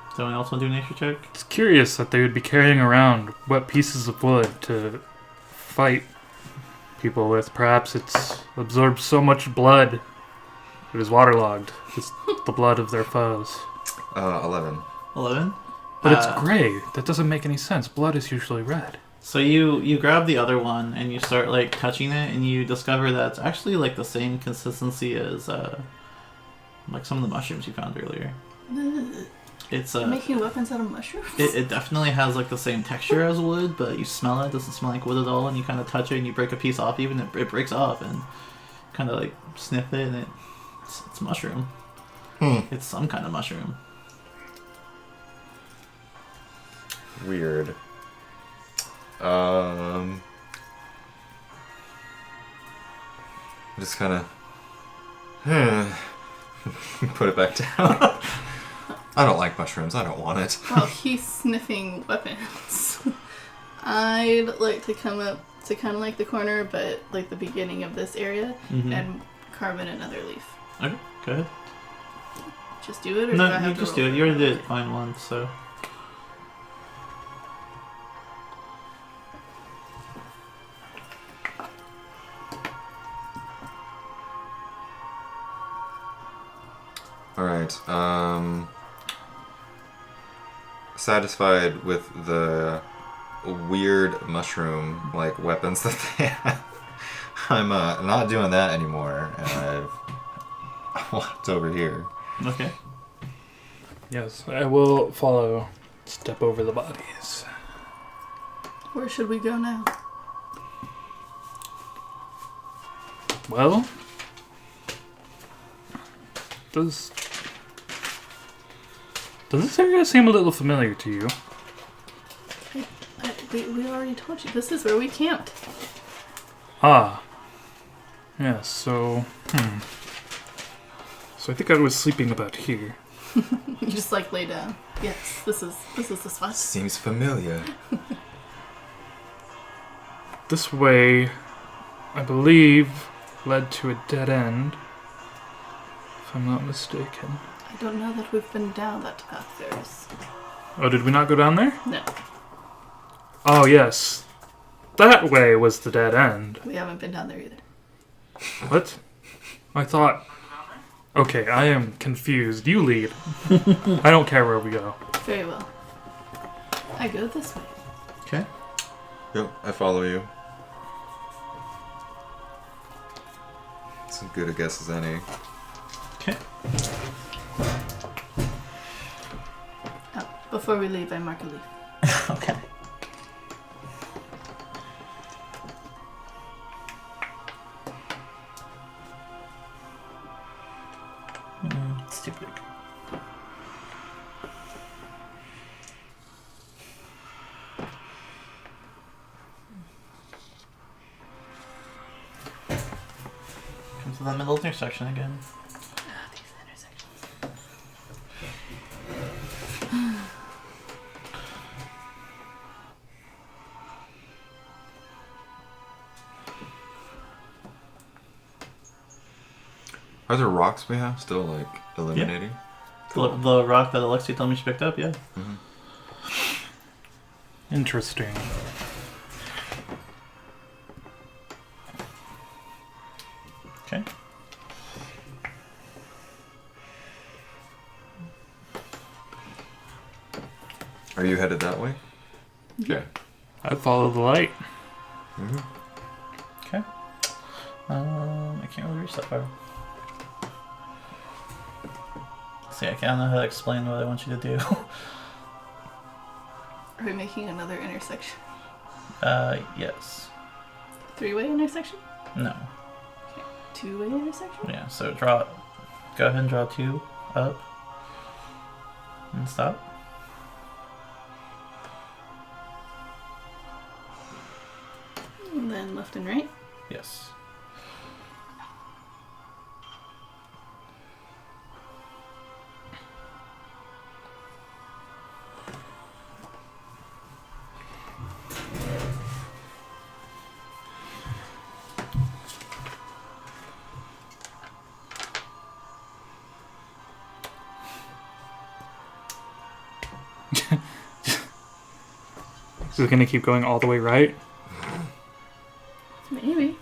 Does anyone else want to do a nature check? It's curious that they would be carrying around wet pieces of wood to fight people with. Perhaps it's absorbed so much blood It is waterlogged. It's the blood of their foes. 11. 11. But it's gray. That doesn't make any sense. Blood is usually red. So you grab the other one and you start like touching it, and you discover that it's actually like the same consistency as like some of the mushrooms you found earlier. It's making weapons out of mushrooms. It definitely has like the same texture as wood, but you smell it. It doesn't smell like wood at all. And you kind of touch it, and you break a piece off. Even it breaks off, and kind of like sniff it, and it's mushroom. It's some kind of mushroom. Weird. Just kind of put it back down. I don't like mushrooms. I don't want it. While he's sniffing weapons, I'd like to come up to kind of like the corner, but like the beginning of this area, and carve in another leaf. Okay, go ahead. Just do it, or do I No, have you to just roll do it. for You already it? did find one, so. Alright, satisfied with the weird mushroom like weapons that they have. I'm not doing that anymore, and I've walked over here. Okay. Yes, I will follow. Step over the bodies. Where should we go now? Well, does this area seem a little familiar to you? We already told you. This is where we camped. Ah. Yes, so... So I think I was sleeping about here. You just like lay down. Yes, this is the spot. Seems familiar. This way, I believe, led to a dead end. If I'm not mistaken. I don't know that we've been down that path, Ferris. Oh, did we not go down there? No, Oh, yes. That way was the dead end. we haven't been down there either. What? I thought... Okay, I am confused. You lead. I don't care where we go. Very well. I go this way. Okay. Yep, I follow you. It's as good a guess as any. Okay. Oh, before we leave, I mark a leaf. Okay. It's too big. Come to the middle intersection again. These intersections. Are there rocks we have still, like, illuminating? The rock that Alexia told me she picked up, yeah. Mm-hmm. Interesting. Okay. Are you headed that way? Okay. I'd follow the light. Mm-hmm. Okay. I can't really reach that far. See, I don't know how to explain what I want you to do. Are we making another intersection? Yes. Three-way intersection? No. Two-way intersection? Yeah, so go ahead and draw 2 up. And stop. And then left and right? Yes. Is it going to keep going all the way right? Maybe.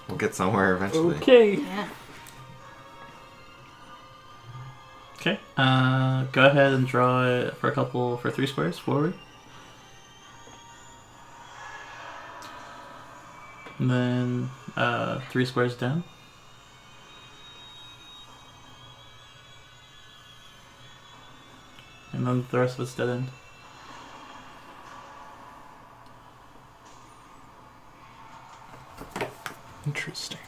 We'll get somewhere eventually. Okay. Yeah. Okay. Go ahead and draw it for 3 squares forward. And then 3 squares down. And then the rest of it's dead end. Interesting.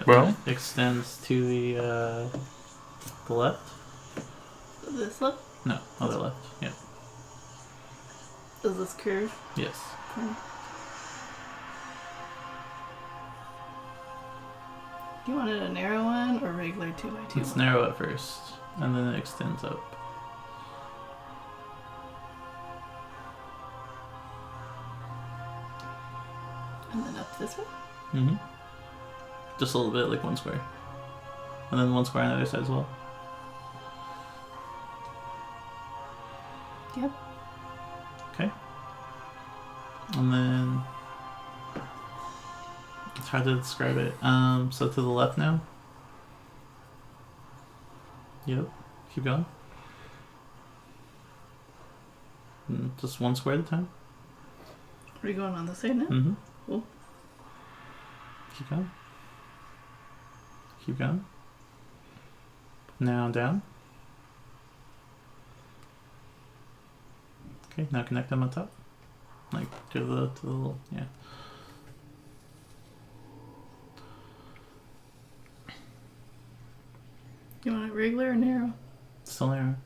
Well, it extends to the left. This left? No, other left. Yeah. Is this curve? Yes. Okay. You wanted a narrow one or regular 2x2? It's narrow at first, and then it extends up. And then up this way? Mm-hmm. Just a little bit, like 1 square. And then 1 square on the other side as well. Yep. Okay. And then it's hard to describe it. So to the left now. Yep. Keep going. Just 1 square at a time. Are you going on this side now? Mm-hmm. Cool. Keep going. Keep going. Now down. Okay, now connect them on top. Like to the little, yeah. You want it regular or narrow? Still narrow.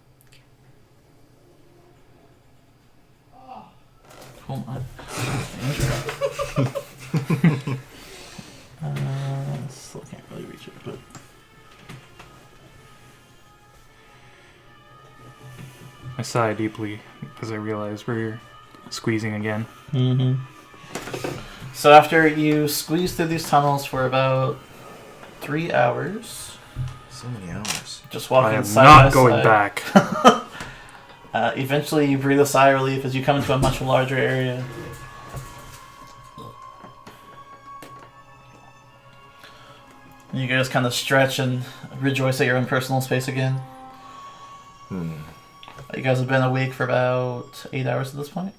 Hold on. Still can't really reach it, but I sigh deeply because I realize we're squeezing again. mm-hmm. So after you squeeze through these tunnels for about 3 hours, So many hours. just I walking am side not by going side, back. eventually you breathe a sigh of relief as you come into a much larger area. And you guys kind of stretch and rejoice at your own personal space again. You guys have been awake for about 8 hours at this point.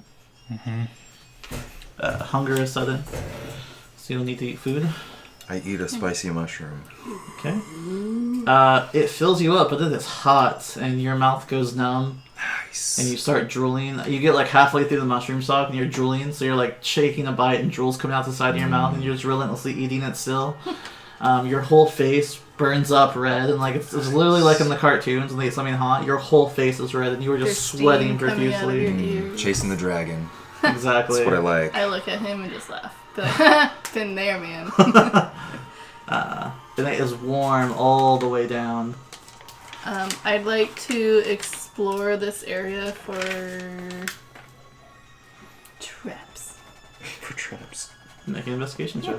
Mm-hmm. Hunger is sudden, so you'll need to eat food. I eat a spicy mushroom. Okay. It fills you up, but then it's hot, and your mouth goes numb, Nice. and you start drooling. You get like halfway through the mushroom stalk, and you're drooling, so you're like shaking a bite, and drool's coming out the side of your mouth, and you're just relentlessly eating it still. Your whole face burns up red, and like it's literally like in the cartoons when they get something hot. Your whole face is red, and you were just There's sweating steam coming out of profusely. your ears. Chasing the dragon. Exactly. That's what I like. I look at him and just laugh. Be like, been there, man. And it is warm all the way down. I'd like to explore this area for traps. For traps. Make an investigation check.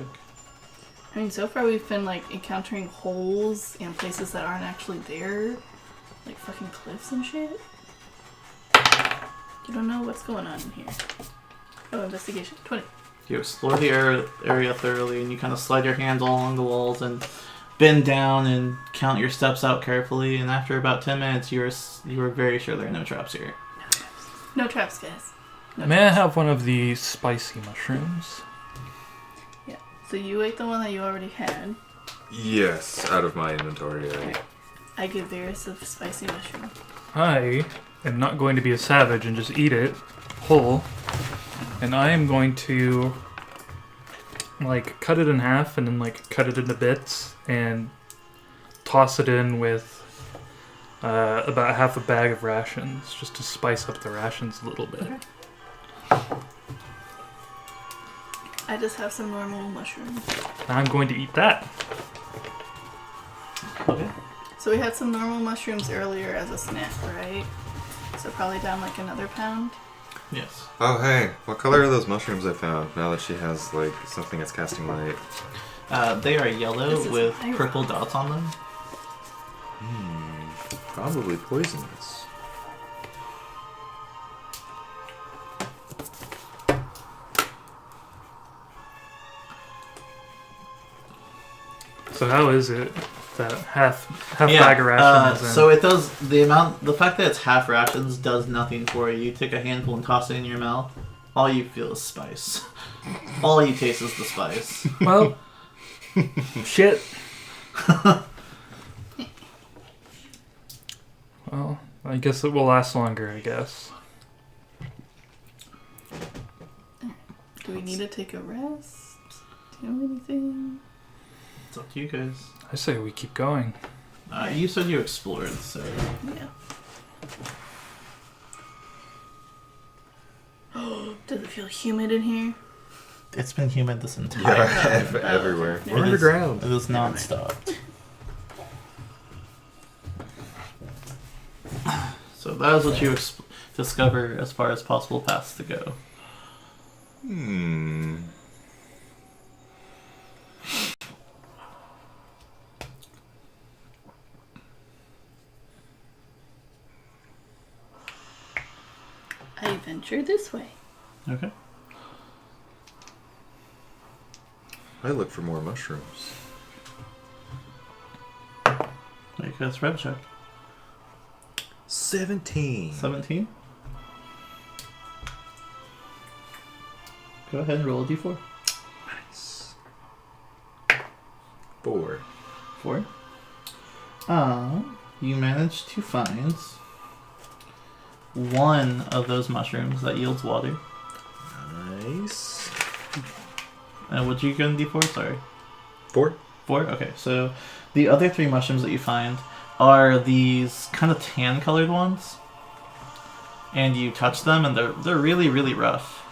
I mean, so far we've been like encountering holes and places that aren't actually there, like fucking cliffs and shit. You don't know what's going on in here. Oh, investigation 20. You explore the area thoroughly, and you kind of slide your hands all along the walls and bend down and count your steps out carefully. And after about 10 minutes, you are very sure there are no traps here. No traps, guys. No May I traps. have one of the spicy mushrooms? Yeah. So you ate the one that you already had. Yes, out of my inventory. I give Varys a spicy mushroom. I am not going to be a savage and just eat it whole. And I am going to like cut it in half and then like cut it into bits and toss it in with about half a bag of rations just to spice up the rations a little bit. Okay. I just have some normal mushrooms. I'm going to eat that. Okay. So we had some normal mushrooms earlier as a snack, right? So probably down like another pound. Yes. Oh, hey. What color are those mushrooms I found now that she has, like, something that's casting light? They are yellow This is with iron. purple dots on them. Probably poisonous. So how is it that half bag of rations? So it does the fact that it's half rations does nothing for you. You take a handful and toss it in your mouth. All you feel is spice. All you taste is the spice. Well, shit. Well, I guess it will last longer, I guess. Do we need to take a rest? Do anything? It's up to you guys. I say we keep going. You said you explored, so Yeah. Does it feel humid in here? it's been humid this entire time. Everywhere. Yeah. We're underground. It is non-stop. So that is what you discover as far as possible paths to go. I venture this way. Okay. I look for more mushrooms. Make a spread check. 17. 17. Go ahead and roll a d4. Nice. 4. 4. You managed to find one of those mushrooms that yields water. Nice. And would you get in d4? Sorry. 4. 4? Okay, so the other 3 mushrooms that you find are these kind of tan colored ones. And you touch them and they're really, really rough.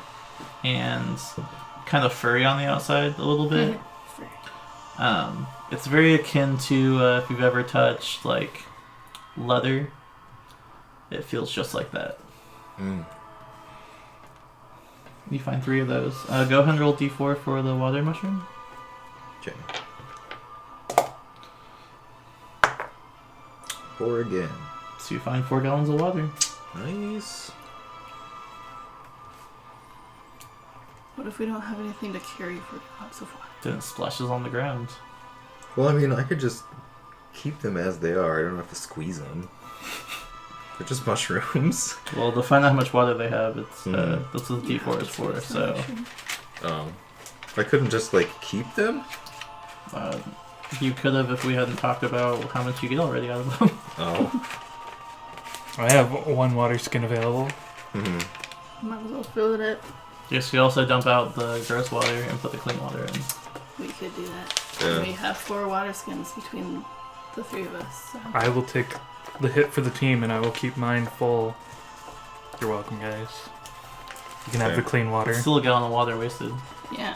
And kind of furry on the outside a little bit. It's very akin to if you've ever touched like leather. It feels just like that. You find 3 of those. Go ahead and roll d4 for the water mushroom. Okay. 4 again. So you find 4 gallons of water. Nice. What if we don't have anything to carry for lots of water? Then it splashes on the ground. Well, I mean, I could just keep them as they are. I don't have to squeeze them. They're just mushrooms. Well, to find out how much water they have, it's that's what the You d4 have is to for. taste the So mushroom. I couldn't just, like, keep them? you could have if we hadn't talked about how much you get already out of them. Oh. I have 1 water skin available. Mm-hmm. Might as well fill it up. Yes, you also dump out the gross water and put the clean water in. We could do that. Yeah. We have 4 water skins between the 3 of us. So. I will take the hit for the team and I will keep mine full. You're welcome, guys. You can have Okay. the clean water. It's still a gallon of water wasted. Yeah.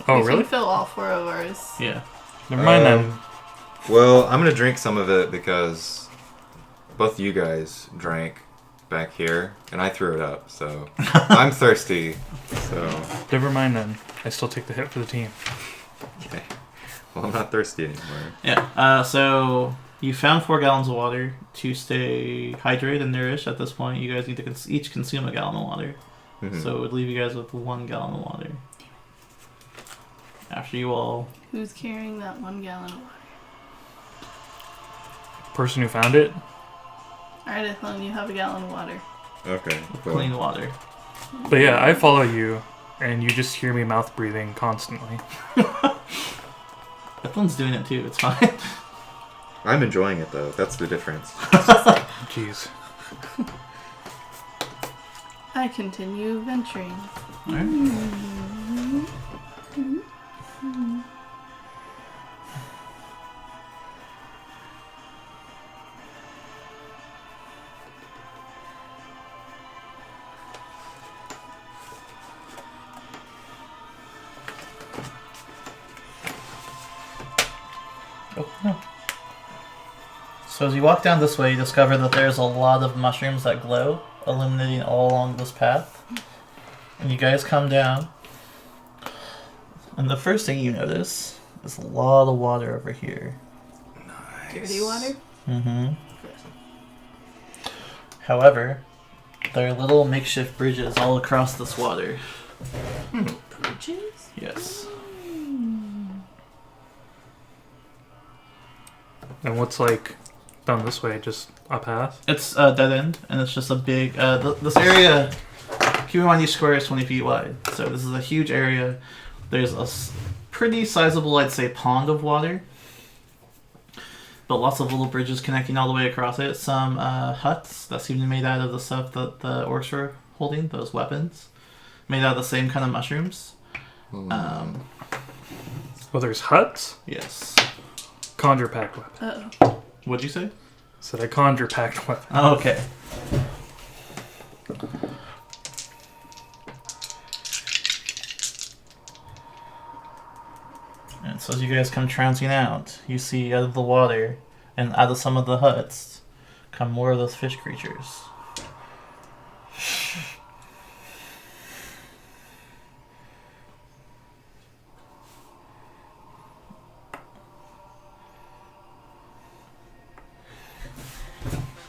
Oh, we really? can fill all 4 of ours. Yeah. Never mind then. Well, I'm gonna drink some of it because both you guys drank back here, and I threw it up, so I'm thirsty. So Never mind then. I still take the hit for the team. okay. Well, I'm not thirsty anymore. Yeah. So you found 4 gallons of water to stay hydrated and nourished. At this point, you guys need to each consume a gallon of water. Mhm. So it would leave you guys with 1 gallon of water. After you all... Who's carrying that 1 gallon of water? Person who found it? Alright, Ethelyn, you have a gallon of water. Okay. Well, clean water. But yeah, I follow you, and you just hear me mouth breathing constantly. Ethelyn's doing it too, it's fine. I'm enjoying it though. That's the difference. Jeez. I continue venturing. Alright. Oh, no. So as you walk down this way, you discover that there's a lot of mushrooms that glow, illuminating all along this path. And you guys come down. And the first thing you notice is a lot of water over here. Nice. Dirty water? Mm-hmm. However, there are little makeshift bridges all across this water. Bridges? Yes. And what's like down this way? Just a path? It's a dead end, and it's just a big. This area, keep in mind, each square is 20 feet wide. So this is a huge area. There's a pretty sizable, I'd say, pond of water. But lots of little bridges connecting all the way across it. Some huts that seem to be made out of the stuff that the orcs were holding, those weapons. Made out of the same kind of mushrooms. Well, there's huts? Yes. Conjure pact weapon. Uh-oh. What'd you say? Said I conjure pact weapon. Oh, okay. And so as you guys come trouncing out, you see out of the water and out of some of the huts come more of those fish creatures.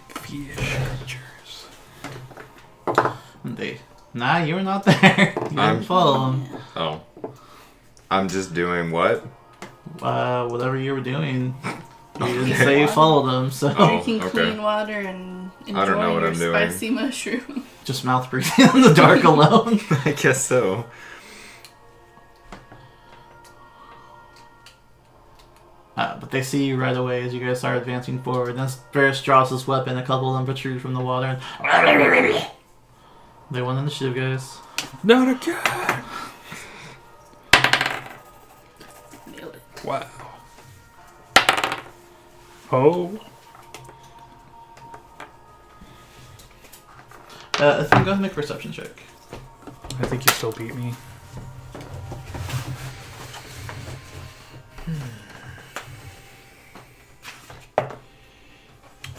Fish creatures. And nah, you were not there. You didn't follow them. Oh. I'm just doing what? Whatever you were doing. You didn't say you followed them, so Oh, Drinking okay. clean water and I don't know enjoying what your I'm doing. spicy mushroom. just mouth breathing in the dark alone. I guess so. But they see you right away as you guys start advancing forward. Then Varys draws his weapon, a couple of them protrude from the water. And they want initiative, guys. Not again! Nailed it. Wow. Oh. I think go ahead and make a perception check. I think you still beat me.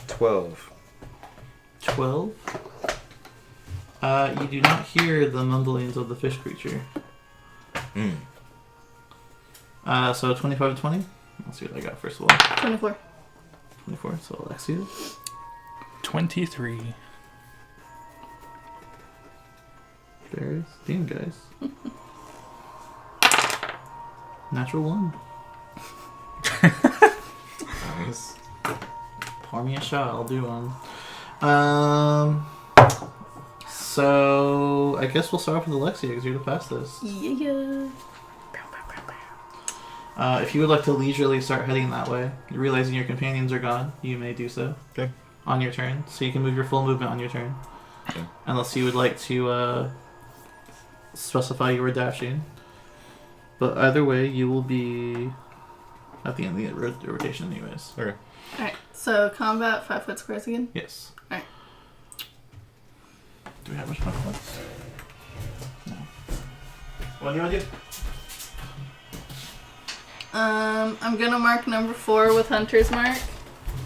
12. 12. You do not hear the mumblings of the fish creature. So 25 to 20? Let's see what I got first of all. 24. 24, so Alexia. 23. There's damn guys. Natural 1. Nice. Pour me a shot, I'll do one. So I guess we'll start off with Alexia because you're the fastest. Yeah. If you would like to leisurely start heading that way, realizing your companions are gone, you may do so. Okay. On your turn, so you can move your full movement on your turn. Okay. Unless you would like to specify you were dashing. But either way, you will be at the end of the rotation anyways. Okay. Alright, so combat 5 foot squares again? Yes. Alright. Do we have much more points? No. What do you want to do? I'm gonna mark number 4 with Hunter's Mark.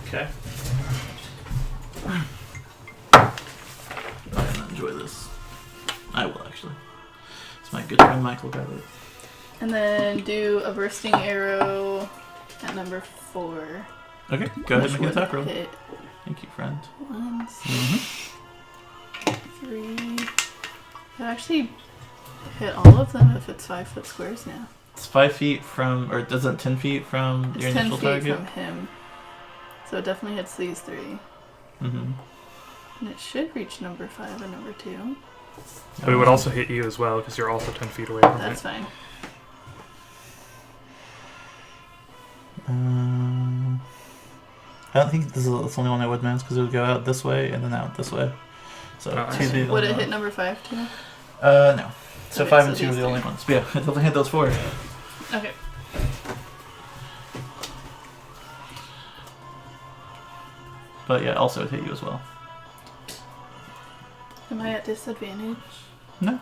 Okay. I'm gonna enjoy this. I will actually. It's my good friend Michael got it. And then do a bursting arrow at number 4. Okay, go ahead and make an Which attack would roll. hit Thank you, friend. once, Mm-hmm. 3. It actually hit all of them if it's 5 foot squares now. It's 5 feet from, or does it 10 feet from It's your 10 initial feet target? from him. So it definitely hits these 3. Mm-hmm. And it should reach number 5 and number 2. But it would also hit you as well because you're also 10 feet away from That's it. fine. I don't think this is the only one I would miss because it would go out this way and then out this way. So Oh, I two see. big Would it ones. hit number 5 too? No. So Okay, 5 so and 2 are these the only three. ones. But yeah, it doesn't hit those 4. Okay. But yeah, also it hit you as well. Am I at disadvantage? No.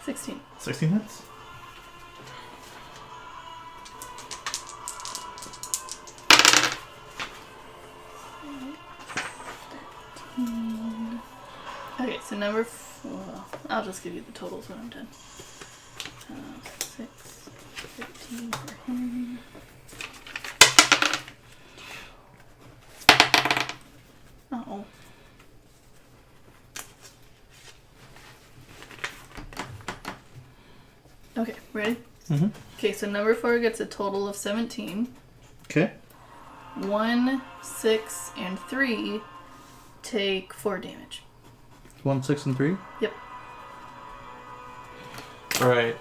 16. 16 hits? Okay, so number 4. I'll just give you the totals when I'm done. 6, 13 for him. Okay, ready? Mm-hmm. Okay, so number 4 gets a total of 17. Okay. 1, 6, and 3 take 4 damage. 1, 6, and 3? Yep. Alright.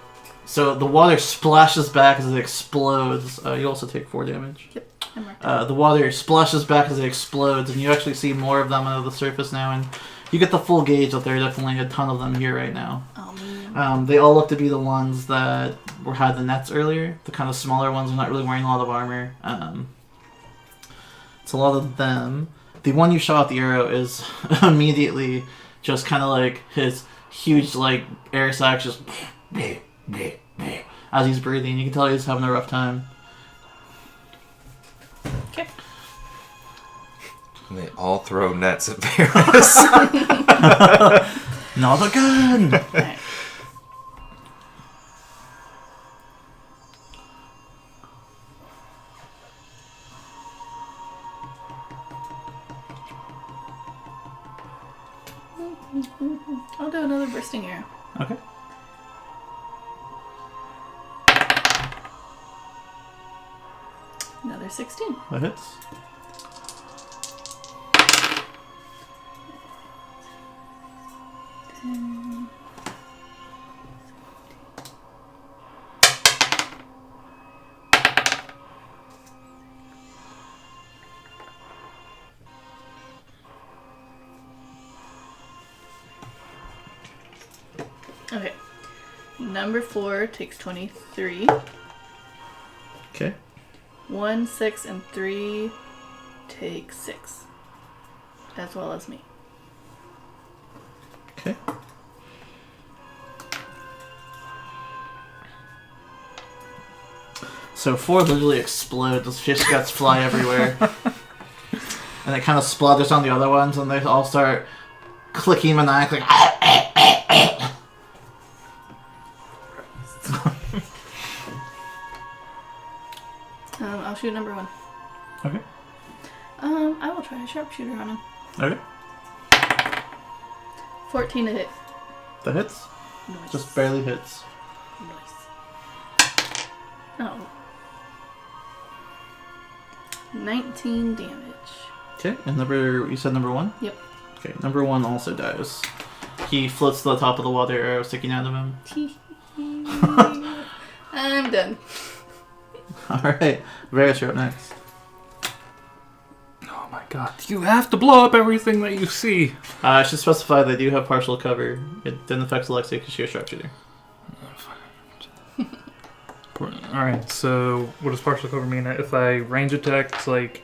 So the water splashes back as it explodes. You also take 4 damage. Yep, I marked it. The water splashes back as it explodes, and you actually see more of them under the surface now, and you get the full gauge that there are definitely a ton of them here right now. Oh, man. They all look to be the ones that had the nets earlier. The kind of smaller ones are not really wearing a lot of armor. It's a lot of them. The one you shot at the arrow is immediately just kind of like his huge like air sac just as he's breathing. You can tell he's having a rough time. Okay. They all throw nets at Varys. Not again! Alright. I'll do another bursting arrow. Okay. Another 16. That hits. Okay. Number 4 takes 23. Okay. 1, 6, and 3 take 6. As well as me. Okay. So 4 literally explodes as fish guts fly everywhere. And it kind of splatters on the other ones, and they all start clicking maniacally. I'll shoot number 1. Okay. I will try a sharpshooter on him. Okay. 14 to hit. That hits. Nice. Just barely hits. Nice. Oh. 19 damage. Okay. And you said number 1? Yep. Okay. Number 1 also dies. He floats to the top of the water arrow sticking out of him. I'm done. Alright. Varys, you're up next. Oh my god. You have to blow up everything that you see. I should specify they do have partial cover. It didn't affect Alexia because she's a sharpshooter. Alright, so what does partial cover mean? If I range attack, it's like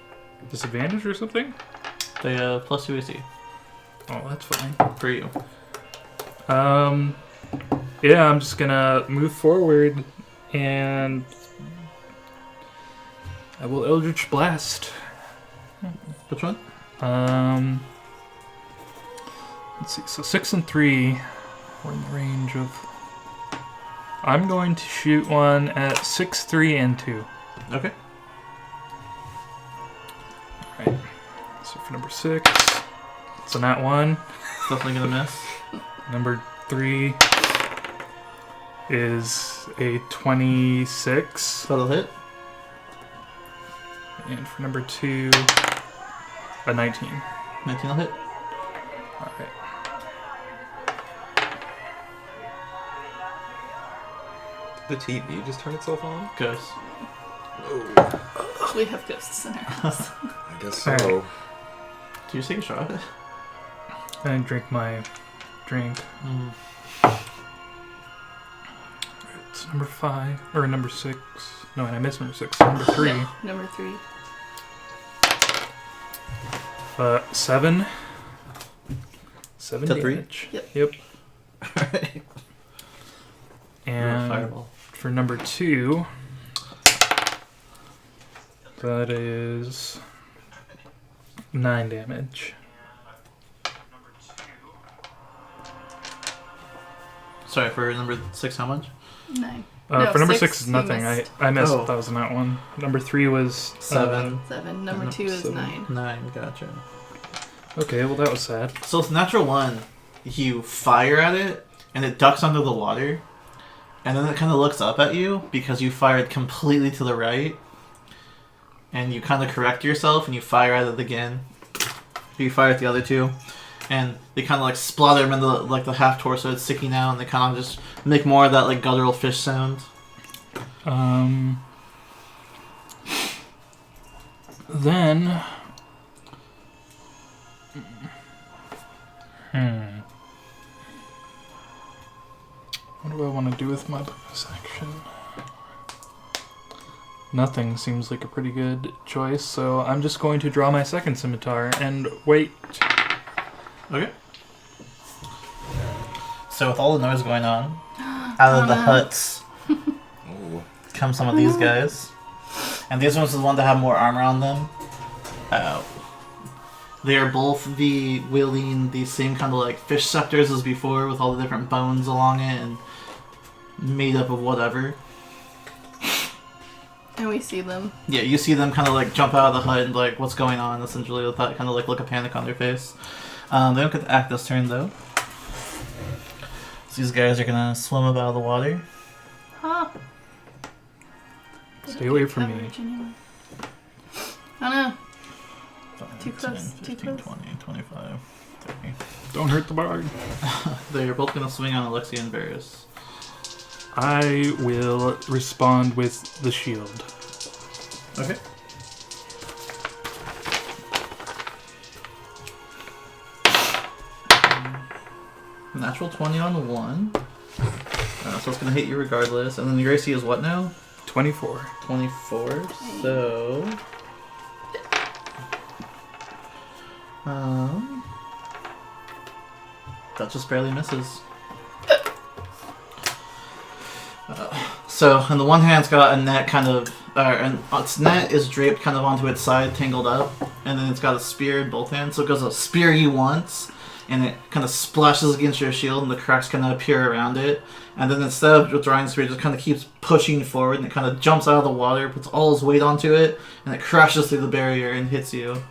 disadvantage or something? They have plus 2 AC Oh, that's fine. for you. Yeah, I'm just gonna move forward and I will Eldritch Blast. Which one? Let's see, so 6 and 3 are in the range of... I'm going to shoot one at 6, 3, and 2. Okay. Alright, so for number 6, it's a nat 1. It's definitely gonna miss. Number 3 is a 26. That'll hit. And for number 2, a 19. 19 will hit. Alright. The TV just turned itself on? Ghost. Oh, We have ghosts in our house. I guess so. Alright. Do you take a shot? I drink my drink. Mm. It's number 5, or number 6. No, I missed number 6. Number 3. Number 3. 7. 7 To 3? damage. Yep. Alright. And Fireball. for number 2, that is 9 damage. Sorry, for number 6, how much? 9. No, For number 6 6 is you nothing. missed. I missed. Oh. That was not one. Number 3 was 7. 7. Number No, 2 is 7. 9. 9, gotcha. Okay, well that was sad. So it's natural 1. You fire at it, and it ducks under the water. and then it kind of looks up at you because you fired completely to the right, and you kind of correct yourself and you fire at it again. You fire at the other two, and they kind of like splatter them in the half torso it's sticking out, and they kind of just make more of that like guttural fish sound. Then. What do I want to do with my bonus action? Nothing seems like a pretty good choice, so I'm just going to draw my second scimitar and wait. Okay. So with all the noise going on, out of the huts come some of these guys. And these ones are the ones that have more armor on them. They are both wielding the same kind of like fish scepters as before, with all the different bones along it and made up of whatever. And we see them. Yeah, you see them kind of like jump out of the hut and like, what's going on, essentially, with that kind of like look of panic on their face. They don't get to act this turn though. So these guys are gonna swim up out of the water. Huh. Stay away from me. Anyway. Oh no. 5, Too close, 10, 15, too close. 20, 25, 30. Don't hurt the bard. They're both gonna swing on Alexia and Varys. I will respond with the shield. Okay. Natural 20 on the 1. So it's going to hit you regardless. And then your AC is what now? 24. 24. So... that just barely misses. So, on the one hand, it's got a net kind of... and its net is draped kind of onto its side, tangled up. And then it's got a spear in both hands. So it goes to spear you once, and it kind of splashes against your shield, and the cracks kind of appear around it. And then instead of withdrawing the spear, it just kind of keeps pushing forward, and it kind of jumps out of the water, puts all its weight onto it, and it crashes through the barrier and hits you.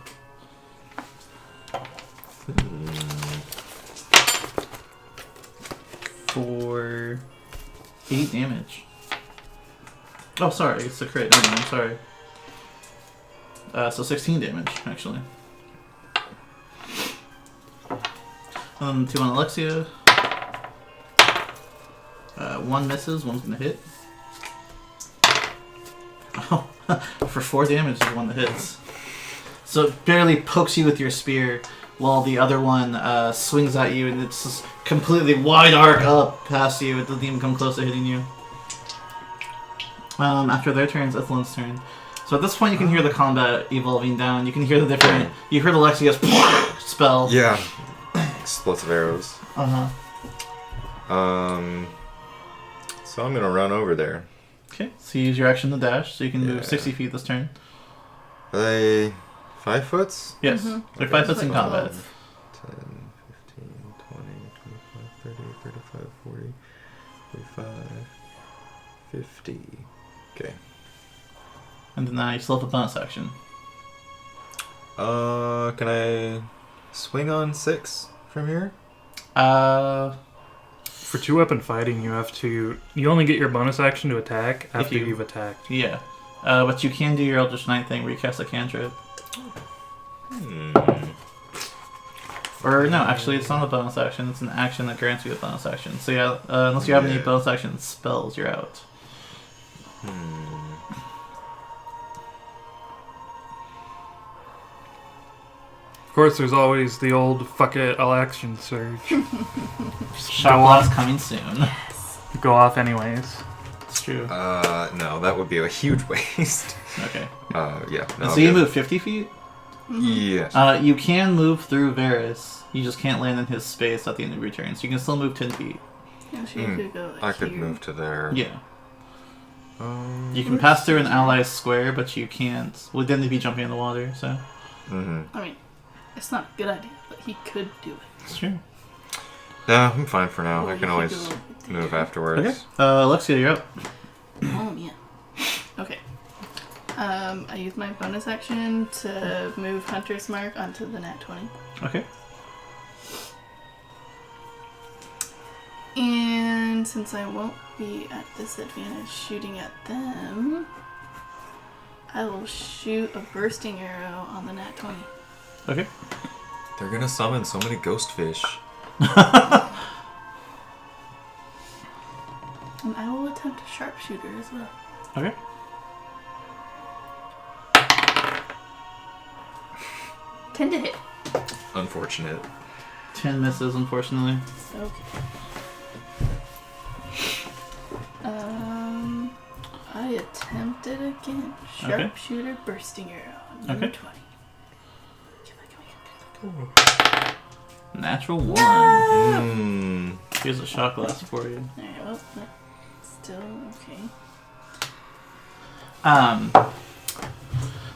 For 8 damage. Oh, sorry, it's a crit. No, I'm sorry. So 16 damage, actually. 2 on Alexia. 1 misses, 1's gonna hit. Oh, for 4 damage is 1 that hits. So it barely pokes you with your spear, while the other one swings at you, and it's just completely wide arc up past you. It doesn't even come close to hitting you. After their turn, it's Ithalin's turn. So at this point, you can hear the combat evolving down. You can hear the different... You heard Alexia's spell. Yeah. Explosive arrows. Uh-huh. So I'm gonna run over there. Okay, so you use your action to dash, so you can move Yeah. 60 feet this turn. Are they 5 foots? Yes, Mhm. they're Okay. 5 foots in Like combat. 10, 15, 20, 25, 30, 35, 40, 45, 50. Okay. And then you still have a bonus action. Can I swing on 6 from here? For 2-weapon fighting, you have to... You only get your bonus action to attack after you- you've attacked. Yeah. But you can do your Eldritch Knight thing where you cast a cantrip. Or no, actually it's not a bonus action, it's an action that grants you a bonus action. So yeah, unless you have any Yeah. bonus action spells, you're out. Of course, there's always the old fuck it, I'll action surge. Shock Blast coming soon. Go off anyways. It's true. No, that would be a huge waste. Okay. Yeah. And No, so you good. move 50 feet? Yes. You can move through Varys. You just can't land in his space at the end of your turn. So you can still move 10 feet. Yeah, she could go like I could here. move to there. Yeah. You can pass through an ally's square, but you can't. Well, then they'd be jumping in the water, so. Mm-hmm. I mean, it's not a good idea, but he could do it. It's true. Yeah, I'm fine for now. Or I he can could always go move there. afterwards. Okay. Alexia, you're up. Oh yeah. Okay. I use my bonus action to move Hunter's Mark onto the nat 20. Okay. And then since I won't be at disadvantage shooting at them, I will shoot a bursting arrow on the nat 20. Okay. They're gonna summon so many ghost fish. And I will attempt a sharpshooter as well. Okay. Tend to hit. Unfortunate. 10 misses, unfortunately. Okay. I attempted again. Sharpshooter, bursting arrow. Number Okay. 20. Natural 1. Mm. Here's a shot glass for you. Alright, well, that's still okay.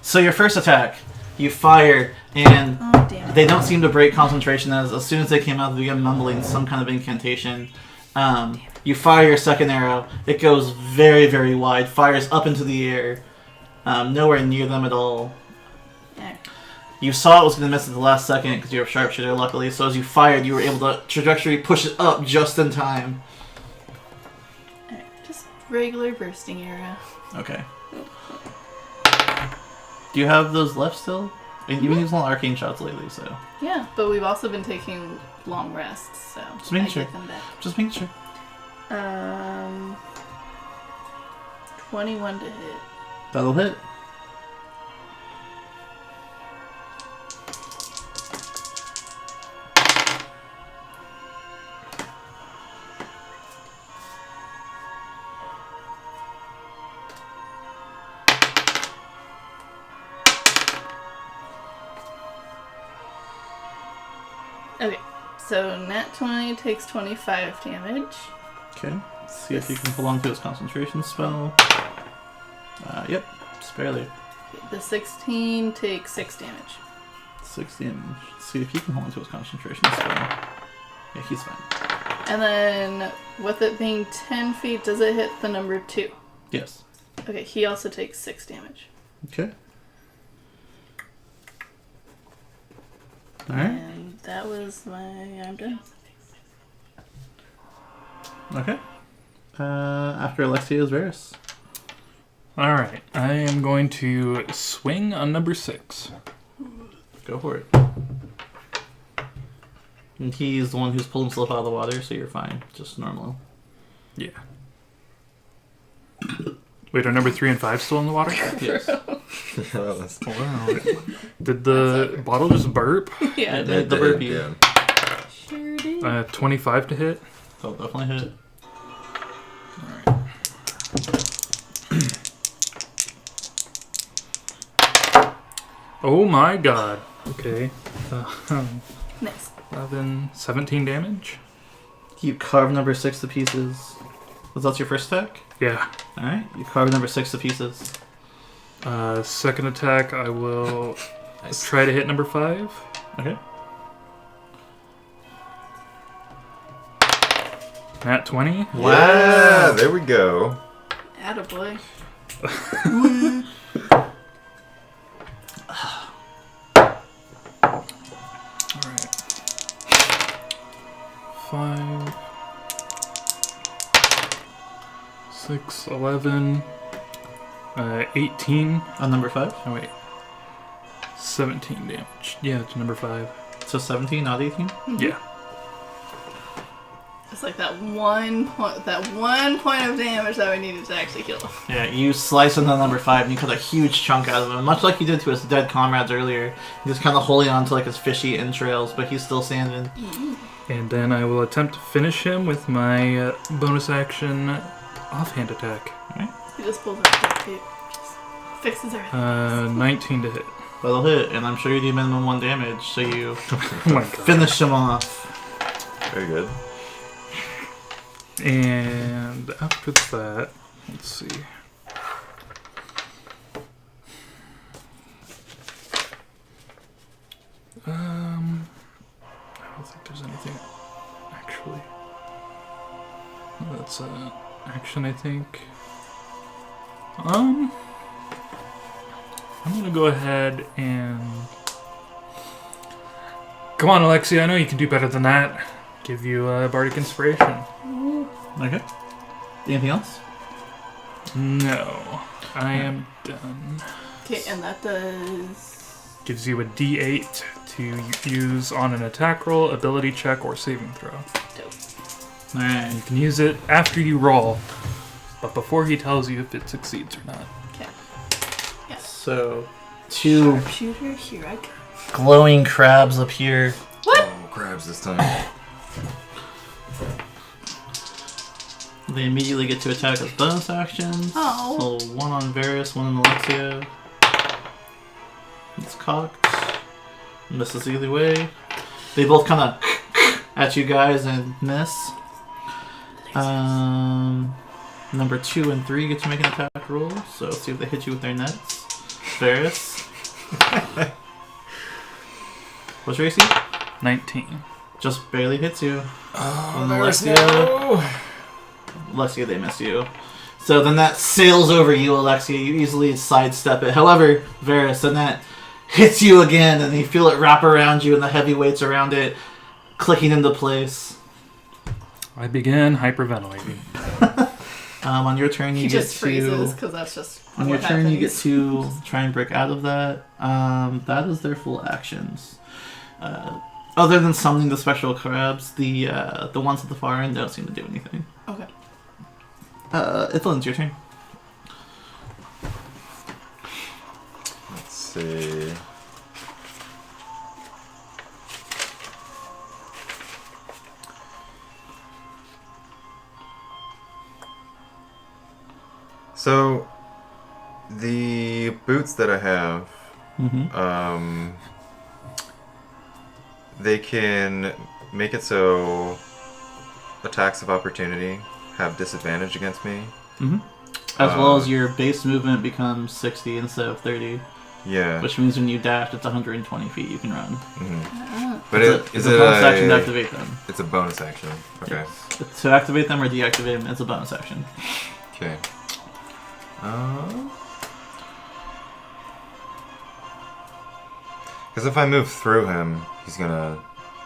So your first attack, you fire, and Oh, damn it. they don't seem to break concentration as soon as they came out, they began mumbling some kind of incantation. You fire your second arrow. It goes very, very wide, fires up into the air, nowhere near them at all. Alright. You saw it was going to miss at the last second because you're a sharpshooter, luckily. So as you fired, you were able to trajectory push it up just in time. Alright, just regular bursting arrow. Okay. Do you have those left still? And you've been using arcane shots lately, so Yeah, but we've also been taking long rests, so Just making I sure. get them back. just making sure. 21 to hit. That'll hit. Okay, so nat 20 takes 25 damage. Okay. Let's see if you can hold on to his concentration spell. Yep. Just barely. The 16 takes 6 damage. 6 damage. Let's see if you can hold on to his concentration spell. Yeah, he's fine. And then, with it being 10 feet, does it hit the number 2? Yes. Okay, he also takes 6 damage. Okay. Alright. And that was I'm done. Okay. After Alexia is Varus. Alright, I am going to swing on number 6. Go for it. And he's the one who's pulled himself out of the water, so you're fine. Just normal. Yeah. Wait, are number 3 and 5 still in the water? Yes. Wow. Did the bottle just burp? Yeah, The burpee. Yeah. sure did. 25 to hit. So definitely hit. Alright. Oh my god. Okay. Nice. 11, 17 damage? You carve number 6 to pieces. Was that your first attack? Yeah. Alright. You carve number 6 to pieces. Second attack, I will Nice. try to hit number 5. Okay. Nat 20. Yeah, there we go. Attaboy. Alright. 5, 6, 11, 18. On number 5? Oh, wait. 17 damage. Yeah, it's number 5. So 17, not 18? Yeah. It's like that one point of damage that we needed to actually kill. Yeah, you slice into number 5 and you cut a huge chunk out of him, much like you did to his dead comrades earlier. Just kind of holding on to like his fishy entrails, but he's still standing. And then I will attempt to finish him with my bonus action offhand attack. He just pulls out the tape. Just fixes everything. 19 to hit. That'll hit, and I'm sure you do minimum 1 damage, so you Oh my god. finish him off. Very good. And after that, let's see. I don't think there's anything actually. That's action, I think. I'm gonna go ahead and come on, Alexia. I know you can do better than that. Give you a bardic inspiration. Okay. Anything else? No. I am done. Okay, and that does. Gives you a D8 to use on an attack roll, ability check, or saving throw. Dope. Alright. You can use it after you roll, but before he tells you if it succeeds or not. Okay. Yes. So, 2 Sharpshooter, here I go. glowing crabs appear. What? Oh, crabs this time. They immediately get to attack as bonus actions. Oh. So 1 on Varus, 1 on Alexia. It's cocked. Misses either way. They both kind of at you guys and miss. Number 2 and 3 get to make an attack roll. So let's see if they hit you with their nets. Varus. What's your AC? 19. Just barely hits you. Oh, And Varus, Alexia. no! Alexia, they miss you. So then that sails over you, Alexia. You easily sidestep it. However, Varus, then that hits you again, and you feel it wrap around you and the heavy weights around it clicking into place. I begin hyperventilating. On your turn, you He get just freezes to... because that's just. On your what turn, you get happens. to try and break out of that. That is their full actions. Other than summoning the special crabs, the ones at the far end don't seem to do anything. Okay. Ithlin, your turn. Let's see. So, the boots that I have, Mm-hmm. they can make it so attacks of opportunity have disadvantage against me. Mm-hmm. As well as your base movement becomes 60 instead of 30, Yeah. which means when you dash, it's 120 feet you can run. Mhm. But It's is a it bonus action to a... activate them. It's a bonus action. Okay. Yes. To activate them or deactivate them, it's a bonus action. Okay. Because if I move through him, he's gonna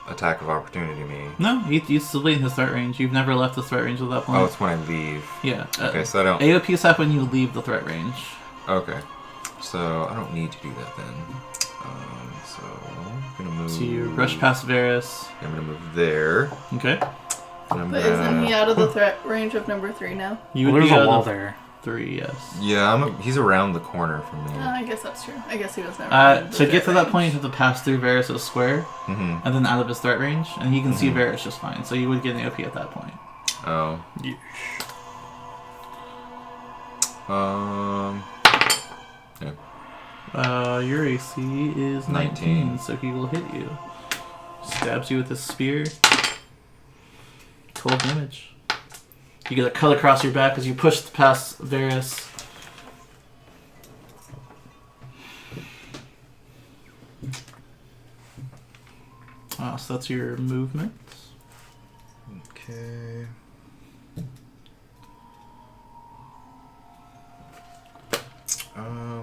attack of opportunity me. No, he's still in his threat range. You've never left the threat range at that point. Oh, it's when I leave. Yeah. Okay, so I don't... AOPs happen when you leave the threat range. Okay. So I don't need to do that then. So I'm gonna move... So you rush past Varus. I'm gonna move there. Okay. And I'm But gonna... isn't he out of the threat range of number 3 now? You Well, would there's be a out wall of there. 3, yes. Yeah, he's around the corner from me. I guess that's true. I guess he was never. out of the To get threat to that range. point, you have to pass through Varus' square, Mm-hmm. and then out of his threat range, and he can see Varus just fine. So you would get an AOP at that point. Oh. Yeah. Your AC is 19, so he will hit you. Stabs you with his spear. 12 damage. You get a cut across your back as you push past Varus. So that's your movement. Okay.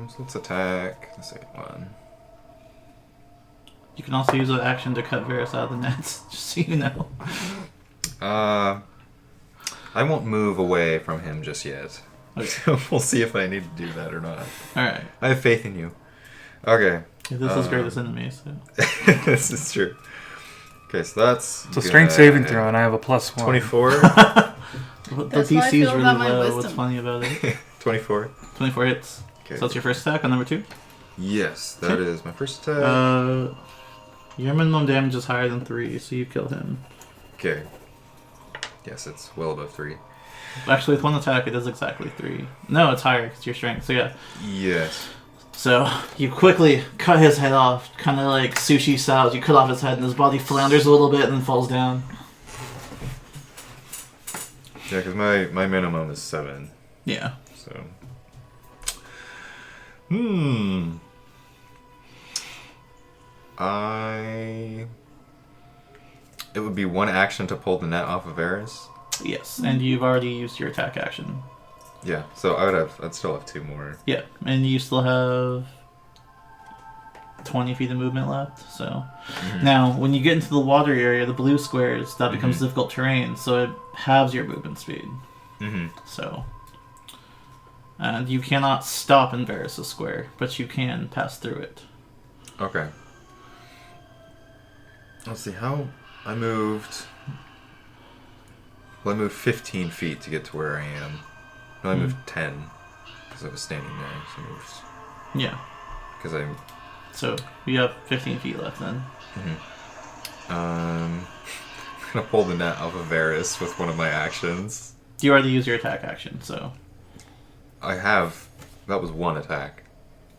So let's attack the second one. You can also use an action to cut Varus out of the nets, just so you know. I won't move away from him just yet. Okay. So we'll see if I need to do that or not. Alright. I have faith in you. Okay. This is greatest enemy, so. This is true. Okay, so that's... It's a strength saving throw, and I have a +1. 24? The That's how I DC is feel really about my low. wisdom. What's funny about it? 24. 24 hits. Okay. So that's your first attack on number 2? Yes, that is my first attack. Your minimum damage is higher than 3, so you kill him. Okay. Yes, it's well above 3. Actually, with one attack, it is exactly 3. No, it's higher because your strength. So yeah. Yes. So you quickly cut his head off, kind of like sushi style. You cut off his head, and his body flounders a little bit and then falls down. Yeah, because my minimum is 7. Yeah. So... It would be one action to pull the net off of Varus. Yes, and you've already used your attack action. Yeah, so I'd still have 2 more. Yeah, and you still have 20 feet of movement left. So now, when you get into the water area, the blue squares, that becomes difficult terrain, so it halves your movement speed. So, and you cannot stop in Varys' square, but you can pass through it. Okay. Let's see how I moved. Well, I moved 15 feet to get to where I am. No, I moved 10 because I was standing there. So I moved. Yeah. Because I'm. So you have 15 feet left then. I'm gonna pull the net off of Varys with one of my actions. You already used your attack action, so. I have. That was one attack.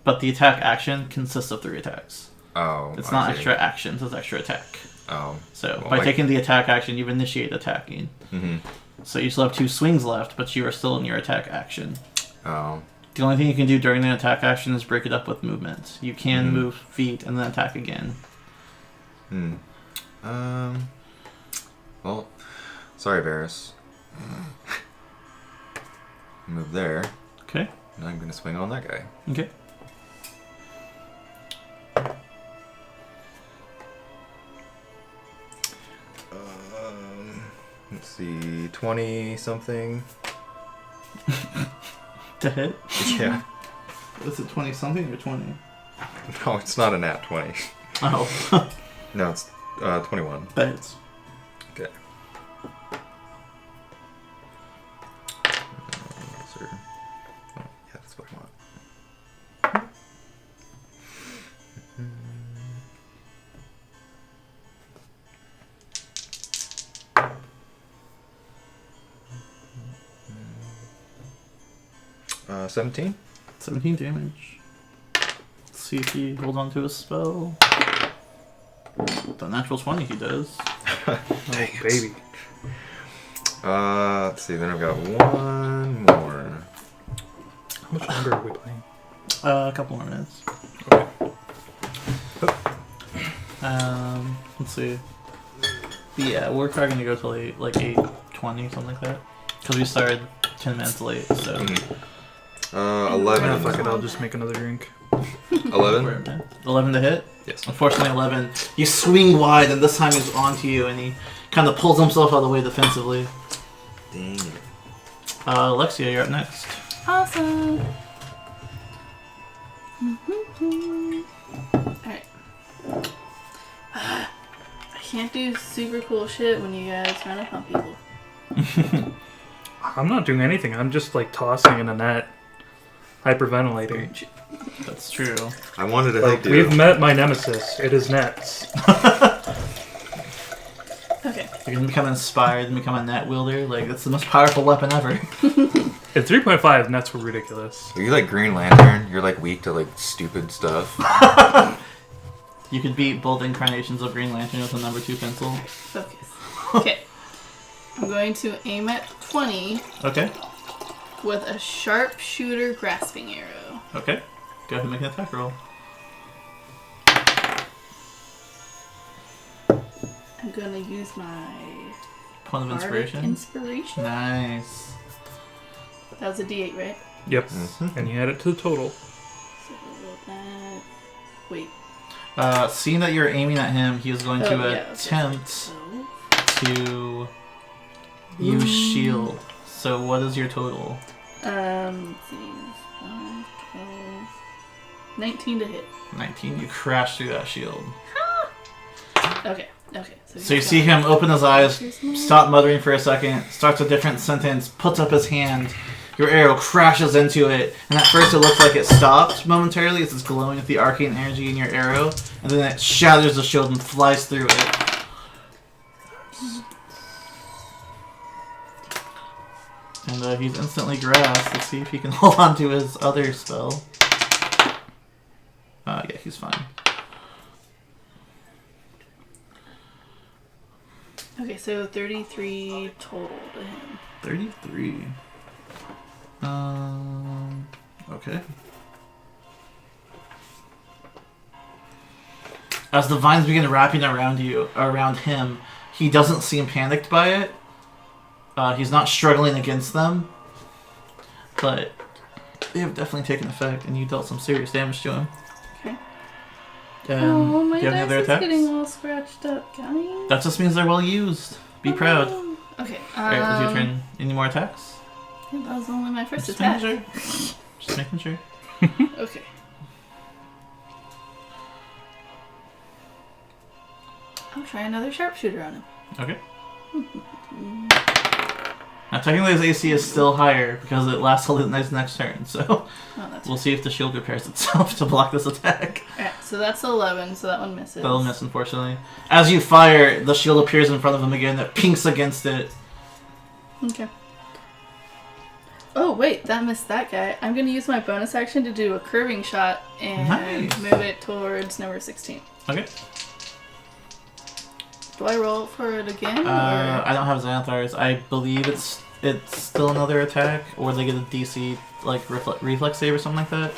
But the attack action consists of 3 attacks. Oh. It's I not see. extra actions, it's extra attack. Oh. So Well, by taking the attack action, you've initiated attacking. So you still have 2 swings left, but you are still in your attack action. Oh. The only thing you can do during the attack action is break it up with movement. You can move feet and then attack again. Well, sorry, Varys. Move there. Okay. Now I'm gonna swing on that guy. Okay. Let's see, 20 something. To hit? Yeah. Is it 20 something or 20? No, it's not a nat 20. Oh. No, it's 21. That hits. Okay. Oh, yeah, that's what I want. 17? 17 damage. Let's see if he holds on to his spell. The natural 20 he does. Oh, baby. Let's see, then I've got one more. How much longer are we playing? A couple more minutes. Okay. Let's see. Yeah, we're probably gonna go till like 8:20, something like that. Because we started 10 minutes late, so. 11. Yeah, fuck it, I'll just make another drink. 11? 11 to hit? Yes. Unfortunately, 11. You swing wide, and this time he's onto you, and he kind of pulls himself out of the way defensively. Dang it. Alexia, you're up next. Awesome. Alright. I can't do super cool shit when you guys run up on people. I'm not doing anything, I'm just like tossing in a net. Hyperventilating. That's true. I wanted to Like, help you. we've met my nemesis. It is nets. Okay. You're gonna become inspired and become a net wielder. Like, that's the most powerful weapon ever. At 3.5, nets were ridiculous. Are you like Green Lantern? You're like weak to like stupid stuff. You could beat both incarnations of Green Lantern with a number 2 pencil. Focus. Okay. I'm going to aim at 20 Okay. with a sharpshooter grasping arrow. Okay. Go ahead and make an attack roll. I'm going to use my Point of Bardic inspiration. Inspiration. Nice. That was a D8, right? Yep. And you add it to the total. So that. Wait. Seeing that you're aiming at him, he is going to yeah, attempt So. to use shield. So what is your total? Let's see. 5, 12, 19 to hit. 19. You crash through that shield. Okay. Okay. So you see him open his eyes, stop muttering for a second, starts a different sentence, puts up his hand. Your arrow crashes into it, and at first it looks like it stopped momentarily as it's glowing with the arcane energy in your arrow, and then it shatters the shield and flies through it. And he's instantly grasped. Let's see if he can hold on to his other spell. Yeah, he's fine. Okay, so 33 total to him. 33. Okay. As the vines begin wrapping around him, he doesn't seem panicked by it. He's not struggling against them, but they have definitely taken effect, and you dealt some serious damage to him. Okay. Oh, my do you have any other dice is attacks? getting all scratched up, guys. That just means they're well used. Be proud. Okay. Alright, is your turn. Any more attacks? Yeah, that was only my first Just attack. making sure. Just making sure. Okay. I'll try another sharpshooter on him. Okay. Now, technically, his AC is still higher because it lasts till his next turn, so Oh, that's we'll see if the shield repairs itself to block this attack. Alright, so that's 11, so that one misses. That'll miss, unfortunately. As you fire, the shield appears in front of him again, that pinks against it. Okay. Oh, wait, that missed that guy. I'm going to use my bonus action to do a curving shot and Nice. move it towards number 16. Okay. Do I roll for it again? Or? I don't have Xanthars. I believe it's still another attack, or they get a DC like reflex save or something like that.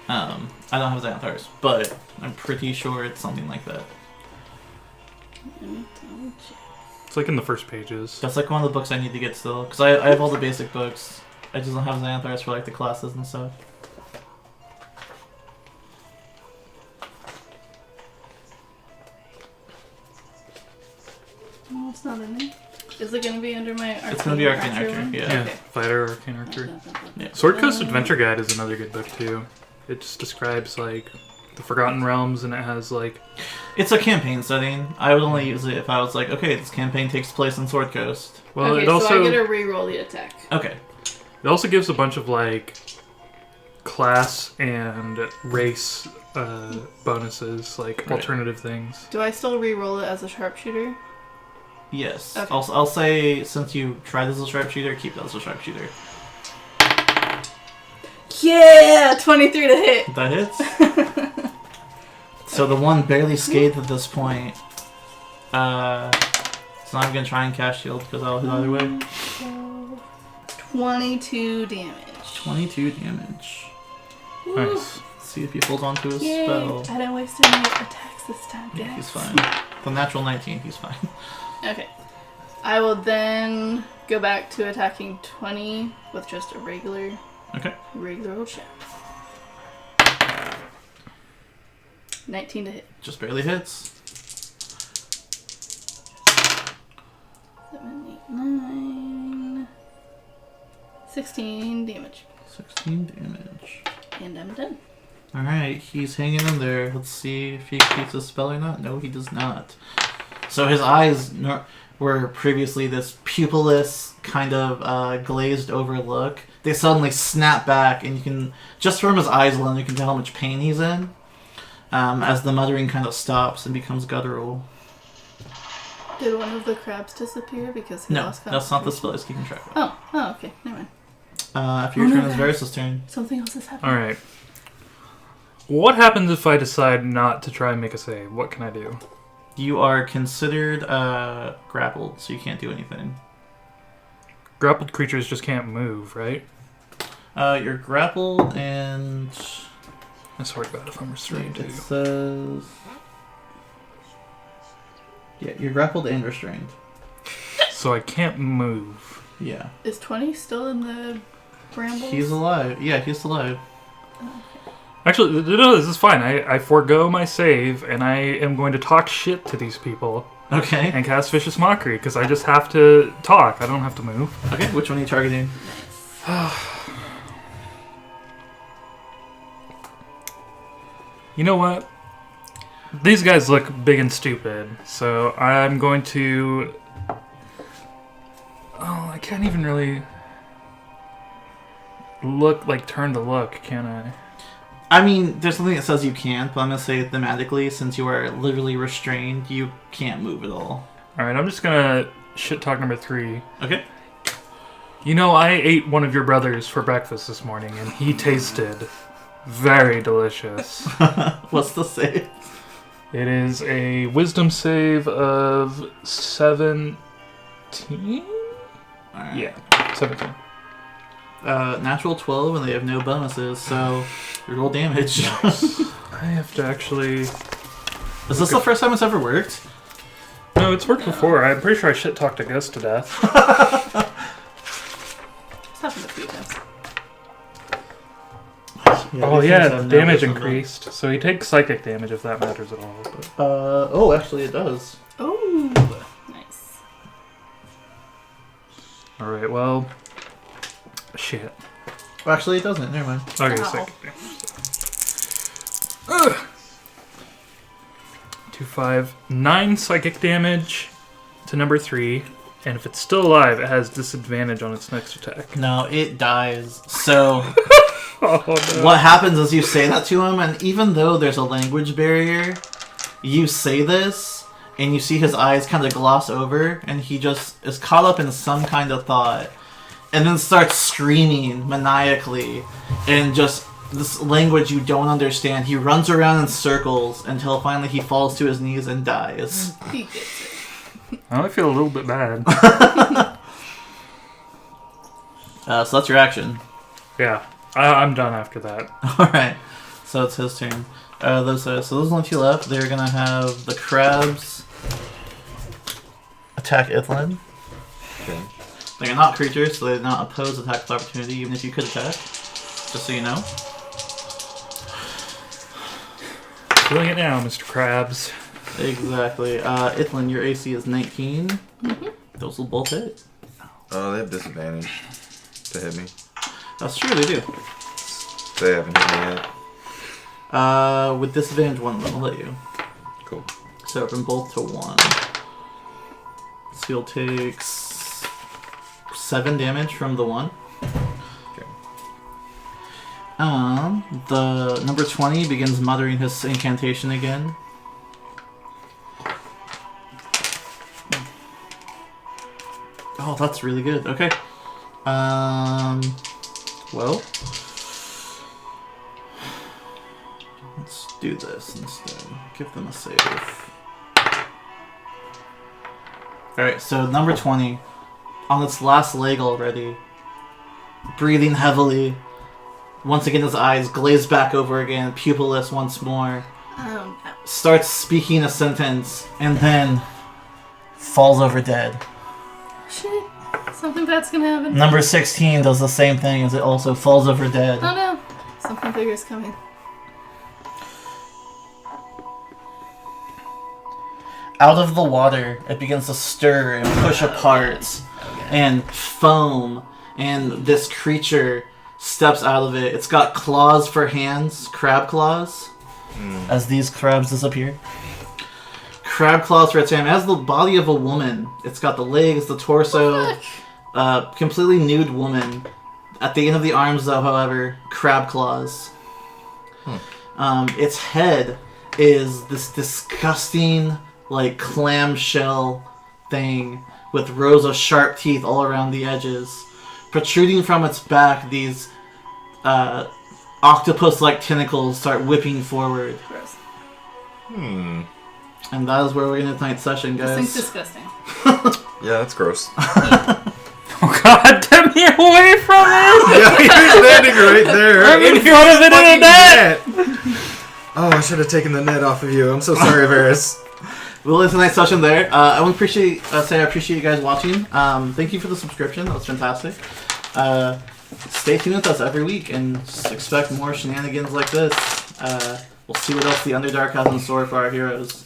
I don't have Xanthars, but I'm pretty sure it's something like that. Let me double check. It's like in the first pages. That's like one of the books I need to get still, because I have all the basic books. I just don't have Xanthars for like the classes and stuff. No, it's not in there. Is it going to be under my Arcane It's going to be Arcane Archer, one? yeah. Yeah, Okay. Fighter, Arcane Archer. Yeah. Sword Coast Adventure Guide is another good book too. It just describes like the Forgotten Realms, and it has like It's a campaign setting. I would only use it if I was like, okay, this campaign takes place in Sword Coast. well, Okay, it also so I get to re-roll the attack. Okay. it also gives a bunch of like class and race bonuses, like Right. alternative things. Do I still re-roll it as a sharpshooter? Yes. Okay. I'll say, since you tried as a sharpshooter, keep that as a sharpshooter. Yeah! 23 to hit! That hits. So the one barely scathed at this point. So I'm going to try and cast shield because I'll hit either way. 22 damage. 22 damage. Woo. Nice. Let's see if he holds on to his Yay! spell. I didn't waste any attacks this time, guys. Yeah, he's fine. The natural 19, he's fine. Okay. I will then go back to attacking 20 with just a regular old shot. 19 to hit. Just barely hits. 7, 8, 9. 16 damage. 16 damage. And I'm done. Alright, he's hanging in there. Let's see if he keeps his spell or not. No, he does not. So his eyes were previously this pupilless, kind of glazed over look. They suddenly snap back, and you can, just from his eyes alone, you can tell how much pain he's in. As the muttering kind of stops and becomes guttural. Did one of the crabs disappear because he No, lost that's not the concentration? spell he's keeping track of. Oh, okay. Never mind. After your Oh, no, turn, it's guys. Varys' turn. Something else is happening. All right. What happens if I decide not to try and make a save? What can I do? You are considered grappled, so you can't do anything. Grappled creatures just can't move, right? You're grappled, and I swear to God, if I'm restrained it too. says... Yeah, you're grappled and restrained. So I can't move. Yeah. Is 20 still in the brambles? He's alive. Yeah, he's alive. Actually, no, this is fine. I forego my save, and I am going to talk shit to these people Okay. and cast Vicious Mockery, because I just have to talk. I don't have to move. Okay, which one are you targeting? You know what? These guys look big and stupid, so I'm going to... Oh, I can't even really look, like, turn to look, can I? I mean, there's something that says you can't, but I'm going to say thematically, since you are literally restrained, you can't move at all. Alright, I'm just gonna shit talk number 3. Okay. You know, I ate one of your brothers for breakfast this morning, and he tasted very delicious. What's the save? It is a wisdom save of 17? Alright. Yeah, 17. Natural 12, and they have no bonuses, so you roll damage. I have to actually... Is this the first time it's ever worked? No, it's worked before. I'm pretty sure I shit talked a ghost to death. It's happened a few times. Oh these things yeah, have no damage wisdom. increased. So he takes psychic damage if that matters at all. But... Oh, actually, it does. Oh, nice. All right, well, shit. Well, actually, it doesn't. Never mind. Okay, Ow. psychic damage. Ugh. 2, 5, 9 psychic damage to number 3, and if it's still alive, it has disadvantage on its next attack. No, it dies. So Oh no. what happens is you say that to him, and even though there's a language barrier, you say this, and you see his eyes kind of gloss over, and he just is caught up in some kind of thought, and then starts screaming maniacally, and just this language you don't understand. He runs around in circles until finally he falls to his knees and dies. He gets it. I only feel a little bit bad. So that's your action. Yeah, I'm done after that. Alright, so it's his turn. So those only 2 left. They're gonna have the crabs attack Ithlin. Okay. They're not creatures, so they do not oppose attack with opportunity, even if you could attack. Just so you know. Feeling it now, Mr. Krabs. Exactly. Ithlin, your AC is 19. Mm-hmm. Those will both hit. Oh, they have disadvantage to hit me. That's true, they do. They haven't hit me yet. With disadvantage, one of them will hit you. Cool. So from both to 1. Seal takes 7 damage from the 1. Okay. The number 20 begins muttering his incantation again. Oh, that's really good. Okay. Well, let's do this instead. Give them a save. Alright, so number 20, on its last leg already, breathing heavily. Once again, his eyes glaze back over again, pupilless once more. No. Starts speaking a sentence, and then falls over dead. Shit. Something bad's gonna happen. Number 16 does the same thing as it also falls over dead. Oh no. Something bigger is coming. Out of the water, it begins to stir and push apart and foam, and this creature steps out of it. It's got claws for hands, crab claws, as these crabs disappear. Crab claws for its hand. It has the body of a woman. It's got the legs, the torso, completely nude woman. At the end of the arms, though, however, crab claws. Its head is this disgusting, like, clamshell thing with rows of sharp teeth all around the edges. Protruding from its back, these octopus-like tentacles start whipping forward. Gross. And that is where we're in tonight's session, This thing's guys. disgusting. Yeah, that's gross. Oh god, get me away from it! Yeah, you're standing right there. I'm in front of it in a net! Oh, I should have taken the net off of you. I'm so sorry, Varys. We'll end tonight's session there. I want to say I appreciate you guys watching. Thank you for the subscription. That was fantastic. Stay tuned with us every week and just expect more shenanigans like this. We'll see what else the Underdark has in store for our heroes.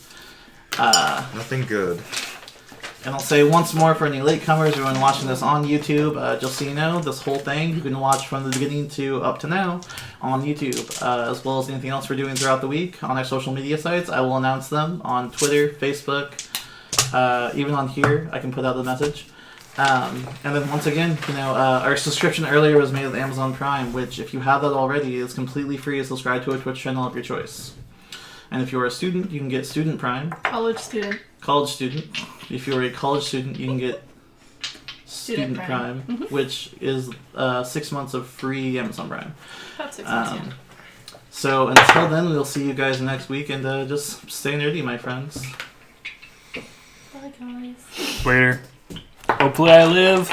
Nothing good. And I'll say once more for any latecomers or anyone watching this on YouTube, just so you know, this whole thing you can watch from the beginning to up to now on YouTube, as well as anything else we're doing throughout the week on our social media sites. I will announce them on Twitter, Facebook, even on here. I can put out the message. And then once again, our subscription earlier was made with Amazon Prime, which if you have that already is completely free to subscribe to a Twitch channel of your choice. And if you're a student, you can get Student Prime. College student. College student. If you're a college student, you can get Student Prime, which is 6 months of free Amazon Prime. About 6 months, yeah. So until then, we'll see you guys next week, and just stay nerdy, my friends. Bye, guys. Later. Hopefully I live.